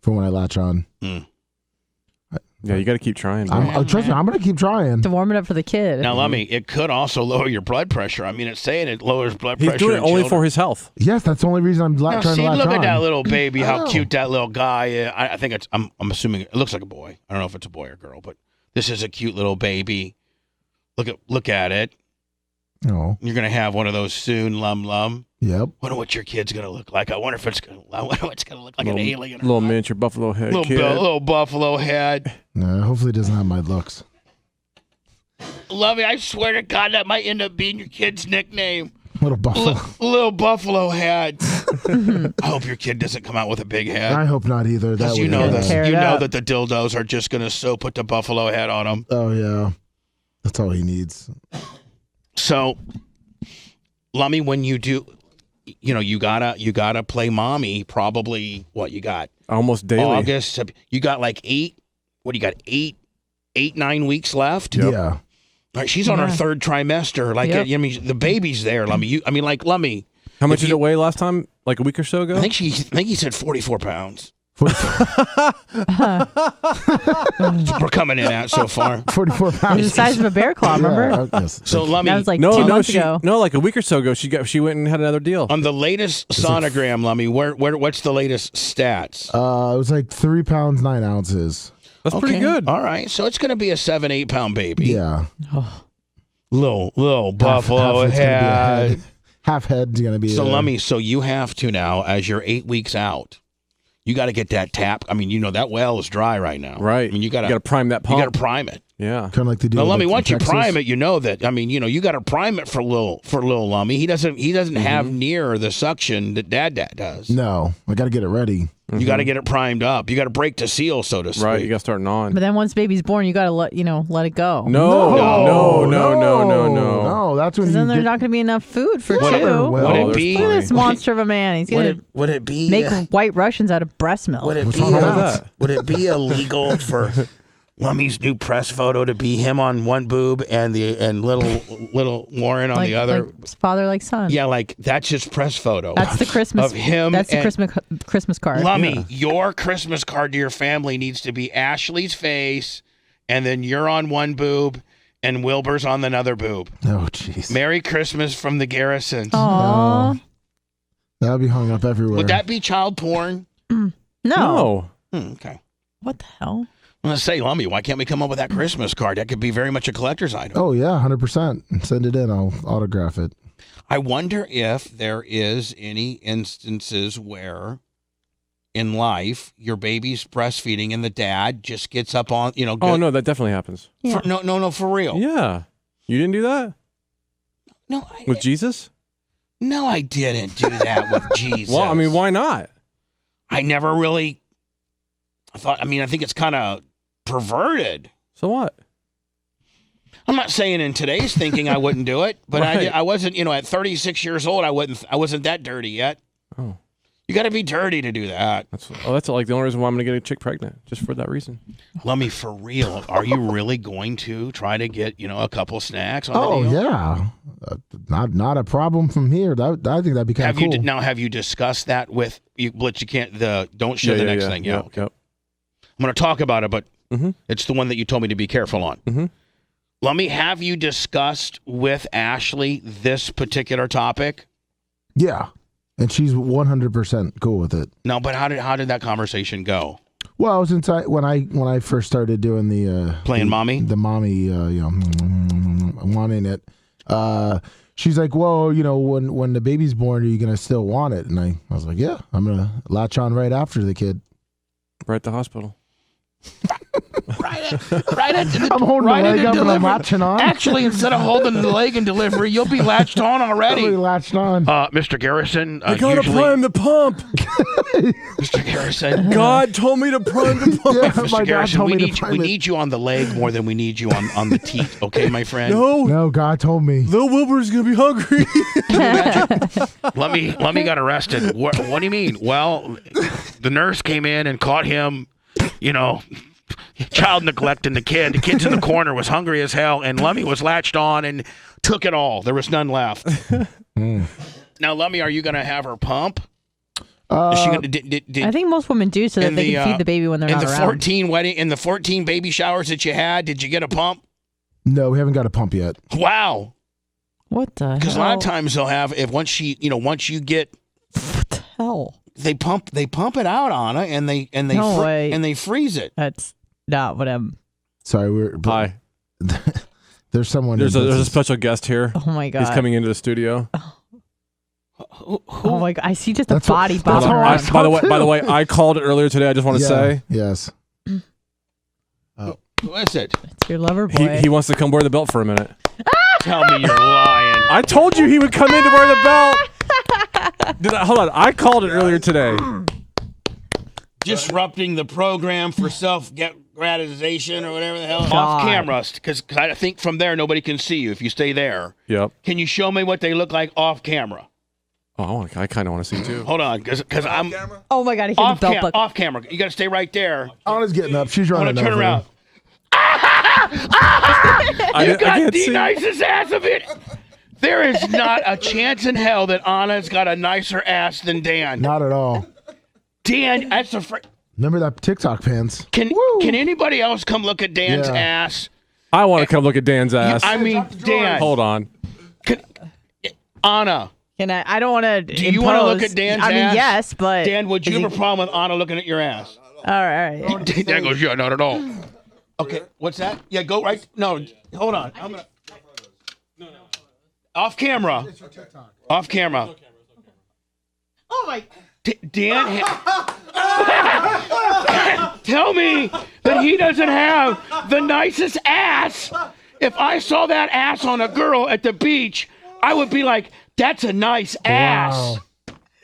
for when I latch on. Yeah, you got to keep trying. Trust me, I'm going to keep trying. To warm it up for the kid. Now, Lummy, it could also lower your blood pressure. I mean, it's saying it lowers blood pressure. He's doing it only for his health. Yes, that's the only reason I'm trying to latch on. Look at that little baby, how cute that little guy is. I think I'm assuming it looks like a boy. I don't know if it's a boy or girl, but this is a cute little baby. Look at it. Oh. You're going to have one of those soon, Lum. Yep. Wonder what your kid's going to look like. I wonder if it's going to look like an alien. Little miniature buffalo head Little buffalo head. No, hopefully it doesn't have my looks. Lummy, I swear to God, that might end up being your kid's nickname. Little buffalo. Little buffalo head. I hope your kid doesn't come out with a big head. I hope not either. Because you know that the dildos are just going to so put the buffalo head on them. Oh, yeah. That's all he needs. So, Lummy, when you do, you gotta play mommy. Probably what you got? Almost daily. August. You got like 8 what do you got? 9 weeks left. Yeah. All right, she's on her third trimester. Like, I mean, the baby's there, Lummy. Like Lummy. How much did it weigh last time? Like a week or so ago? I think he said 44 pounds. We're coming in at so far. 44 pounds. The size of a bear claw, remember? Yes. So Lummy, that was like 2 months ago. No, like a week or so ago, she went and had another deal. On the latest sonogram, Lummy, what's the latest stats? It was like 3 pounds 9 ounces. That's pretty good. All right, so it's going to be a 7-8 pound baby. Yeah. Little buffalo head. Half head's gonna be. So Lummy, so you have to now, as you're 8 weeks out, you got to get that tap. I mean, that well is dry right now. Right. I mean, you got to prime that pump. You got to prime it. Yeah. Kind of like they do. Now, Lummy, once you Texas. prime it, that. I mean, you got to prime it for little Lummy. He doesn't have near the suction that Dad does. No, I got to get it ready. You got to get it primed up. You got to break the seal, so to speak. Right. You got to start gnawing. But then once baby's born, you got to let it go. No. That's when then there's not going to be enough food for two. Would it be? Look at this monster of a man. He's going to would it be make white Russians out of breast milk. Would it be illegal for Lummy's new press photo to be him on one boob and little Lauren on the other? Like father, like son. Yeah, like that's his press photo. That's the Christmas of him. That's the Christmas card. Lummy, your Christmas card to your family needs to be Ashley's face, and then you're on one boob, and Wilbur's on another boob. Oh, jeez. Merry Christmas from the Garrisons. Aww. That'll be hung up everywhere. Would that be child porn? No. Okay. What the hell? I'm going to say, Lummy, why can't we come up with that Christmas card? That could be very much a collector's item. Oh, yeah, 100%. Send it in. I'll autograph it. I wonder if there is any instances where in life your baby's breastfeeding and the dad just gets up on, Oh, no, that definitely happens. Yeah. No, for real. Yeah. You didn't do that? No. With Jesus? No, I didn't do that with Jesus. Well, I mean, why not? I never really... I think it's kind of perverted. So what? I'm not saying in today's thinking I wouldn't do it, but Right. I wasn't, at 36 years old, I wasn't that dirty yet. Oh. You got to be dirty to do that. That's like the only reason why I'm going to get a chick pregnant, just for that reason. Lummy, for real, are you really going to try to get, a couple snacks on Oh, the deal? yeah. Not a problem from here. I think that'd be kind of cool. Have you discussed that with you? But you can't. Don't show the next thing. Yeah. Yep. I'm going to talk about it, but Mhm. it's the one that you told me to be careful on. Mm-hmm. Lummy, have you discussed with Ashley this particular topic? Yeah. And she's 100% cool with it. No, but how did that conversation go? Well, I was inside when I first started doing the Playing mommy? the mommy, wanting it. She's like, well, when the baby's born, are you gonna still want it? And I was like, yeah, I'm gonna latch on right after the kid. Right at the hospital. Right at I'm holding the leg up and I'm latching on. Actually, instead of holding the leg in delivery, you'll be latched on already. Totally latched on. Mr. Garrison, I gotta prime the pump. Mr. Garrison. God told me to prime the pump. Yeah, Mr. my dad Garrison, told we me to need prime it. you on the leg more than we need you on the teeth. Okay, my friend. No, God told me. Lil Wilbur's gonna be hungry. Let me got arrested. What do you mean? Well, the nurse came in and caught him, child neglecting the kid. The kid's in the corner, was hungry as hell, and Lummy was latched on and took it all. There was none left. Now, Lummy, are you going to have her pump? Is she gonna, I think most women do so that they can feed the baby when they're not around. In the 14 baby showers that you had, did you get a pump? No, we haven't got a pump yet. Wow. What the hell? Because a lot of times they'll have, once you get, What the hell? they pump it out, Anna, and they freeze it. That's not what I'm. Sorry, Hi. There's someone. There's a special guest here. Oh my god. He's coming into the studio. Oh my god! I see just a That's body what- that's bobbing how I around. By the way, I called it earlier today. I just want to say Yes. Who is it? It's your lover boy. he wants to come wear the belt for a minute. Tell me you're lying. I told you he would come in to wear the belt. Hold on. I called it earlier today. Disrupting the program for self-gratification or whatever the hell. God. Off camera, because I think from there nobody can see you if you stay there. Yep. Can you show me what they look like off camera? Oh, I kind of want to see too. Hold on, because I'm Oh my God, he hit the belt buckle. off camera. You got to stay right there. Anna's getting up. She's running. Turn over. around. You got the nicest ass of it. There is not a chance in hell that Anna's got a nicer ass than Dan. Not at all. Dan, that's a. Remember that TikTok pants? Can anybody else come look at Dan's ass? I want to come look at Dan's ass. I mean, Dan. Hold on. Anna. Can I don't want to. Do you want to look at Dan's ass? I mean, yes, but Dan, would you have a problem with Anna looking at your ass? All right. Dan goes, yeah, not at all. Okay, what's that? Yeah, go right. No, hold on. I'm gonna. Off camera. Off camera. Oh my. Dan. Tell me that he doesn't have the nicest ass. If I saw that ass on a girl at the beach, I would be like, that's a nice ass. Wow.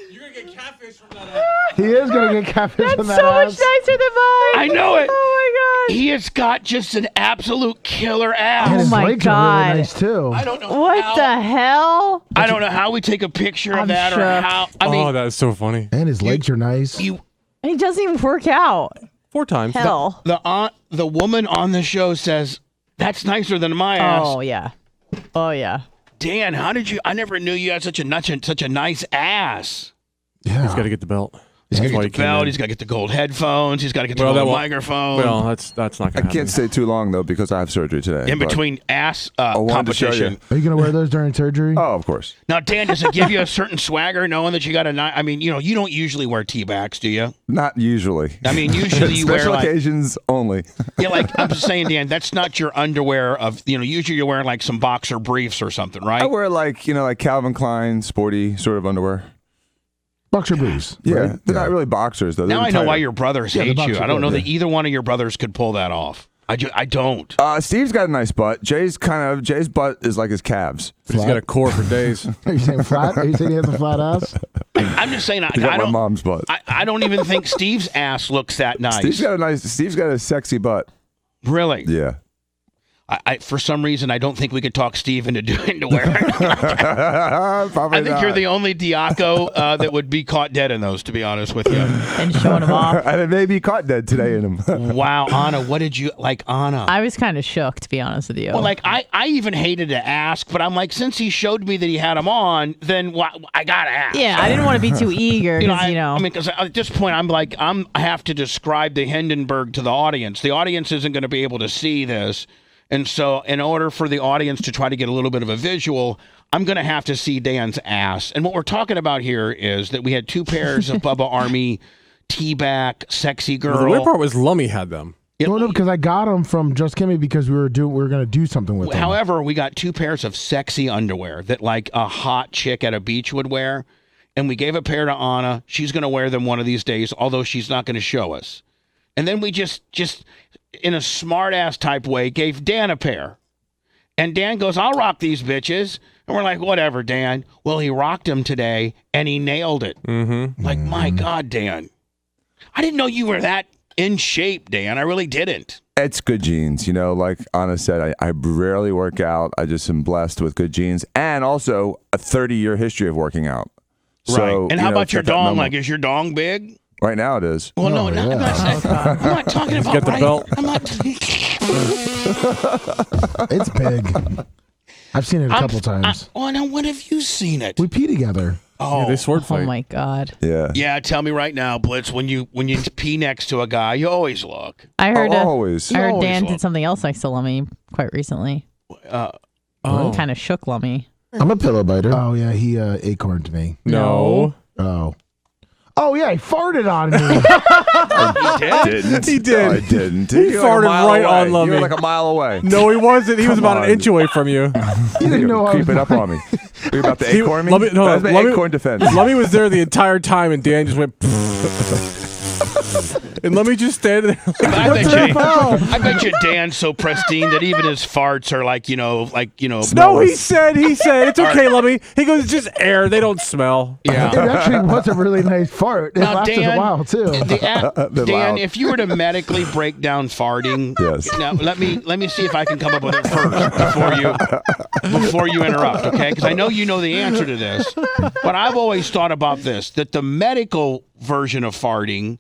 You're going to get catfish from that ass. He is going to get catfish from that so ass. much nicer than mine. I know it. Oh my God. He has got just an absolute killer ass. And his my legs God. are really nice too. I don't know What how, the hell? I don't know how we take a picture of I'm that or shook. how. I mean, that is so funny. And his legs are nice. you. He doesn't even work out. 4 times. Hell. The woman on the show says that's nicer than my ass. Oh yeah. Oh yeah. Dan, how did you? I never knew you had such a nice ass. Yeah. He's got to get the belt. He's got to why get the he came belt. in. He's got to get the gold headphones. He's got to get the Well, that gold won't- microphone. Well, that's not going to I happen. can't stay too long though because I have surgery today. in but between ass I wanted to show competition. you. Are you going to wear those during surgery? Oh, of course. Now, Dan, does it give you a certain swagger knowing that you got a? I mean, you don't usually wear T-backs, do you? Not usually. I mean, usually you wear Special like occasions only. yeah, like I'm just saying, Dan. That's not your underwear of usually you're wearing like some boxer briefs or something, right? I wear like Calvin Klein sporty sort of underwear. Boxer briefs. Yeah, right? they're not really boxers though. Now They're I know why tighter. your brothers Yeah, the hate you. boxer I don't know brief, that either one of your brothers could pull that off. I don't. Steve's got a nice butt. Jay's butt is like his calves. But he's got a core for days. Are you saying flat? Are you saying he has a flat ass? I'm just saying. He's got I my don't. mom's butt. I don't even think Steve's ass looks that nice. Steve's got a sexy butt. Really? Yeah. I for some reason I don't think we could talk Steve into wearing. Probably I think you're the only Diaco that would be caught dead in those, to be honest with you. And showing him off. And it may be caught dead today in him. Wow, Anna, what did you like, Anna? I was kind of shook, to be honest with you. Well, like I even hated to ask, but I'm like, since he showed me that he had them on, then I gotta ask. Yeah, I didn't want to be too eager. I mean, because at this point, I'm like, I have to describe the Hindenburg to the audience. The audience isn't going to be able to see this. And so in order for the audience to try to get a little bit of a visual, I'm going to have to see Dan's ass. And what we're talking about here is that we had 2 pairs of Bubba Army T-back sexy girl. Well, the weird part was Lummy had them. No, because I got them from Just Kimmy because we were going to do something with them. However, we got 2 pairs of sexy underwear that like a hot chick at a beach would wear. And we gave a pair to Anna. She's going to wear them one of these days, although she's not going to show us. And then we just in a smart-ass type way, gave Dan a pair. And Dan goes, I'll rock these bitches. And we're like, whatever, Dan. Well, he rocked them today, and he nailed it. Mm-hmm. Like, my God, Dan. I didn't know you were that in shape, Dan. I really didn't. It's good genes. Like Anna said, I rarely work out. I just am blessed with good genes. And also a 30-year history of working out. So, right. And how about your it's got that dong? number. Like, is your dong big? Right now it is. Well, no, I'm not talking about Get the belt. I'm not. It's big. I've seen it a couple times. Now, when have you seen it? We pee together. Yeah, they sword fight. Oh my God. Yeah. Yeah, tell me right now, Blitz. When you pee next to a guy, you always look. I heard always. I heard Always Dan look. did something else next to Lummy quite recently. Kind of shook Lummy. I'm a pillow biter. Oh, yeah. He acorned me. No. Oh, yeah. He farted on me. Didn't. He did. No, I didn't. He You were farted like a mile right away. on Lummy. You were like a mile away. No, he wasn't. He was Come about on. an inch away from you. You didn't know I was Creeping up on me. You're about to He- acorn me? Lummy- no, That's my Lummy- acorn defense. Lummy was there the entire time, and Dan just went. And let me just stand there. I bet you Dan's so pristine that even his farts are like. No, he said it's okay, Lummy. He goes, it's just air. They don't smell. Yeah, it actually was a really nice fart. It lasted a while too. Dan, if you were to medically break down farting, yes. Now let me see if I can come up with it first before you interrupt, okay? Because I know you know the answer to this, but I've always thought about this: that the medical version of farting,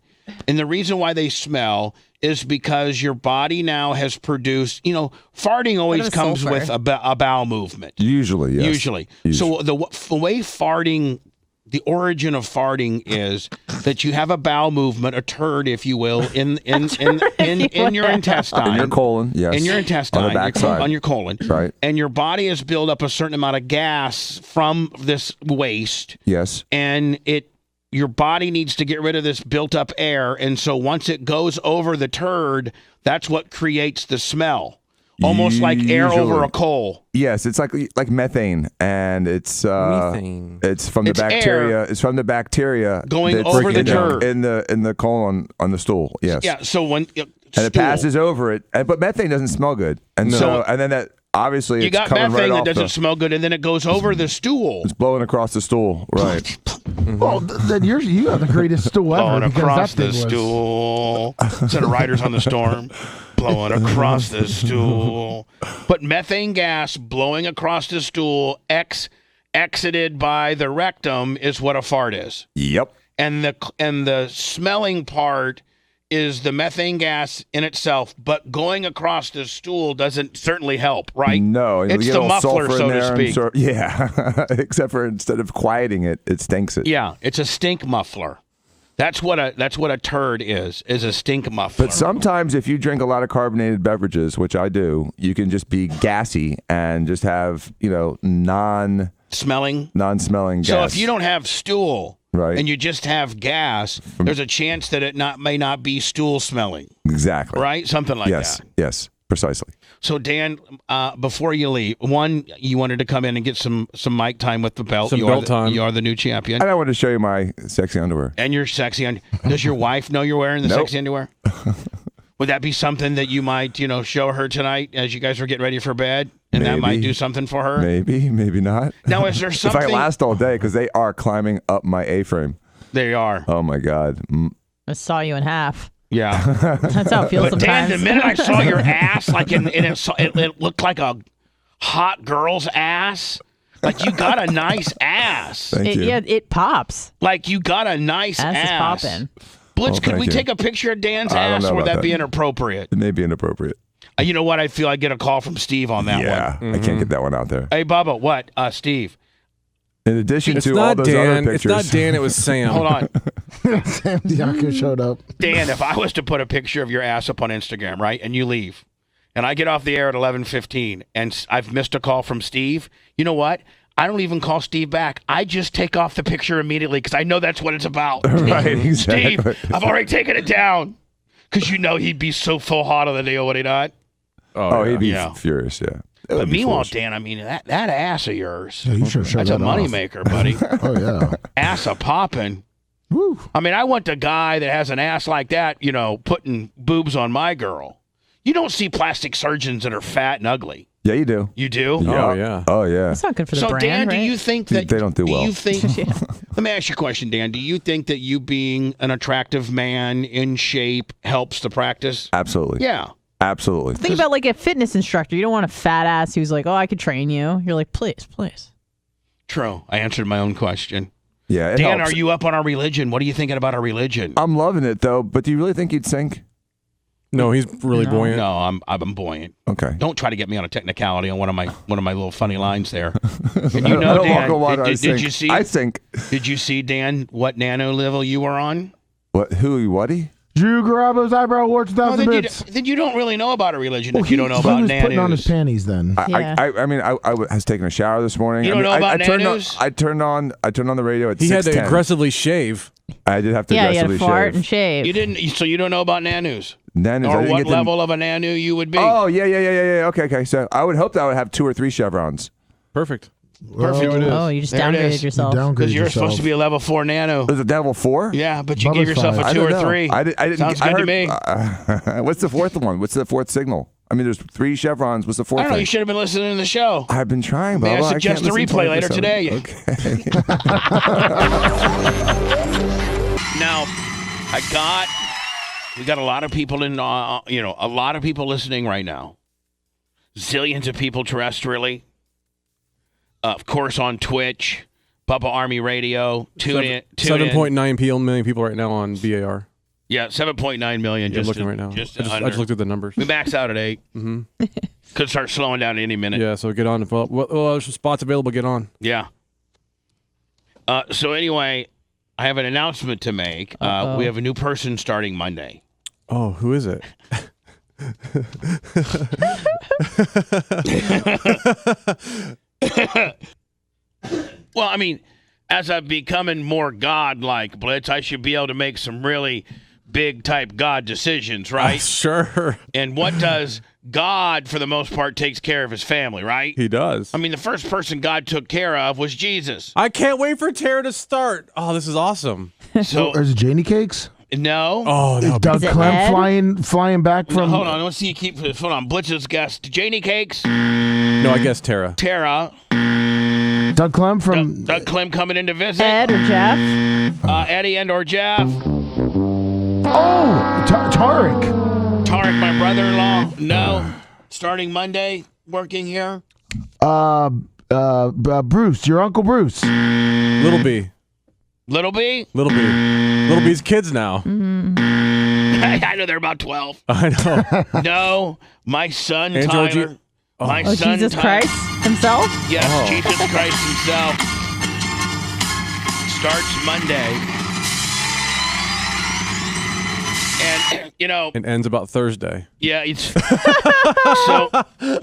and the reason why they smell is because your body now has produced, farting always comes with a bowel movement. Usually, yes. Usually. So the way farting, the origin of farting is that you have a bowel movement, a turd, if you will, in your intestine. In your colon, yes. In your intestine. On the backside. On your colon. Right. And your body has built up a certain amount of gas from this waste. Yes. And your body needs to get rid of this built-up air, and so once it goes over the turd, that's what creates the smell. Almost like air over a coal. Yes, it's like methane, and it's Methane. It's from the bacteria. It's from the bacteria going that's over the turd in the colon on the stool. Yes. Yeah. So when it passes over it, but methane doesn't smell good, and then that. Obviously, you it's got coming methane right that off doesn't smell good, and then it goes over the stool. It's blowing across the stool, right? Well, then you have the greatest stool ever. Blowing across the stool. Instead of Riders on the Storm, blowing across the stool. But methane gas blowing across the stool, exited by the rectum, is what a fart is. Yep. And the smelling part is the methane gas in itself, but going across the stool doesn't certainly help, right? No, it's the muffler, so to speak. Yeah, except for instead of quieting it, it stinks it. Yeah, it's a stink muffler. That's what a turd is a stink muffler. But sometimes if you drink a lot of carbonated beverages, which I do, you can just be gassy and just have non-smelling gas. So if you don't have stool. Right. And you just have gas, there's a chance that it may not be stool smelling. Exactly. Right? Something like that. Yes, precisely. So, Dan, before you leave, you wanted to come in and get some mic time with the belt. Some belt time. You are the new champion. And I want to show you my sexy underwear. And you're sexy. Does your wife know you're wearing the sexy underwear? Would that be something that you might, show her tonight as you guys are getting ready for bed? And maybe. That might do something for her? Maybe not. Now, is there something? If I last all day, because they are climbing up my A-frame. They are. Oh, my God. I saw you in half. Yeah. That's how it feels but sometimes. Dan, the minute I saw your ass, it looked like a hot girl's ass. Like you got a nice ass. Thank you. Yeah, it pops. Like you got a nice ass. Ass is popping. Blitz, could we take a picture of Dan's ass, or would that be inappropriate? It may be inappropriate. You know what? I feel I get a call from Steve on that one. Yeah, I can't get that one out there. Hey, Bubba, what? Steve. In addition It's to not all those Dan. other pictures. It's not Dan. It was Sam. Hold on. Sam Diaco showed up. Dan, if I was to put a picture of your ass up on Instagram, right, and you leave, and I get off the air at 11:15, and I've missed a call from Steve, you know what? I don't even call Steve back. I just take off the picture immediately because I know that's what it's about. Right, exactly. Steve, I've already taken it down because he'd be so full hot on the deal, would he not? Oh, he'd be furious, yeah. But meanwhile, Dan, I mean, that ass of yours, Yeah, you should show that's a that moneymaker, buddy. Oh, yeah. Ass a popping. Woo. I mean, I want the guy that has an ass like that, putting boobs on my girl. You don't see plastic surgeons that are fat and ugly. Yeah, you do. You do? Oh, yeah. Oh, yeah. That's not good for the So, brand, Dan, right? do you think that They don't do well. You think? Let me ask you a question, Dan. Do you think that you being an attractive man in shape helps the practice? Absolutely. Yeah. Absolutely. Think about like a fitness instructor. You don't want a fat ass who's like, oh, I could train you. You're like, please. True. I answered my own question. Yeah, it Dan, helps. are you up on our religion? What are you thinking about our religion? I'm loving it, though, but do you really think he'd sink? No, he's really buoyant. No, I'm buoyant. Okay. Don't try to get me on a technicality on one of my little funny lines there. And I don't walk Dan, on water, I did sink. you see? I sink. Did you see, Dan, what nano level you were on? What? Who? Whatty? Drew Garabo's eyebrow wore 1,000 bits. Then you don't really know about a religion Well, if you don't know he about was nanos. putting on his panties then. I mean, I was taking a shower this morning. You don't know about I turned nanos? I turned on the radio at 6:10. He had to aggressively shave. I did have to Yeah, you had aggressively to fart shave. and shave. You didn't. So you don't know about nanos, Nanos, I or didn't what get them- level of a nano you would be. Oh, yeah. Okay. So I would hope that I would have 2 or 3 chevrons. Perfect. Perfect. it is. Oh, you just There it downgraded is. yourself. Because you're supposed to be a level 4 nano. Is it level 4? Yeah, but you Bubba's give yourself fine. a I 2 don't or know. 3. I didn't. Sounds I good heard, to me. What's the fourth one? What's the fourth signal? I mean, there's 3 chevrons. What's the fourth I don't know. thing? You should have been listening to the show. I've been trying, May I Bubba. suggest can't the listen replay later 24/7. today? Okay. Now, we got a lot of people a lot of people listening right now. Zillions of people terrestrially. Of course, on Twitch, Bubba Army Radio. Tune in. 7.9 million people right now on BAR. Yeah, 7.9 million. You're looking right now. I just looked at the numbers. We max out at 8. Mm-hmm. Could start slowing down any minute. Yeah, so get on. Well, there's spots available. Get on. Yeah. So anyway, I have an announcement to make. We have a new person starting Monday. Oh, who is it? Well, I mean, as I'm becoming more God-like, Blitz, I should be able to make some really big-type God decisions, right? Sure. And what does God, for the most part, takes care of his family, right? He does. I mean, the first person God took care of was Jesus. I can't wait for Tara to start. Oh, this is awesome. So, Is it Janie Cakes? no. Oh, Is no. Doug it Clem Ed? flying back from? Hold on. Let's see. Hold on. Blitz's guest, Janie Cakes, No, I guess Tara. Tara, Doug Clem from? Doug Clem coming in to visit, Ed or Jeff? Eddie and or Jeff, Oh, Tarek. Tarek, my brother-in-law. No, starting Monday, working here. Bruce, your Uncle Bruce. Little B. Little B. Little B. Little B's kids now. I know they're about 12. I know. No, my son And Tyler. Georgie- My Oh, son Jesus Tyler. Christ himself? Yes, Oh. Jesus Christ himself starts Monday. And, And ends about Thursday. yeah, it's so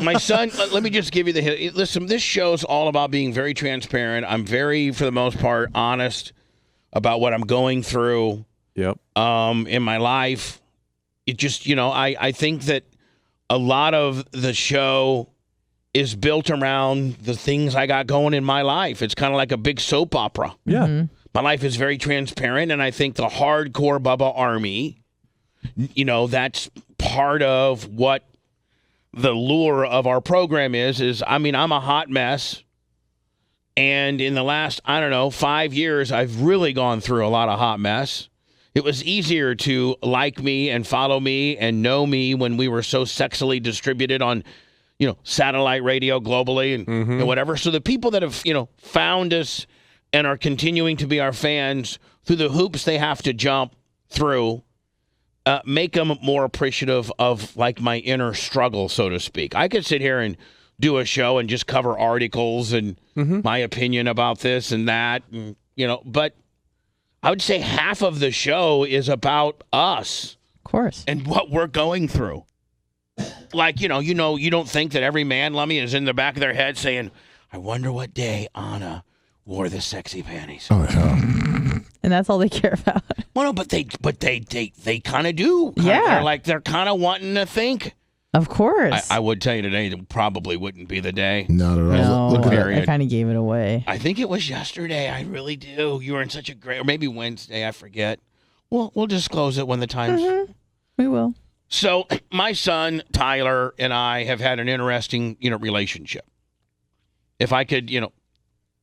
my son, let me just give you the hit. Listen, this show's all about being very transparent. I'm very, for the most part, honest about what I'm going through Yep. in my life. It just, I think that a lot of the show is built around the things I got going in my life. It's kind of like a big soap opera. Yeah. My life is very transparent, and I think the hardcore Bubba Army, that's part of what the lure of our program is, I'm a hot mess. And in the last, 5 years, I've really gone through a lot of hot mess. It was easier to like me and follow me and know me when we were so sexily distributed on, satellite radio globally and whatever. So the people that have, found us and are continuing to be our fans through the hoops they have to jump through, make them more appreciative of like my inner struggle, so to speak. I could sit here and do a show and just cover articles and my opinion about this and that, and, but I would say half of the show is about us. Of course. And what we're going through. Like, you don't think that every man, Lummy, is in the back of their head saying, I wonder what day Anna wore the sexy panties. Oh yeah. And that's all they care about. Well, no, but they kind of do. Yeah. They're kind of wanting to think. Of course. I would tell you today it probably wouldn't be the day. Not at all. No, Look at Period. I kind of gave it away. I think it was yesterday. I really do. You were in such a great, or maybe Wednesday. I forget. We'll disclose it when the time's. We will. So my son Tyler and I have had an interesting, relationship. If I could,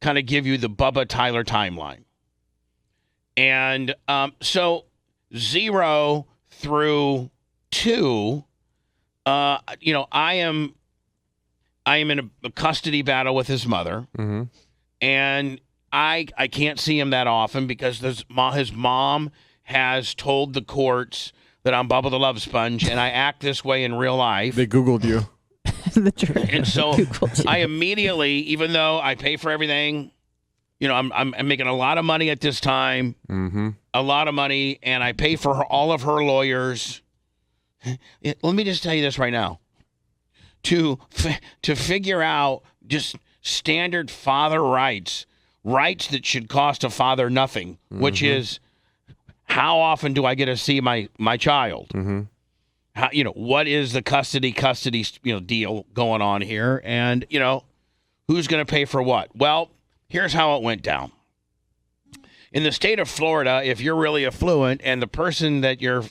kind of give you the Bubba Tyler timeline. And so 0 through 2, I am in a custody battle with his mother, and I can't see him that often because his mom has told the courts that I'm Bubba the Love Sponge, and I act this way in real life. They Googled you. The truth. And so I immediately, even though I pay for everything, I'm making a lot of money at this time, a lot of money, and I pay for all of her lawyers. Let me just tell you this right now. To figure out just standard father rights that should cost a father nothing, which is how often do I get to see my child? How, what is the custody deal going on here? And, who's going to pay for what? Well, here's how it went down. In the state of Florida, if you're really affluent and the person that you're,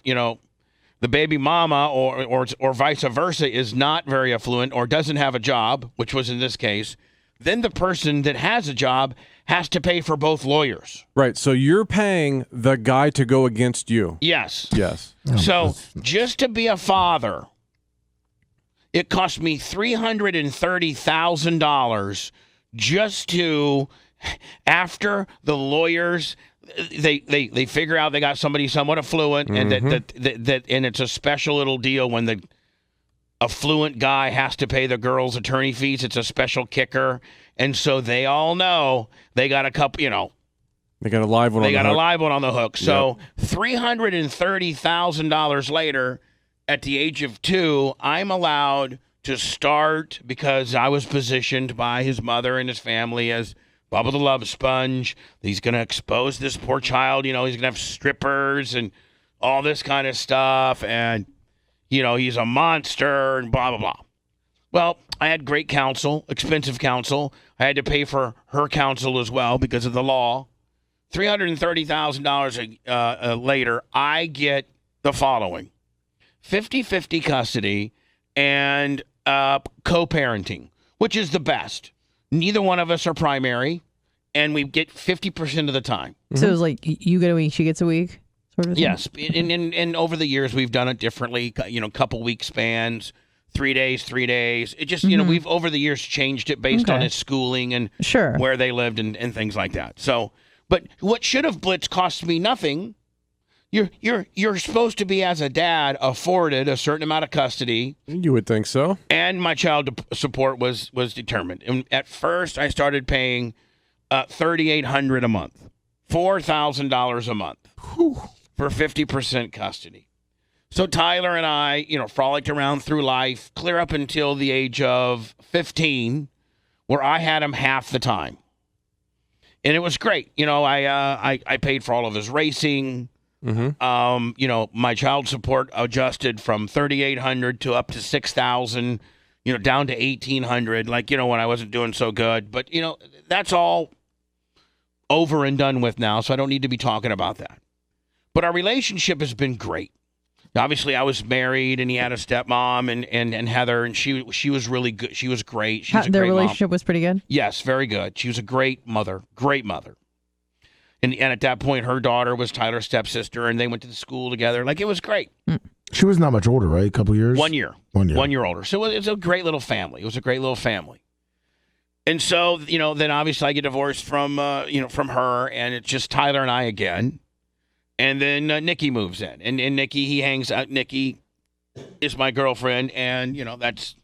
the baby mama or vice versa is not very affluent or doesn't have a job, which was in this case, then the person that has a job has to pay for both lawyers. Right. So you're paying the guy to go against you. Yes. Yes. So just to be a father, it cost me $330,000 just to, after the lawyers, they figure out they got somebody somewhat affluent, and that and it's a special little deal when the affluent guy has to pay the girl's attorney fees. It's a special kicker, and so they all know they got a couple. They got a live one. They got a live one on the hook. So $330,000 later, at the age of 2, I'm allowed to start, because I was positioned by his mother and his family as Bubba the Love Sponge. He's going to expose this poor child. He's going to have strippers and all this kind of stuff. And, he's a monster and blah, blah, blah. Well, I had great counsel, expensive counsel. I had to pay for her counsel as well because of the law. $330,000 later, I get the following: 50-50 custody and co-parenting, which is the best. Neither one of us are primary, and we get 50% of the time. So it was like you get a week, she gets a week, sort of thing? Yes, and over the years we've done it differently. Couple week spans, 3 days, 3 days. It just we've over the years changed it based on his schooling and where they lived and things like that. So, but what should have blitz cost me nothing. You're supposed to be, as a dad, afforded a certain amount of custody. You would think so. And my child support was determined. And at first, I started paying $3,800 a month, $4,000 a month for 50% custody. So Tyler and I, frolicked around through life, clear up until the age of 15, where I had him half the time, and it was great. I paid for all of his racing. My child support adjusted from $3,800 to up to $6,000, down to $1,800, when I wasn't doing so good. But, that's all over and done with now, so I don't need to be talking about that. But our relationship has been great. Obviously, I was married, and he had a stepmom, and Heather, and she was really good. She was great. She was a their great relationship mom. was pretty good? Yes, very good. She was a great mother. And at that point, her daughter was Tyler's stepsister, and they went to the school together. It was great. She was not much older, right? A couple years? 1 year. 1 year older. So it's a great little family. It was a great little family. And so, then obviously I get divorced from her, and it's just Tyler and I again. And then Nikki moves in. And Nikki, he hangs out. Nikki is my girlfriend, and, that's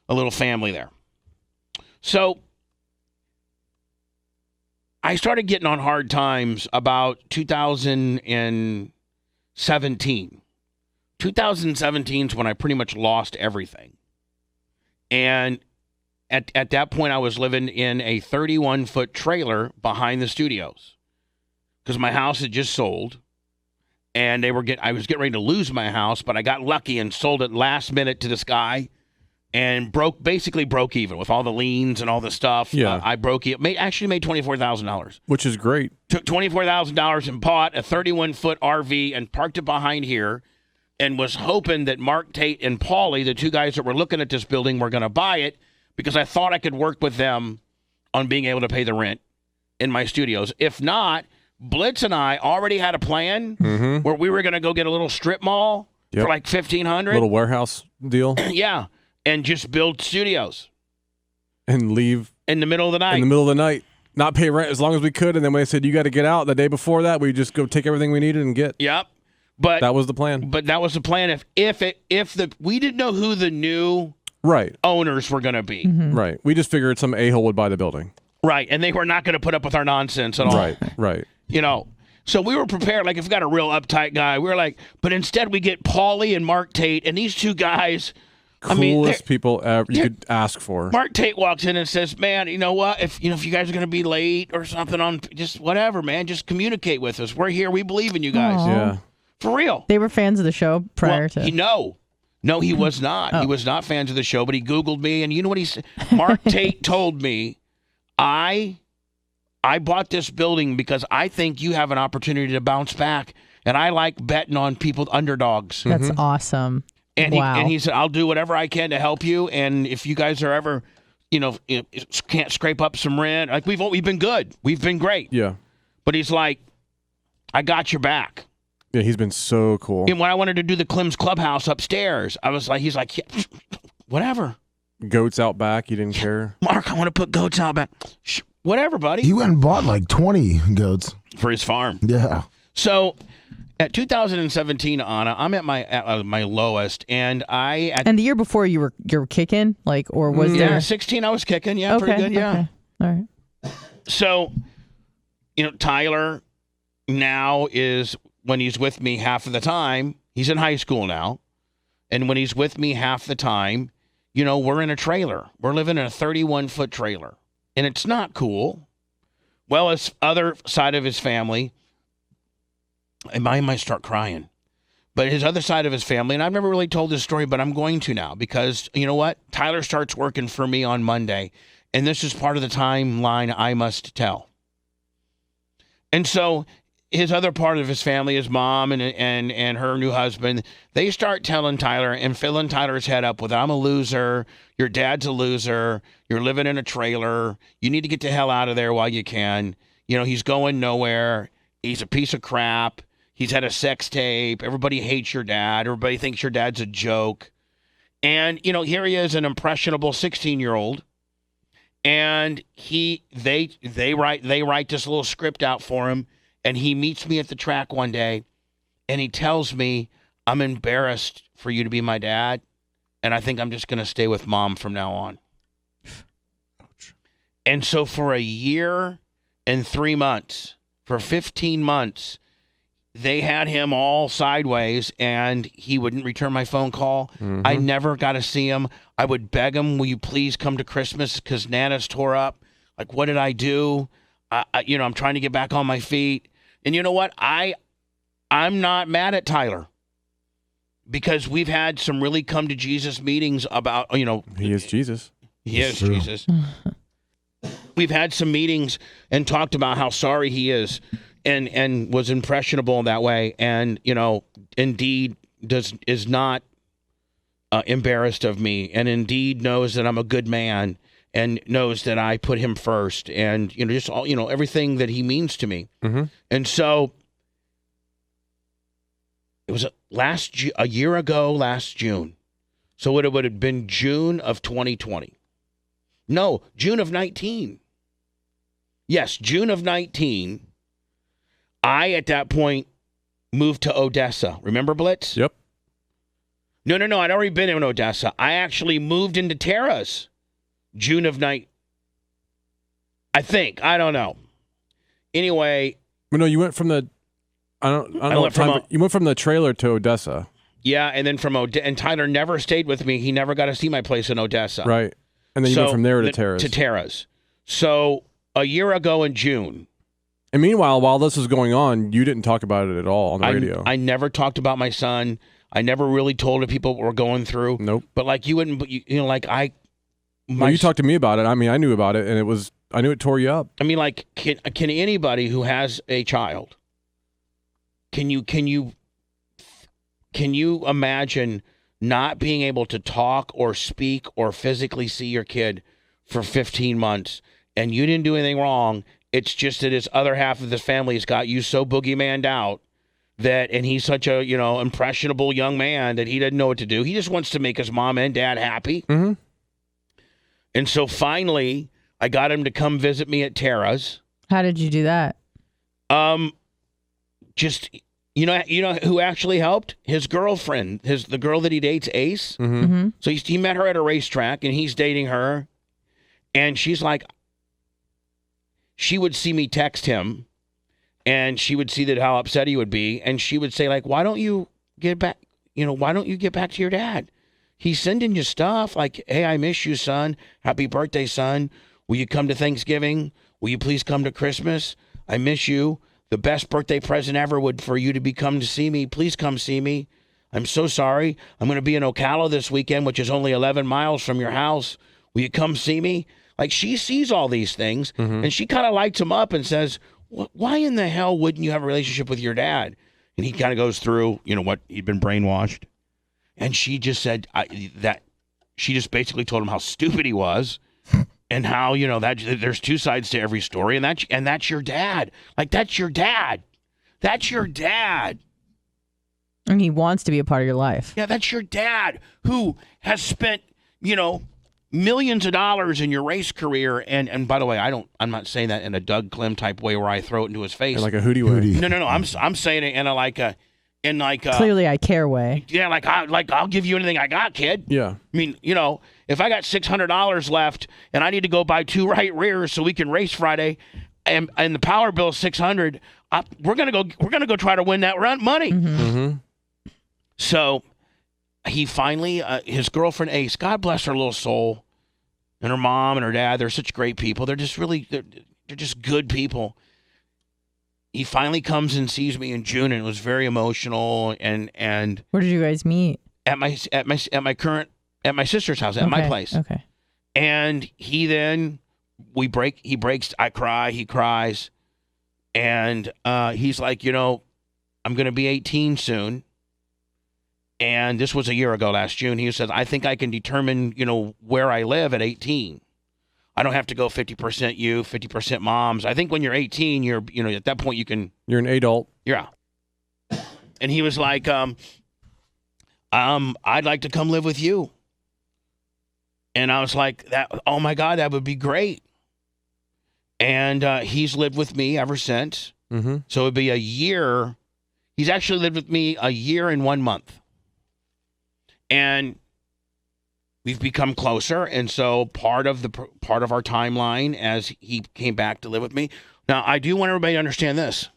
a little family there. So I started getting on hard times about 2017. 2017 is when I pretty much lost everything. And at that point, I was living in a 31-foot trailer behind the studios because my house had just sold. And I was getting ready to lose my house, but I got lucky and sold it last minute to this guy. And basically broke even with all the liens and all the stuff. Yeah. I broke it. Actually made $24,000. Which is great. Took $24,000 and bought a 31-foot RV and parked it behind here, and was hoping that Mark Tate and Paulie, the two guys that were looking at this building, were going to buy it because I thought I could work with them on being able to pay the rent in my studios. If not, Blitz and I already had a plan where we were going to go get a little strip mall for like $1,500. Little warehouse deal. Yeah. And just build studios. And leave. In the middle of the night. In the middle of the night. Not pay rent as long as we could. And then when they said, you got to get out the day before that, we just go take everything we needed and get. Yep. But that was the plan. But that was the plan. We didn't know who the new owners were going to be. Right. We just figured some a-hole would buy the building. Right. And they were not going to put up with our nonsense at all. Right. So we were prepared. If we got a real uptight guy, we were like, but instead we get Paulie and Mark Tate, and these two guys. Coolest people ever you could ask for. Mark Tate walks in and says, "Man, you know what? If you guys are going to be late or something on just whatever, man, just communicate with us. We're here. We believe in you guys. Yeah, for real." They were fans of the show prior to. No, he was not. He was not fans of the show, but he Googled me, and you know what he said? Mark Tate told me, I bought this building because I think you have an opportunity to bounce back, and I like betting on people, underdogs. That's awesome. And wow. he said, I'll do whatever I can to help you, and if you guys are ever, can't scrape up some rent, like we've been good. We've been great. Yeah. But he's like, I got your back. Yeah, he's been so cool. And when I wanted to do the Clem's Clubhouse upstairs, he's like, yeah, whatever. Goats out back, he didn't care. Mark, I want to put goats out back. Whatever, buddy. He went and bought like 20 goats for his farm. Yeah. So at 2017, Anna, I'm at my lowest, and and the year before you were kicking, or was there? Yeah, 16 I was kicking. Yeah, pretty good. Yeah. Okay. All right. So, Tyler now is, when he's with me half of the time, he's in high school now, and when he's with me half the time, we're in a trailer. We're living in a 31-foot trailer, and it's not cool. Well, his other side of his family, I might start crying, but his other side of his family, and I've never really told this story, but I'm going to now, because you know what? Tyler starts working for me on Monday, and this is part of the timeline I must tell. And so his other part of his family, his mom and her new husband, they start telling Tyler and filling Tyler's head up with, I'm a loser, your dad's a loser, you're living in a trailer, you need to get the hell out of there while you can. He's going nowhere, he's a piece of crap, he's had a sex tape, everybody hates your dad, everybody thinks your dad's a joke. And, here he is, an impressionable 16-year-old, and they write this little script out for him. And he meets me at the track one day, and he tells me, I'm embarrassed for you to be my dad, and I think I'm just going to stay with mom from now on. Ouch. And so for a year and 3 months, for 15 months, they had him all sideways, and he wouldn't return my phone call. Mm-hmm. I never got to see him. I would beg him, will you please come to Christmas, because Nana's tore up. Like, what did I do? I'm trying to get back on my feet. And you know what? I'm not mad at Tyler, because we've had some really come to Jesus meetings about, He is Jesus. He is Jesus. We've had some meetings and talked about how sorry he is and was impressionable in that way. And, indeed is not embarrassed of me, and indeed knows that I'm a good man, and knows that I put him first, and just all everything that he means to me. Mm-hmm. And so it was a year ago, last June. So it would have been June of 2020. No, June of 19. Yes, June of 19. I at that point moved to Odessa. Remember Blitz? Yep. No. I'd already been in Odessa. I actually moved into Terrace. June of night, I think. I don't know. Anyway. No, you went from the. I don't know what time. You went from the trailer to Odessa. Yeah, and then from and Tyler never stayed with me. He never got to see my place in Odessa. Right, and then you went from there to Terrace. To Terrace. So a year ago in June. And meanwhile, while this was going on, you didn't talk about it at all on the radio. I never talked about my son. I never really told people what we're going through. Nope. But you wouldn't. You talked to me about it. I mean, I knew about it, and I knew it tore you up. I mean, can anybody who has a child, can you imagine not being able to talk or speak or physically see your kid for 15 months, and you didn't do anything wrong? It's just that his other half of the family has got you so boogeymaned out and he's such a, impressionable young man that he doesn't know what to do. He just wants to make his mom and dad happy. Mm-hmm. And so finally, I got him to come visit me at Tara's. How did you do that? Just you know who actually helped? His girlfriend, the girl that he dates, Ace. Mm-hmm. Mm-hmm. So he met her at a racetrack, and he's dating her. And she's like, she would see me text him, and she would see how upset he would be, and she would say, why don't you get back? Why don't you get back to your dad? He's sending you stuff like, hey, I miss you, son. Happy birthday, son. Will you come to Thanksgiving? Will you please come to Christmas? I miss you. The best birthday present ever would for you to come to see me. Please come see me. I'm so sorry. I'm going to be in Ocala this weekend, which is only 11 miles from your house. Will you come see me? Like, she sees all these things, and she kind of lights him up and says, why in the hell wouldn't you have a relationship with your dad? And he kind of goes through, what he'd been brainwashed. And she just said she just basically told him how stupid he was and how, that there's two sides to every story. And that's your dad. Like, that's your dad. That's your dad. And he wants to be a part of your life. Yeah, that's your dad who has spent, millions of dollars in your race career. And by the way, I'm not saying that in a Doug Clem type way where I throw it into his face. In like a hootie way. No. I'm saying it in a Clearly I care way. Yeah, I'll give you anything I got, kid. Yeah. I mean, if I got $600 left and I need to go buy 2 right rears so we can race Friday, and the power bill is $600, we're gonna go try to win that money. Mm-hmm. So he finally, his girlfriend Ace, God bless her little soul, and her mom and her dad, they're such great people. They're just they're just good people. He finally comes and sees me in June, and it was very emotional. And where did you guys meet? At my sister's house, at my place. Okay. And he breaks. I cry. He cries, and he's like, I'm going to be 18 soon. And this was a year ago, last June. He said, I think I can determine, where I live at 18. I don't have to go 50% you, 50% moms. I think when you're 18, you're, at that point you can. You're an adult. Yeah. And he was like, I'd like to come live with you. And I was like, oh my God, that would be great. And he's lived with me ever since. Mm-hmm. So it'd be a year. He's actually lived with me a year and 1 month. And we've become closer. And so part of our timeline as he came back to live with me. Now, I do want everybody to understand this.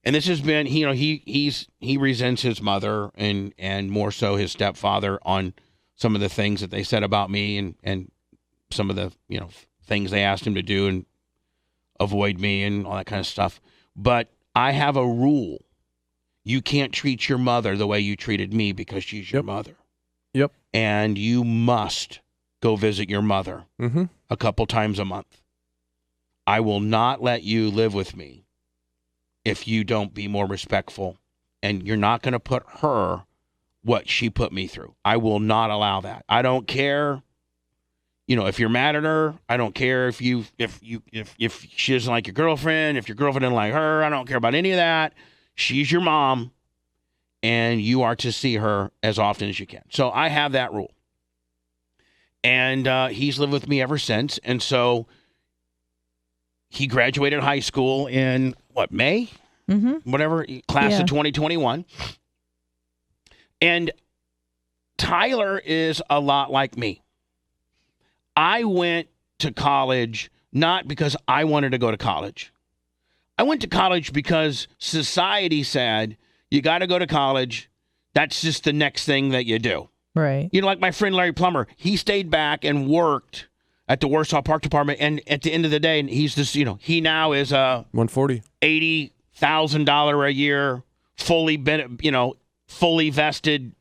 And this has been, he resents his mother and more so his stepfather on some of the things that they said about me and some of the, things they asked him to do and avoid me and all that kind of stuff. But I have a rule. You can't treat your mother the way you treated me because she's your mother. Yep. And you must go visit your mother a couple times a month. I will not let you live with me if you don't be more respectful. And you're not going to put her what she put me through. I will not allow that. I don't care. If you're mad at her, I don't care if she doesn't like your girlfriend, if your girlfriend didn't like her, I don't care about any of that. She's your mom, and you are to see her as often as you can. So I have that rule. And he's lived with me ever since. And so he graduated high school in, May? Mm-hmm. Whatever, class of 2021. And Tyler is a lot like me. I went to college not because I wanted to go to college. I went to college because society said, you got to go to college. That's just the next thing that you do. Right. Like my friend Larry Plummer, he stayed back and worked at the Warsaw Park Department. And at the end of the day, he's this, he now is a $140, $80,000 a year, fully vested,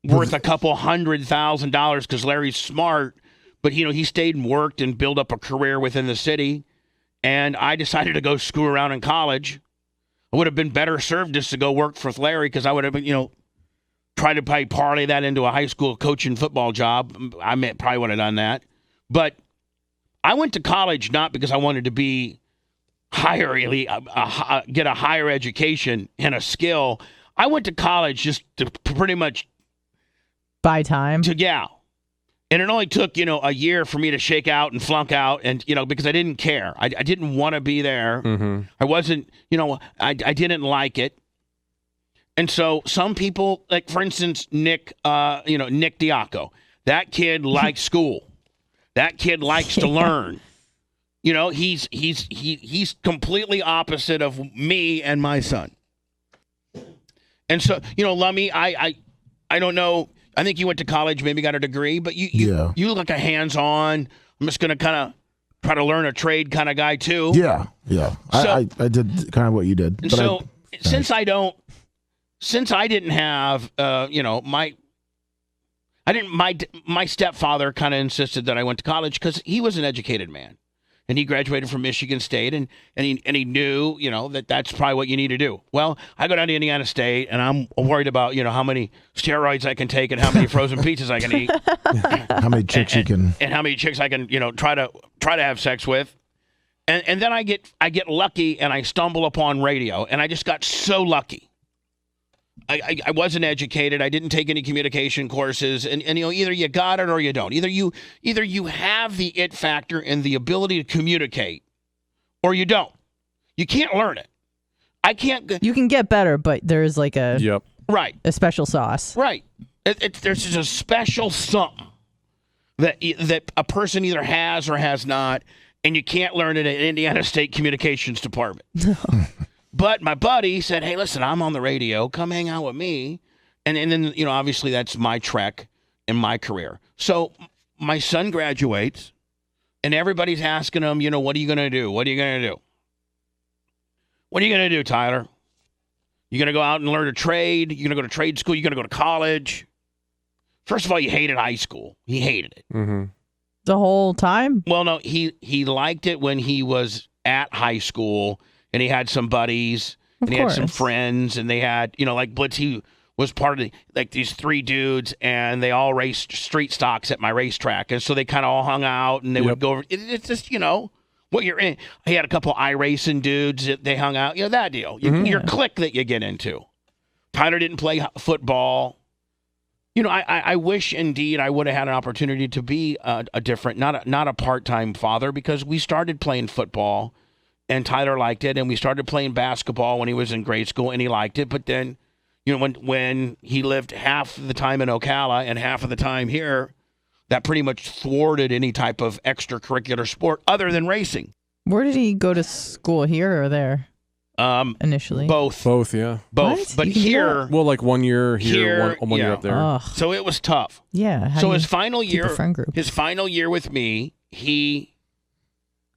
worth a couple $100,000 because Larry's smart. But, he stayed and worked and built up a career within the city. And I decided to go screw around in college. I would have been better served just to go work for Larry because I would have been, try to probably parlay that into a high school coaching football job. I probably would have done that. But I went to college not because I wanted to be get a higher education and a skill. I went to college just to pretty much buy time. And it only took, a year for me to shake out and flunk out and, because I didn't care. I didn't want to be there. Mm-hmm. I wasn't, I didn't like it. And so some people, like, for instance, Nick Diaco, that kid likes school. That kid likes to learn. He's completely opposite of me and my son. And so, Lummy, I don't know. I think you went to college, maybe got a degree, but you look like a hands-on, I'm just going to kind of try to learn a trade kind of guy too. Yeah. So, I did kind of what you did. But since I don't since I didn't have, my stepfather kind of insisted that I went to college because he was an educated man. And he graduated from Michigan State, and he knew, that that's probably what you need to do. Well, I go down to Indiana State, and I'm worried about, how many steroids I can take and how many frozen pizzas I can eat. How many chicks you can. And how many chicks I can, try to have sex with. And then I get lucky, and I stumble upon radio, and I just got so lucky. I wasn't educated. I didn't take any communication courses, and either you got it or you don't. Either you have the it factor and the ability to communicate, or you don't. You can't learn it. I can't. You can get better, but there's like a a special sauce. Right. There's just a special something that a person either has or has not, and you can't learn it at Indiana State Communications Department. But my buddy said, hey, listen, I'm on the radio. Come hang out with me. And then, obviously that's my trek in my career. So my son graduates, and everybody's asking him, what are you going to do? What are you going to do? What are you going to do, Tyler? You going to go out and learn a trade? You going to go to trade school? You going to go to college? First of all, he hated high school. He hated it. Mm-hmm. The whole time? Well, no, he liked it when he was at high school. And he had some buddies, and he had some friends, and they had, like Blitz, he was part of these three dudes, and they all raced street stocks at my racetrack. And so they kind of all hung out, and they would go over. It's just, what you're in. He had a couple iRacing dudes that they hung out, that deal. Your clique that you get into. Tyler didn't play football. I wish indeed I would have had an opportunity to be a different, not a part-time father, because we started playing football. And Tyler liked it, and we started playing basketball when he was in grade school, and he liked it. But then, when he lived half the time in Ocala and half of the time here, that pretty much thwarted any type of extracurricular sport other than racing. Where did he go to school, here or there? Initially, both, yeah, both. What? But here, well, like 1 year here, one year up there. Ugh. So it was tough. Yeah. So his final year, friend group? his final year with me, he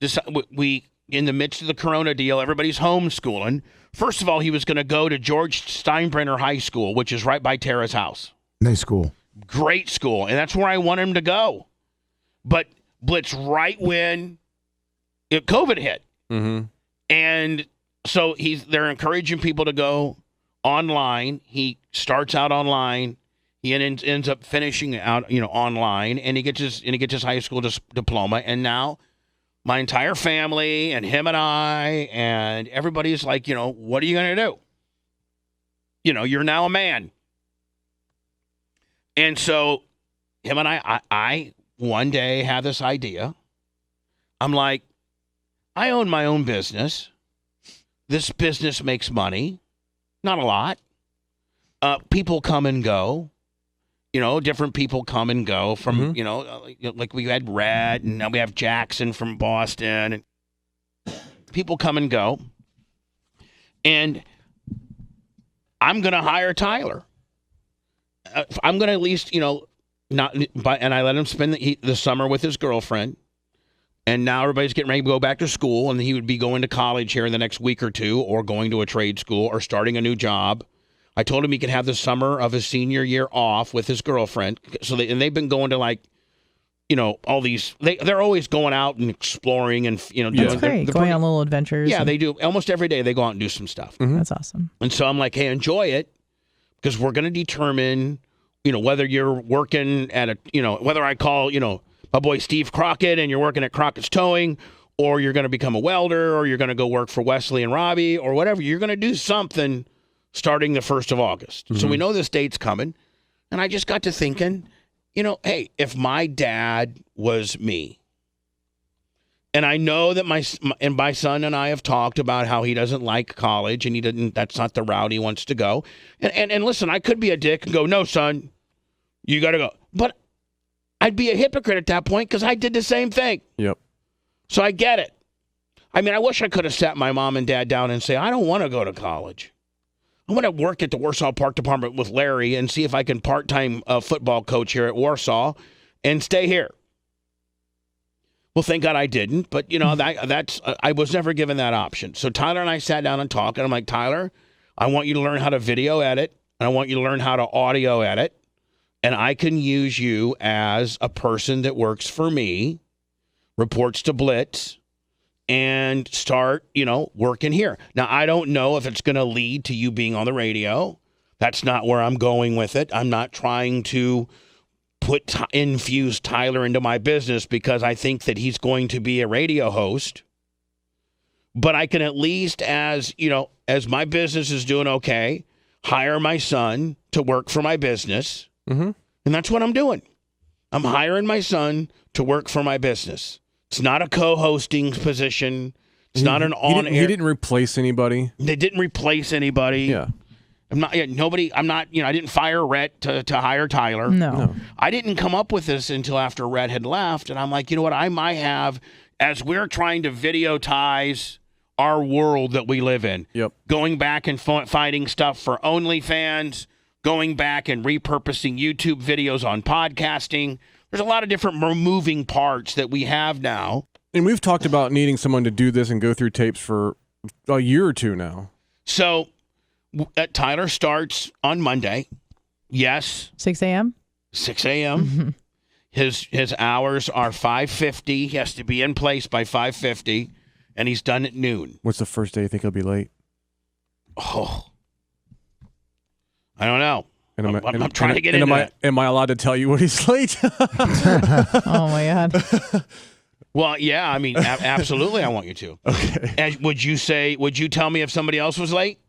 decided we. In the midst of the Corona deal, everybody's homeschooling. First of all, he was going to go to George Steinbrenner High School, which is right by Tara's house. Nice school. Great school. And that's where I want him to go. But Blitz, right when COVID hit. Mm-hmm. And so they're encouraging people to go online. He starts out online. He ends up finishing out, online. And he gets his high school diploma. And now my entire family and him and I and everybody's like, what are you going to do? You're now a man. And so him and I one day had this idea. I'm like, I own my own business. This business makes money. Not a lot. People come and go. Different people come and go from, like we had Red, and now we have Jackson from Boston, and people come and go. And I'm going to hire Tyler. I'm going to at least, and I let him spend the summer with his girlfriend. And now everybody's getting ready to go back to school, and he would be going to college here in the next week or two, or going to a trade school, or starting a new job. I told him he could have the summer of his senior year off with his girlfriend. And they've been going to all these. They're always going out and exploring and doing. That's great. Going on little adventures. Yeah, they do. Almost every day they go out and do some stuff. Mm-hmm. That's awesome. And so I'm like, hey, enjoy it, because we're going to determine, whether you're working at whether I call my boy Steve Crockett and you're working at Crockett's Towing, or you're going to become a welder, or you're going to go work for Wesley and Robbie, or whatever. You're going to do something starting the 1st of August. Mm-hmm. So we know this date's coming. And I just got to thinking, hey, if my dad was me, and I know that my son and I have talked about how he doesn't like college, and that's not the route he wants to go. And listen, I could be a dick and go, no, son, you got to go. But I'd be a hypocrite at that point, because I did the same thing. Yep. So I get it. I mean, I wish I could have sat my mom and dad down and say, I don't want to go to college. I want to work at the Warsaw Park Department with Larry and see if I can part-time football coach here at Warsaw and stay here. Well, thank God I didn't, but I was never given that option. So Tyler and I sat down and talked, and I'm like, Tyler, I want you to learn how to video edit. and I want you to learn how to audio edit, and I can use you as a person that works for me, reports to Blitz, and start, working here. Now, I don't know if it's going to lead to you being on the radio. That's not where I'm going with it. I'm not trying to infuse Tyler into my business because I think that he's going to be a radio host. But I can at least, as my business is doing okay, hire my son to work for my business. Mm-hmm. And that's what I'm doing. I'm hiring my son to work for my business. It's not a co-hosting position. It's not an on-air. He didn't replace anybody. They didn't replace anybody. Yeah. I didn't fire Rhett to hire Tyler. No. I didn't come up with this until after Rhett had left. And I'm like, you know what? I might have, as we're trying to videotize our world that we live in. Yep. Going back and finding stuff for OnlyFans, going back and repurposing YouTube videos on podcasting. There's a lot of different moving parts that we have now. And we've talked about needing someone to do this and go through tapes for a year or two now. So Tyler starts on Monday. Yes. 6 a.m.? 6 a.m. His hours are 5:50. He has to be in place by 5:50, and he's done at noon. What's the first day you think he'll be late? Oh, I don't know. I'm trying and to get into it. Am I allowed to tell you what he's late? Oh, my God. Well, yeah, I mean, absolutely I want you to. Okay. And would you tell me if somebody else was late?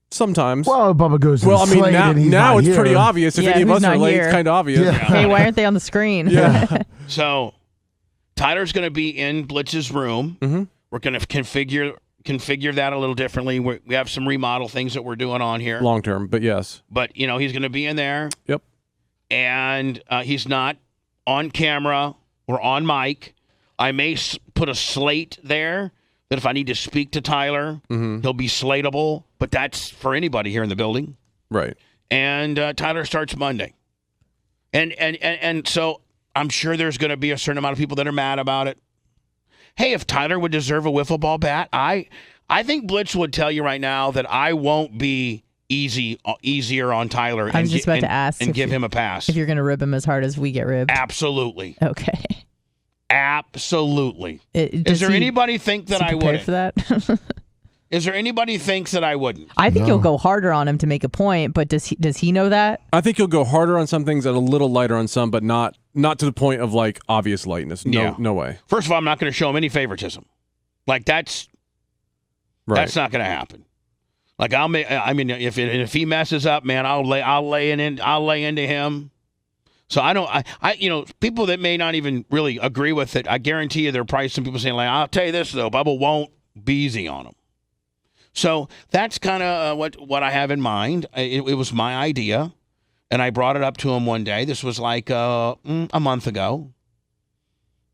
Sometimes. Well, Bubba goes. Well, I mean, now it's here. pretty obvious. If any of us are late, it's kind of obvious. Yeah. Hey, why aren't they on the screen? Yeah. So Tyler's going to be in Blitz's room. Mm-hmm. We're going to configure that a little differently. We have some remodel things that we're doing on here. Long term, but yes. But, he's going to be in there. Yep. And he's not on camera or on mic. I may put a slate there that if I need to speak to Tyler, he'll be slateable. But that's for anybody here in the building. Right. And Tyler starts Monday. And so I'm sure there's going to be a certain amount of people that are mad about it. Hey, if Tyler would deserve a wiffle ball bat, I think Blitz would tell you right now that I won't be easier on Tyler. I was just about to ask. And give him a pass. If you're going to rib him as hard as we get ribbed. Absolutely. Okay. Absolutely. Is there anybody think that I wouldn't? For that? Is there anybody thinks that I wouldn't? I think you'll go harder on him to make a point, but does he know that? I think you'll go harder on some things and a little lighter on some, but not to the point of like obvious lightness. No way. First of all, I'm not going to show him any favoritism. Like that's not going to happen. Like if he messes up, man, I'll lay into him. So I people that may not even really agree with it, I guarantee you there are probably some people saying, like, I'll tell you this though, Bubba won't be easy on him. So that's kind of what I have in mind. It was my idea, and I brought it up to him one day. This was like a month ago,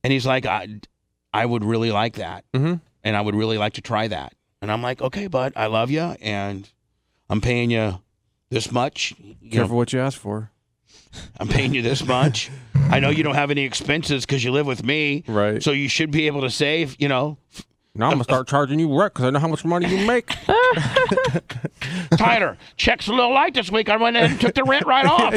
and he's like, I would really like that, and I would really like to try that. And I'm like, okay, bud, I love you, and I'm paying you this much. Careful what you ask for. I'm paying you this much. I know you don't have any expenses because you live with me, right? So you should be able to save, Now I'm going to start charging you rent because I know how much money you make. Tyler, check's a little light this week. I went in and took the rent right off.